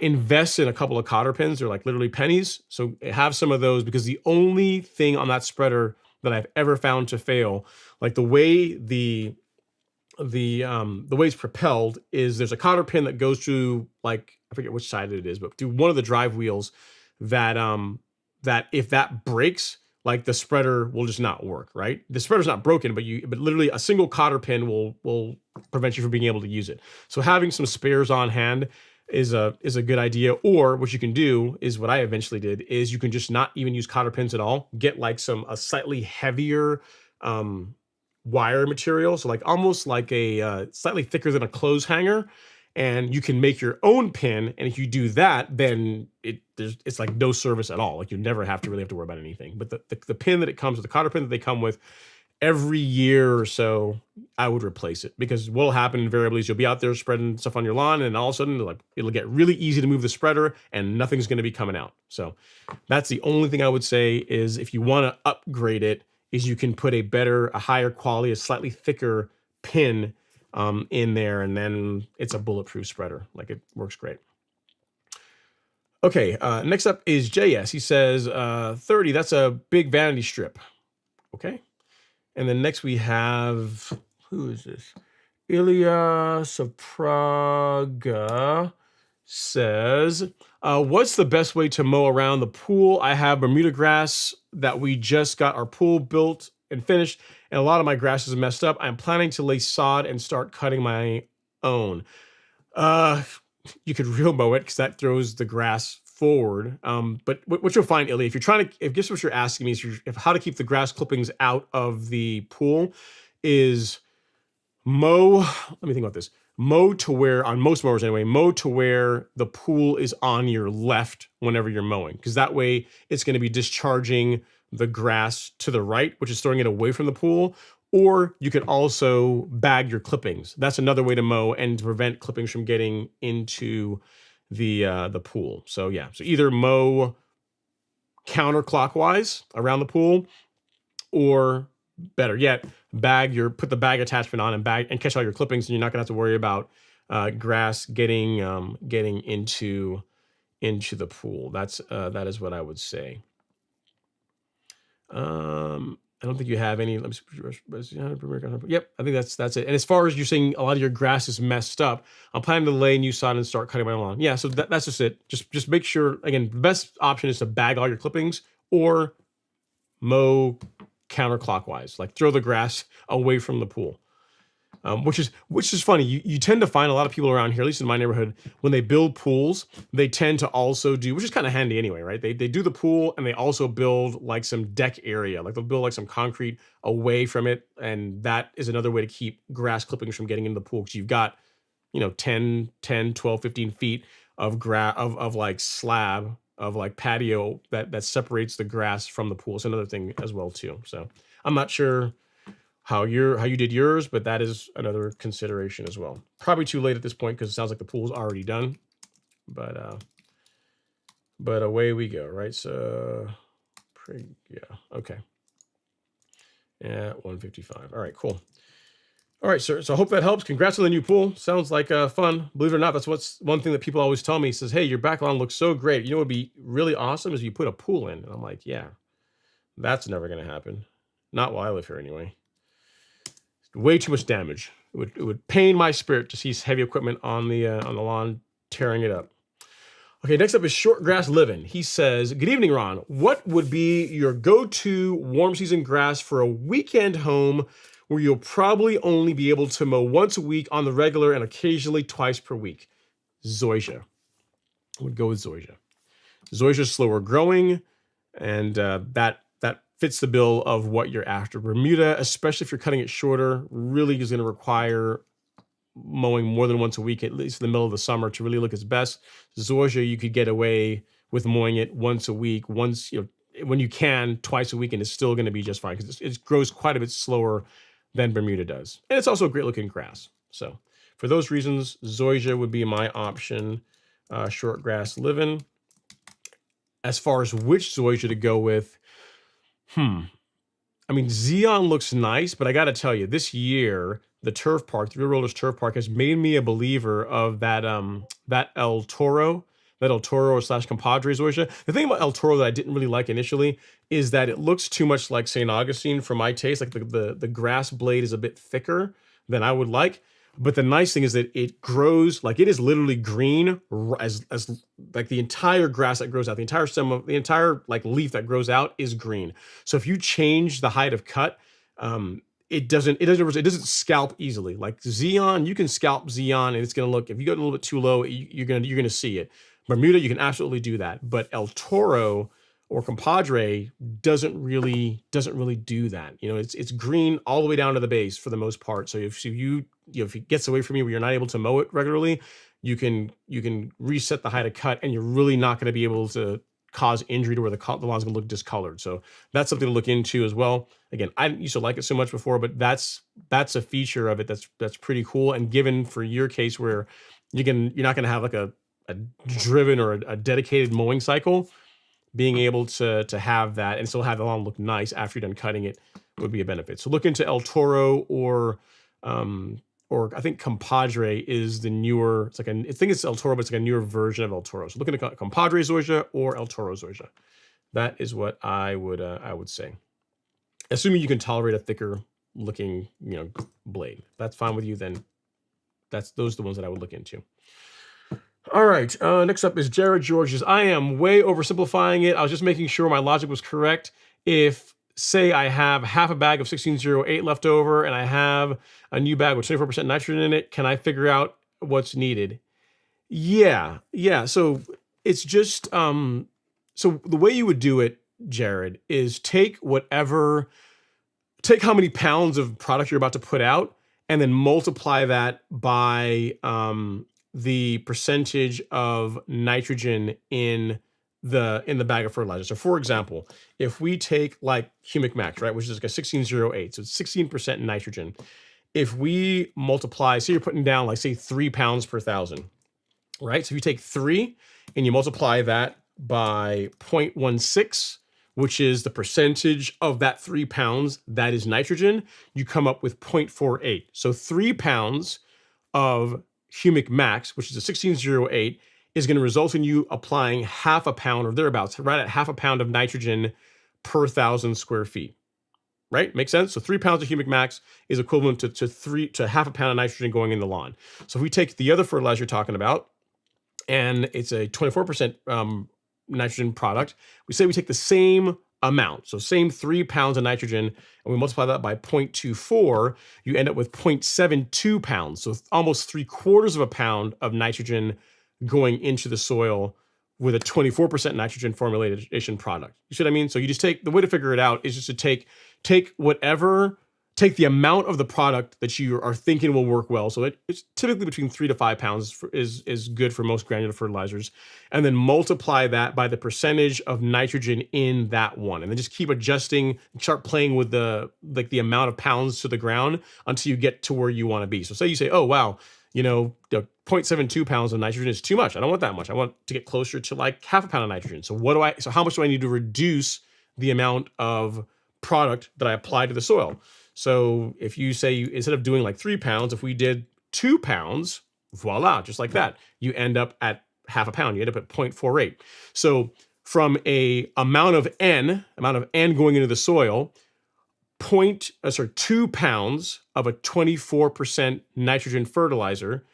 invest in a couple of cotter pins. They're like literally pennies. So have some of those, because the only thing on that spreader that I've ever found to fail, like the way the way it's propelled, is there's a cotter pin that goes through, like, I forget which side it is, but through one of the drive wheels that if that breaks, like the spreader will just not work, right? The spreader's not broken, but literally a single cotter pin will prevent you from being able to use it. So having some spares on hand is a good idea. Or what you can do is what I eventually did, is you can just not even use cotter pins at all. Get like a slightly heavier wire material, so like almost like a slightly thicker than a clothes hanger, and you can make your own pin. And if you do that, then it's like no service at all. Like you never have to worry about anything. But the pin that it comes with, the cotter pin that they come with, every year or so, I would replace it, because what'll happen invariably is you'll be out there spreading stuff on your lawn, and all of a sudden, it'll get really easy to move the spreader, and nothing's going to be coming out. So that's the only thing I would say, is if you want to upgrade it, is you can put a higher quality, a slightly thicker pin in there, and then it's a bulletproof spreader. Like, it works great. Okay, next up is JS. He says 30. That's a big vanity strip. Okay. And then next we have, who is this? Ilya Sapraga says, what's the best way to mow around the pool? I have Bermuda grass that we just got our pool built and finished, and a lot of my grass is messed up. I'm planning to lay sod and start cutting my own. You could real mow it, because that throws the grass forward. But what you'll find, Ilya, if guess what you're asking me is if how to keep the grass clippings out of the pool, is mow. Let me think about this. Mow to where, on most mowers anyway, mow to where the pool is on your left whenever you're mowing, because that way it's going to be discharging the grass to the right, which is throwing it away from the pool. Or you can also bag your clippings. That's another way to mow and to prevent clippings from getting into the pool. So yeah, so either mow counterclockwise around the pool, or better yet, put the bag attachment on and catch all your clippings, and you're not gonna have to worry about grass getting into the pool. That is what I would say. I don't think you have any. Let me see. Yep, I think that's it. And as far as you're saying, a lot of your grass is messed up, I'm planning to lay new sod and start cutting my lawn. Yeah, so that's just it. Just make sure, again, the best option is to bag all your clippings, or mow counterclockwise, like throw the grass away from the pool. Which is funny. You tend to find a lot of people around here, at least in my neighborhood, when they build pools, they tend to also do, which is kind of handy anyway, right? They do the pool, and they also build like some deck area, like they'll build like some concrete away from it, and that is another way to keep grass clippings from getting into the pool, because you've got 10, 12, 15 feet of like slab of like patio that separates the grass from the pool. It's another thing as well too. So I'm not sure how you did yours, but that is another consideration as well. Probably too late at this point, because it sounds like the pool's already done. But away we go, right? So yeah, okay. Yeah, 155. All right, cool. All right, sir. So I hope that helps. Congrats on the new pool. Sounds like fun. Believe it or not, that's one thing that people always tell me. Says, hey, your back lawn looks so great. You know what would be really awesome is you put a pool in. And I'm like, yeah, that's never gonna happen. Not while I live here anyway. Way too much damage. It would pain my spirit to see heavy equipment on the lawn tearing it up. Okay, next up is Short Grass Living. He says, good evening, Ron. What would be your go-to warm season grass for a weekend home where you'll probably only be able to mow once a week on the regular and occasionally twice per week? Zoysia. I would go with Zoysia. Zoysia's slower growing, and that fits the bill of what you're after. Bermuda, especially if you're cutting it shorter, really is going to require mowing more than once a week, at least in the middle of the summer, to really look its best. Zoysia, you could get away with mowing it once a week, when you can, twice a week, and it's still going to be just fine because it grows quite a bit slower than Bermuda does. And it's also a great looking grass. So for those reasons, Zoysia would be my option, short grass living. As far as which Zoysia to go with, I mean, Xeon looks nice, but I got to tell you, this year, the turf park, the Real Rollers Turf Park, has made me a believer of that El Toro / Compadre Zoysia. The thing about El Toro that I didn't really like initially is that it looks too much like St. Augustine for my taste. Like the grass blade is a bit thicker than I would like. But the nice thing is that it grows, like it is literally green as like the entire grass that grows out, the entire stem of the entire like leaf that grows out is green. So if you change the height of cut, it doesn't scalp easily. Like Xeon, you can scalp Xeon and it's gonna look, if you go a little bit too low, you're gonna see it. Bermuda, you can absolutely do that, but El Toro or Compadre doesn't really do that. You know, it's green all the way down to the base for the most part. So if it gets away from you where you're not able to mow it regularly, you can reset the height of cut, and you're really not going to be able to cause injury to where the lawn's going to look discolored. So that's something to look into as well. Again, I didn't used to like it so much before, but that's a feature of it that's pretty cool. And given for your case where you're not going to have like a driven or a dedicated mowing cycle, being able to have that and still have the lawn look nice after you're done cutting it would be a benefit. So look into El Toro or I think Compadre is the newer. I think it's El Toro, but it's like a newer version of El Toro. So look into Compadre Zoysia or El Toro Zoysia. That is what I would say. Assuming you can tolerate a thicker looking blade, that's fine with you. Then those are the ones that I would look into. All right, next up is Jared George's. I am way oversimplifying it. I was just making sure my logic was correct. If, say, I have half a bag of 1608 left over and I have a new bag with 24% nitrogen in it, can I figure out what's needed? Yeah. So it's just, so the way you would do it, Jared, is take how many pounds of product you're about to put out and then multiply that by, the percentage of nitrogen in the bag of fertilizer. So for example, if we take like Humic Max, right, which is like a 1608, so it's 16% nitrogen. If we multiply, say you're putting down like say 3 pounds per thousand, right? So if you take 3 and you multiply that by 0.16, which is the percentage of that 3 pounds that is nitrogen, you come up with 0.48. So 3 pounds of Humic Max, which is a 1608, is going to result in you applying half a pound or thereabouts, right at half a pound of nitrogen per 1,000 square feet. Right? Makes sense? So 3 pounds of Humic Max is equivalent to half a pound of nitrogen going in the lawn. So if we take the other fertilizer you're talking about, and it's a 24% nitrogen product, we say we take the same amount, so same 3 pounds of nitrogen, and we multiply that by 0.24, you end up with 0.72 pounds. So almost 3/4 of a pound of nitrogen going into the soil with a 24% nitrogen formulation product. You see what I mean? So you just the way to figure it out is just to take the amount of the product that you are thinking will work well. So it's typically between 3 to 5 pounds is good for most granular fertilizers. And then multiply that by the percentage of nitrogen in that one. And then just keep adjusting, start playing with the amount of pounds to the ground until you get to where you want to be. So say you say, oh, wow, 0.72 pounds of nitrogen is too much. I don't want that much. I want to get closer to like half a pound of nitrogen. So how much do I need to reduce the amount of product that I apply to the soil? So if you say instead of doing like 3 pounds, if we did 2 pounds, voila, just like that, you end up at half a pound. You end up at 0.48. So from a amount of N going into the soil, 2 pounds of a 24% nitrogen fertilizer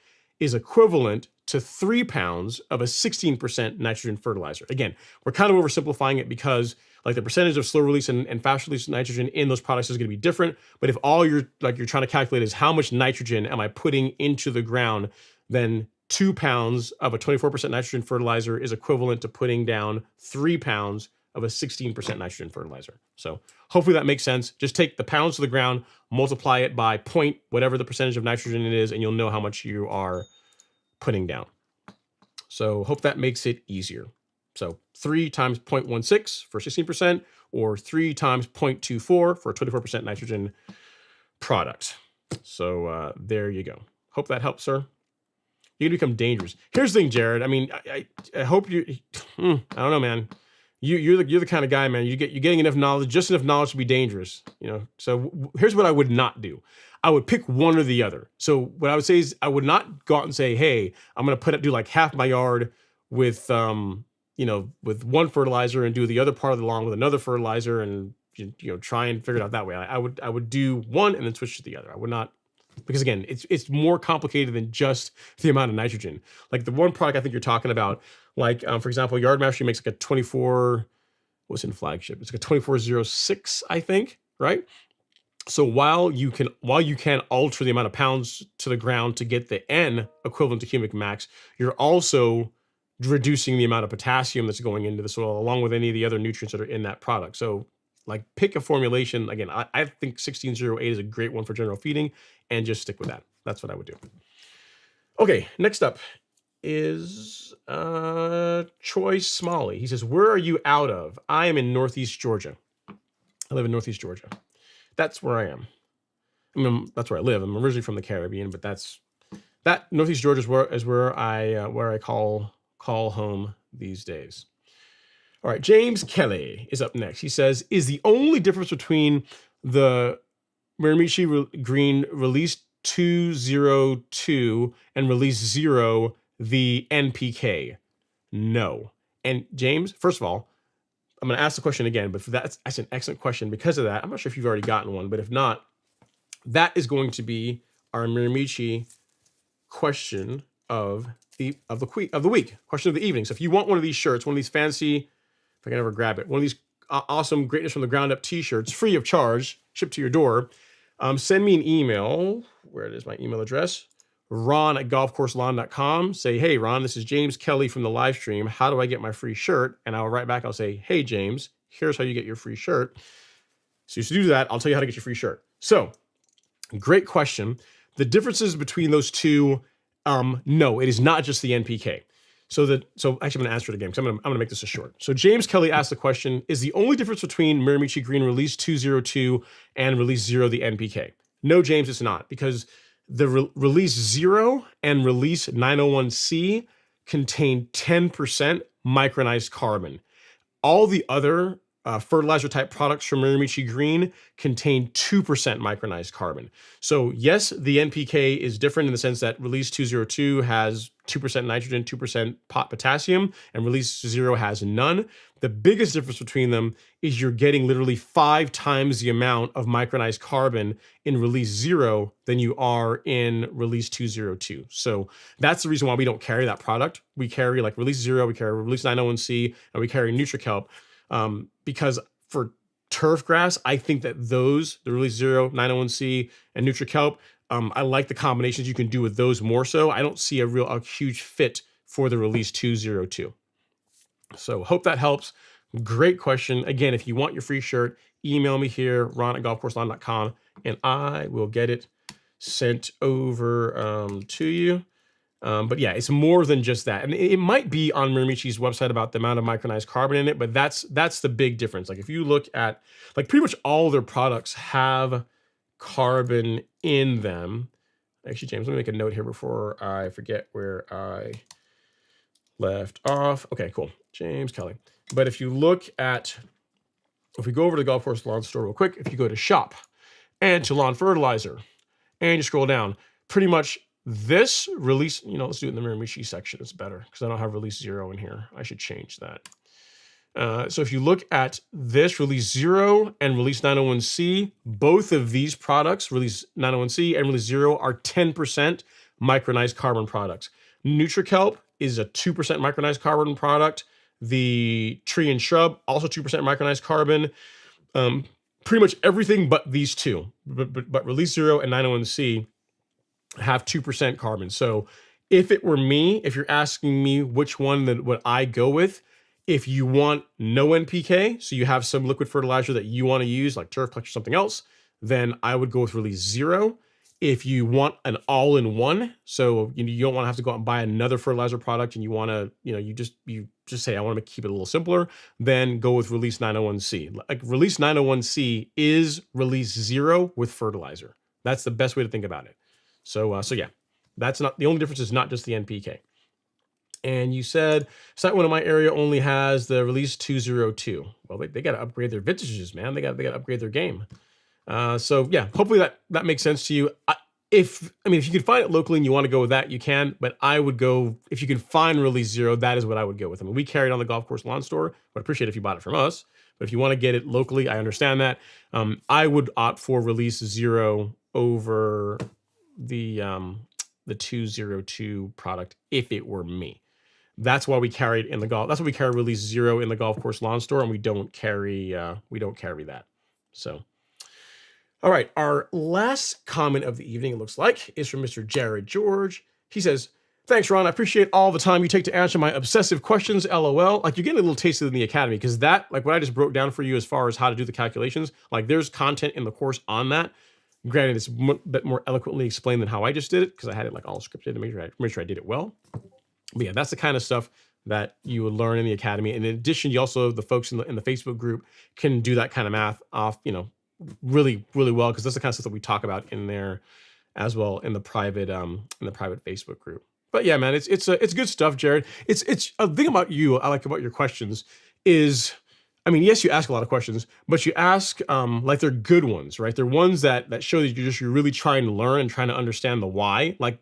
is equivalent to 3 pounds of a 16% nitrogen fertilizer. Again, we're kind of oversimplifying it because like the percentage of slow release and fast release nitrogen in those products is going to be different. But if all you're trying to calculate is how much nitrogen am I putting into the ground, then 2 pounds of a 24% nitrogen fertilizer is equivalent to putting down 3 pounds of a 16% nitrogen fertilizer. So hopefully that makes sense. Just take the pounds to the ground, multiply it by point, whatever the percentage of nitrogen it is, and you'll know how much you are putting down. So hope that makes it easier. So 3 times 0.16 for 16%, or 3 times 0.24 for a 24% nitrogen product. So there you go. Hope that helps, sir. You can become dangerous. Here's the thing, Jared. I mean, I hope you. I don't know, man. You're the kind of guy, man. You're getting enough knowledge, just enough knowledge to be dangerous. So here's what I would not do. I would pick one or the other. So what I would say is I would not go out and say, hey, I'm gonna do like half my yard with with one fertilizer and do the other part of the lawn with another fertilizer and try and figure it out that way. I would do one and then switch to the other. I would not. Because again, it's more complicated than just the amount of nitrogen. Like the one product I think you're talking about, like for example, Yard Mastery makes like a 24. What's in flagship? It's like a 2406, I think, right? So while you can alter the amount of pounds to the ground to get the N equivalent to cubic max, you're also reducing the amount of potassium that's going into the soil, along with any of the other nutrients that are in that product. So like pick a formulation. Again, I think 1608 is a great one for general feeding, and just stick with that. That's what I would do. Okay, next up is Troy Smalley. He says, where are you out of? I am in Northeast Georgia. I live in Northeast Georgia. That's where I am. I mean, that's where I live. I'm originally from the Caribbean, but that Northeast Georgia is where I call home these days. All right, James Kelly is up next. He says, is the only difference between the Mirimichi Green Release 202 and Release 0 the NPK? No. And James, first of all, I'm going to ask the question again, but that's an excellent question. Because of that, I'm not sure if you've already gotten one, but if not, that is going to be our Mirimichi question of the week, question of the evening. So if you want one of these shirts, one of these fancy, if I can ever grab it, one of these awesome Greatness from the Ground Up t-shirts, free of charge, shipped to your door, send me an email. Where it is, my email address, ron@golfcourselawn.com. Say, hey, Ron, this is James Kelly from the live stream. How do I get my free shirt? And I'll write back. I'll say, hey, James, here's how you get your free shirt. So to do that, I'll tell you how to get your free shirt. So great question. The differences between those two, no, it is not just the NPK. So actually I'm going to answer it again because I'm going to make this a short. So James Kelly asked the question, is the only difference between Mirimichi Green Release 202 and Release 0 the NPK? No, James, it's not, because the Release 0 and Release 901C contain 10% micronized carbon. All the other fertilizer type products from Mirimichi Green contain 2% micronized carbon. So yes, the NPK is different in the sense that Release 202 has 2% nitrogen, 2% potassium, and Release 0 has none. The biggest difference between them is you're getting literally 5 times the amount of micronized carbon in Release 0 than you are in Release 202. So that's the reason why we don't carry that product. We carry like Release 0, we carry Release 901C, and we carry NutriKelp. Because for turf grass, I think that the Release 0, 901C, and NutriKelp, I like the combinations you can do with those more so. I don't see a huge fit for the Release 202. So hope that helps. Great question. Again, if you want your free shirt, email me here, ron@golfcourselawn.com, and I will get it sent over to you. But yeah, it's more than just that. And it might be on Mirimichi's website about the amount of micronized carbon in it, but that's the big difference. Like if you look at, like pretty much all their products have carbon in them. Actually, James, let me make a note here before I forget where I left off. Okay, cool. James Kelly. But if we go over to the Golf Course Lawn Store real quick, if you go to shop and to lawn fertilizer and you scroll down, pretty much this release, let's do it in the Mirimichi section. It's better because I don't have Release 0 in here. I should change that. So if you look at this Release 0 and Release 901C, both of these products, Release 901C and Release 0, are 10% micronized carbon products. NutriKelp is a 2% micronized carbon product. The Tree and Shrub, also 2% micronized carbon. Pretty much everything but these two. But Release 0 and 901C have 2% carbon. So if it were me, if you're asking me which one that would I go with, If you want no NPK, so you have some liquid fertilizer that you want to use, like turf clutch or something else, then I would go with release 0. If you want an all-in-one, so you don't want to have to go out and buy another fertilizer product, and you want to, you just say I want to keep it a little simpler, then go with release 901C. Like release 901C is release 0 with fertilizer. That's the best way to think about it. So yeah, that's not the only difference. Is not just the NPK. And you said site one in my area only has the release 202. Well, they got to upgrade their vintages, man. They got to upgrade their game. So yeah, hopefully that makes sense to you. If you can find it locally and you want to go with that, you can. But I would go, if you can find release 0, that is what I would go with. I mean, we carry it on the golf course lawn store. But appreciate if you bought it from us. But if you want to get it locally, I understand that. I would opt for release 0 over the 202 product if it were me. That's why we carry it in the golf. That's why we carry release 0 in the golf course lawn store, and we don't carry that. So. All right, our last comment of the evening, it looks like, is from Mr. Jared George. He says, thanks, Ron. I appreciate all the time you take to answer my obsessive questions, LOL. Like, you're getting a little taste of it in the academy, because that, like what I just broke down for you as far as how to do the calculations, like there's content in the course on that. Granted, it's a bit more eloquently explained than how I just did it, because I had it like all scripted to make sure I did it well. But yeah, that's the kind of stuff that you would learn in the academy. And in addition, you also, the folks in the Facebook group can do that kind of math off, really, really well, because that's the kind of stuff that we talk about in there as well in the private Facebook group. But yeah, man, it's good stuff, Jared. It's a thing about you I like about your questions is, I mean, yes, you ask a lot of questions, but you ask like they're good ones, right? They're ones that show that you're really trying to learn and trying to understand the why. Like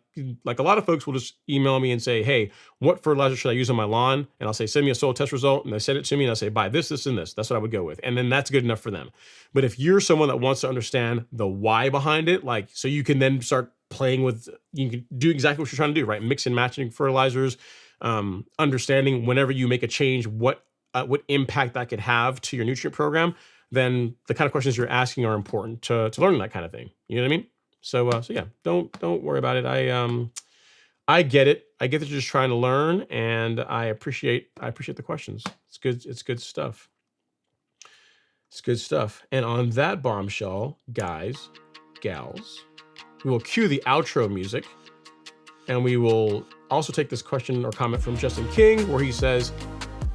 a lot of folks will just email me and say, hey, what fertilizer should I use on my lawn? And I'll say, send me a soil test result. And they send it to me and I'll say, buy this, this, and this. That's what I would go with. And then that's good enough for them. But if you're someone that wants to understand the why behind it, like, so you can then start playing with, you can do exactly what you're trying to do, right? Mix and matching fertilizers, understanding whenever you make a change, what impact that could have to your nutrient program, then the kind of questions you're asking are important to learn that kind of thing. You know what I mean? So yeah, don't worry about it. I get it. I get that you're just trying to learn, and I appreciate the questions. It's good. It's good stuff. It's good stuff. And on that bombshell, guys, gals, we will cue the outro music, and we will also take this question or comment from Justin King, where he says,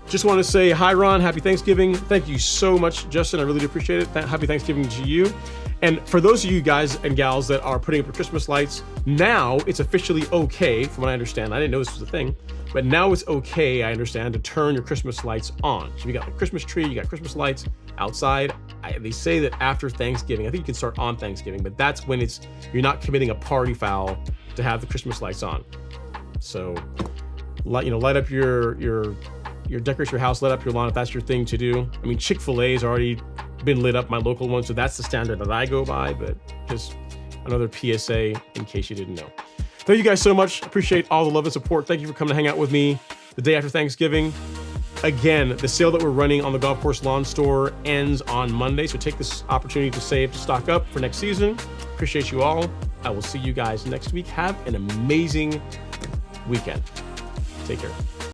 just want to say, hi, Ron. Happy Thanksgiving. Thank you so much, Justin. I really do appreciate it. Happy Thanksgiving to you. And for those of you guys and gals that are putting up your Christmas lights, now it's officially okay, from what I understand. I didn't know this was a thing, but now it's okay, I understand, to turn your Christmas lights on. So you got the Christmas tree, you got Christmas lights outside. They say that after Thanksgiving, I think you can start on Thanksgiving, but that's when you're not committing a party foul to have the Christmas lights on. So, light up your decorate your house, light up your lawn if that's your thing to do. I mean, Chick-fil-A's already been lit up, my local one, so that's the standard that I go by, but just another PSA in case you didn't know. Thank you guys so much. Appreciate all the love and support. Thank you for coming to hang out with me the day after Thanksgiving. Again, the sale that we're running on the Golf Course Lawn Store ends on Monday, so take this opportunity to save, to stock up for next season. Appreciate you all. I will see you guys next week. Have an amazing weekend. Take care.